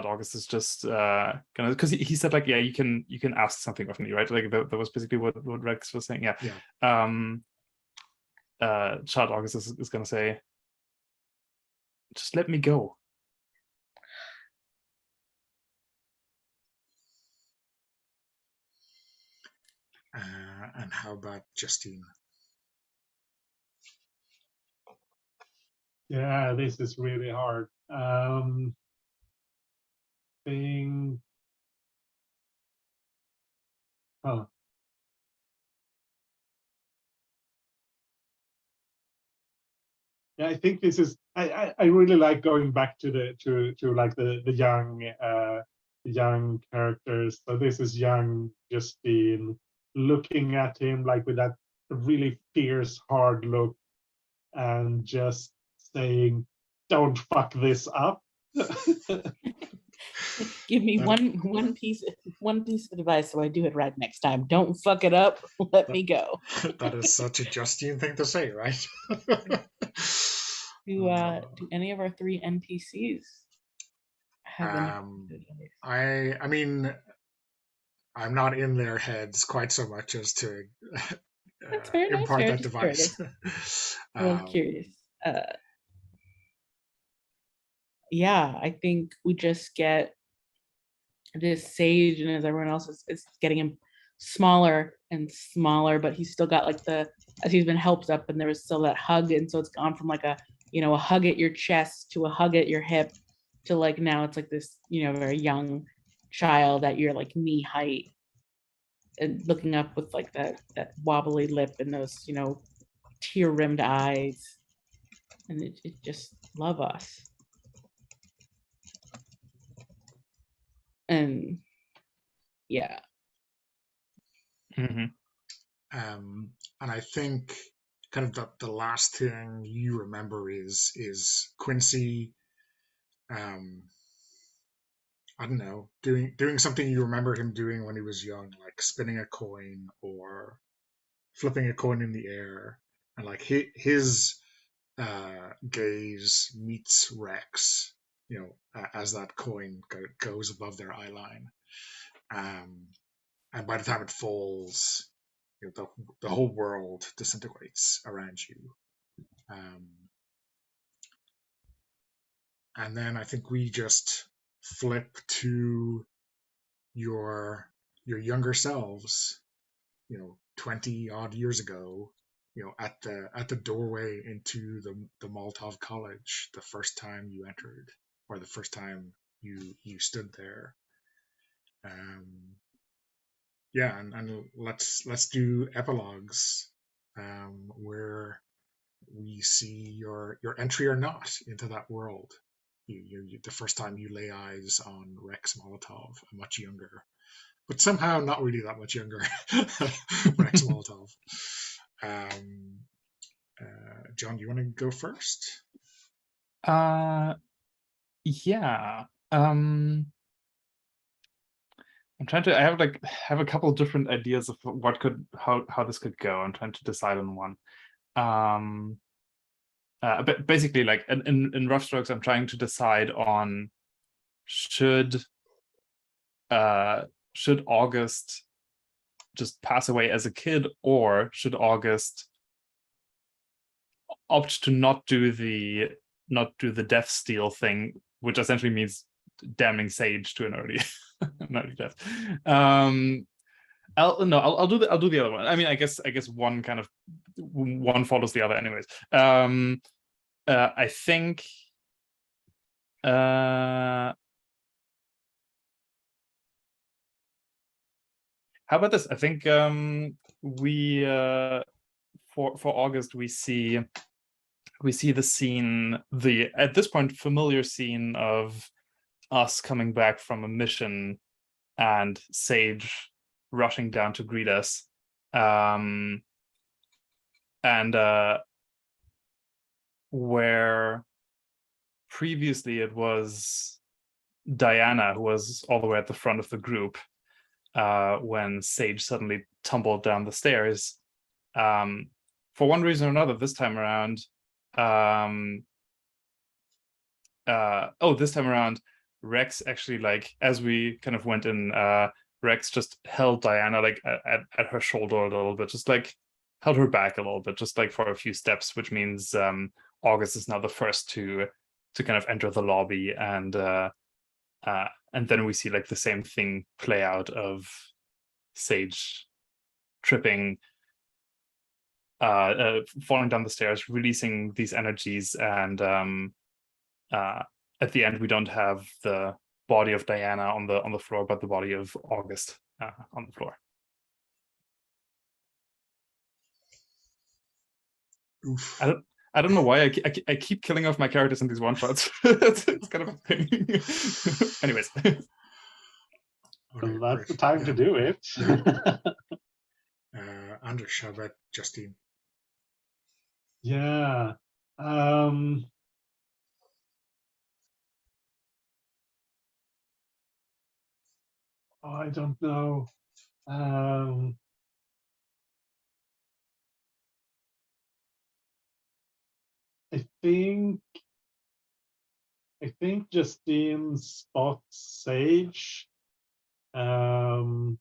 August is just gonna, because he said like, yeah, you can ask something of me, right? Like that was basically what Rex was saying. Yeah. Child August is gonna say, just let me go. And how about Justine? Yeah, this is really hard. Thing. Huh. Yeah, I think this is. I really like going back to like the young characters. So this is young Justine looking at him like with that really fierce, hard look, and just saying, "Don't fuck this up." Give me one piece of advice so I do it right next time. Don't fuck it up. Let me go. That is such a Justine thing to say, right? Do any of our 3 NPCs have any advice? I mean, I'm not in their heads quite so much as to impart that device. I'm curious. Yeah, I think we just get this Sage, and as everyone else is getting him smaller and smaller, but he's still got like as he's been helped up, and there was still that hug, and so it's gone from like a hug at your chest to a hug at your hip to like now it's like this very young child at your like knee height, and looking up with like that wobbly lip and those tear rimmed eyes, and it just love us. And yeah. Mm-hmm. And I think kind of the last thing you remember is Quincy. I don't know, doing something you remember him doing when he was young, like spinning a coin or flipping a coin in the air, and like his gaze meets Rex, as that coin goes above their eye line. And by the time it falls, the whole world disintegrates around you. And then I think we just flip to your younger selves, 20 odd years ago, at the doorway into the Molotov College, the first time you entered, or the first time you stood there. Yeah, and let's do epilogues, where we see your entry or not into that world. The first time you lay eyes on Rex Molotov, much younger, but somehow not really that much younger, Rex Molotov. John, do you want to go first? Yeah. I'm trying to. I have a couple of different ideas of how this could go. I'm trying to decide on one. But basically, like in rough strokes, I'm trying to decide on should August just pass away as a kid, or should August opt to not do the death steal thing, which essentially means damning Sage to an early death. I'll do the other one. I mean, I guess one follows the other anyways. I think how about this? I think we for August we see the scene, at this point familiar scene of us coming back from a mission and Sage rushing down to greet us, and where previously it was Diana who was all the way at the front of the group when Sage suddenly tumbled down the stairs. For one reason or another, this time around, this time around, Rex actually, like, as we kind of went in, Rex just held Diana like at her shoulder a little bit, just like held her back a little bit, just like for a few steps, which means August is now the first to kind of enter the lobby, and then we see like the same thing play out of Sage tripping, falling down the stairs, releasing these energies, and at the end we don't have the body of Diana on the floor, but the body of August on the floor. Oof. I don't know why I keep killing off my characters in these one shots. it's kind of a thing. Anyways. Okay, well, that's the time to do it. Anders, how about Justine? Yeah. I don't know. I think Justine spots Sage. And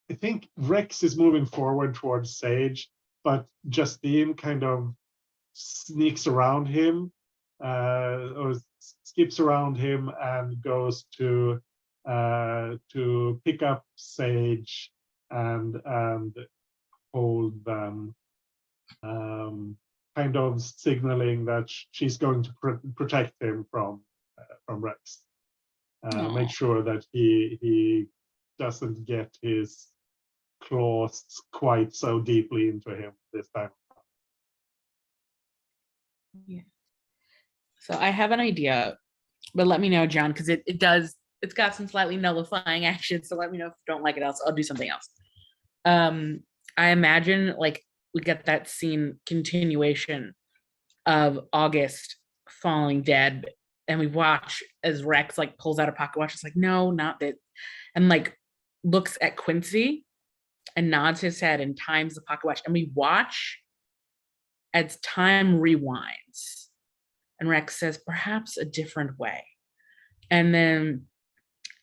I think Rex is moving forward towards Sage, but Justine kind of sneaks around him, or skips around him and goes to pick up Sage and hold them, kind of signaling that she's going to protect him from Rex. Make sure that he doesn't get his claws quite so deeply into him this time. Yeah. So I have an idea, but let me know, John, because it's got some slightly nullifying action. So let me know if you don't like it else. I'll do something else. I imagine like we get that scene continuation of August falling dead, and we watch as Rex like pulls out a pocket watch. It's like, no, not that, and like looks at Quincy and nods his head and times the pocket watch, and we watch as time rewinds. And Rex says, perhaps a different way. And then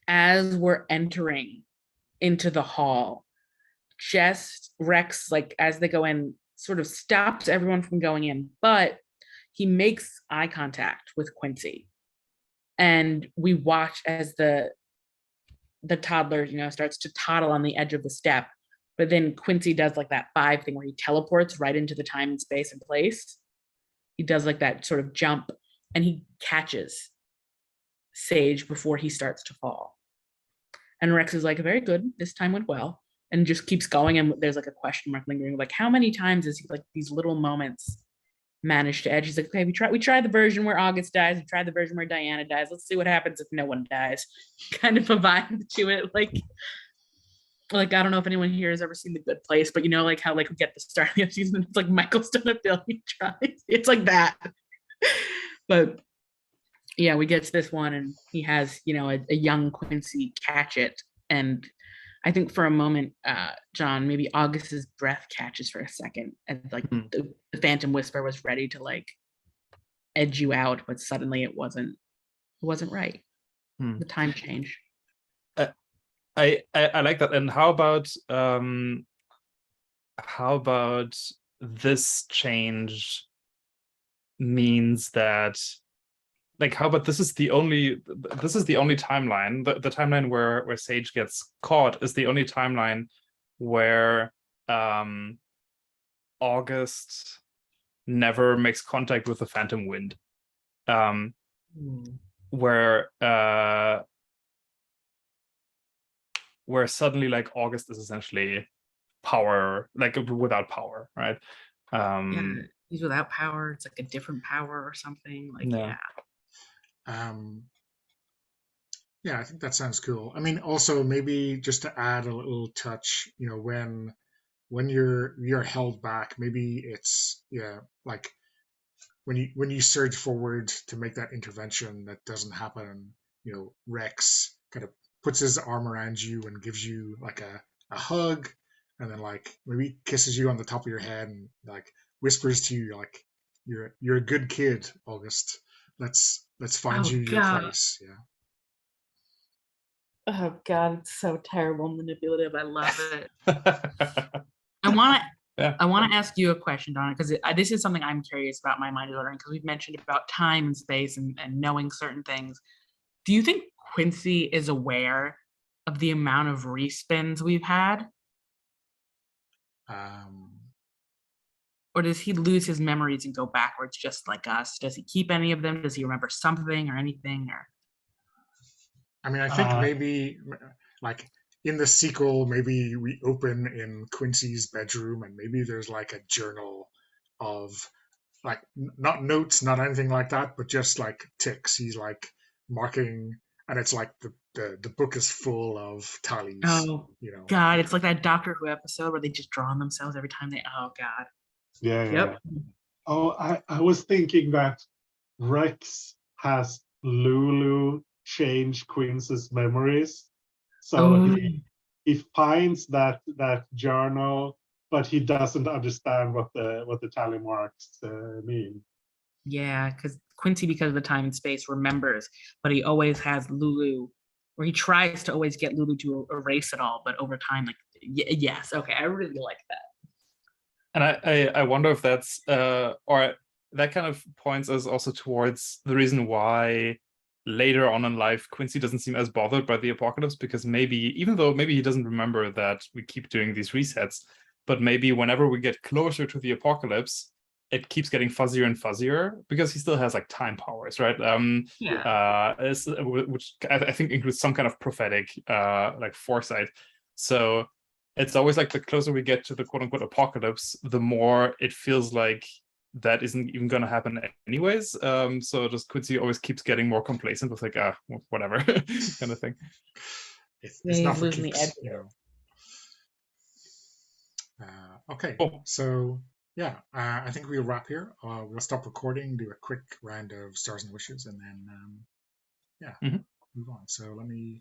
as we're entering into the hall, just Rex, like as they go in, sort of stops everyone from going in, but he makes eye contact with Quincy. And we watch as the toddler, starts to toddle on the edge of the step. But then Quincy does like that 5 thing where he teleports right into the time and space and place. He does like that sort of jump, and he catches Sage before he starts to fall. And Rex is like, very good, this time went well, and just keeps going. And there's like a question mark lingering, like, how many times is he, like, these little moments managed to edge? He's like, okay, we tried the version where August dies, we tried the version where Diana dies, let's see what happens if no one dies. Kind of a vibe to it, like I don't know if anyone here has ever seen The Good Place, but like how like we get the start of the season, it's like Michael's done a billion tries. It's like that. But yeah, we get to this one, and he has a young Quincy catch it. And I think for a moment, John, maybe August's breath catches for a second, and like the Phantom Whisper was ready to like edge you out, but suddenly it wasn't right. The time change. I like that. And how about this change means that, like, how about this is the only timeline, the timeline where Sage gets caught is the only timeline where August never makes contact with the Phantom Wind, where suddenly like August is essentially power, like without power, right? Yeah, he's without power. It's like a different power or something. Like, Yeah. Yeah, I think that sounds cool. I mean, also maybe just to add a little touch, when you're held back, maybe it's like when you surge forward to make that intervention that doesn't happen, Rex kind of puts his arm around you and gives you like a hug, and then like maybe kisses you on the top of your head and like whispers to you like you're a good kid, August. Let's find you your place. Yeah. Oh God, it's so terrible, manipulative. I love it. I want to ask you a question, Donna, because this is something I'm curious about. My mind is wondering, because we've mentioned about time and space and knowing certain things. Do you think Quincy is aware of the amount of respins we've had? Or does he lose his memories and go backwards just like us? Does he keep any of them? Does he remember something or anything? Or I mean, I think maybe like in the sequel, maybe we open in Quincy's bedroom and maybe there's like a journal of like not notes, not anything like that, but just like ticks. He's like marking, and it's like the book is full of tallies. Oh God, it's like that Doctor Who episode where they just draw on themselves every time they. Oh God. Yeah. Yep. Oh, I was thinking that Rex has Lulu change Quincy's memories, so he finds that journal, but he doesn't understand what the tally marks mean. Yeah, because Quincy, because of the time and space, remembers, but he always has Lulu, or he tries to always get Lulu to erase it all, but over time, like, yes, okay, I really like that. And I wonder if that's or that kind of points us also towards the reason why later on in life Quincy doesn't seem as bothered by the apocalypse, because even though maybe he doesn't remember that we keep doing these resets, but maybe whenever we get closer to the apocalypse, it keeps getting fuzzier and fuzzier because he still has like time powers, right? Which I think includes some kind of prophetic like foresight. So it's always like the closer we get to the quote unquote apocalypse, the more it feels like that isn't even going to happen anyways. So just Quincy always keeps getting more complacent with like, whatever kind of thing. It's not for keeps, Okay, cool. So yeah, I think we'll wrap here. We'll stop recording, do a quick round of stars and wishes, and then move on. So let me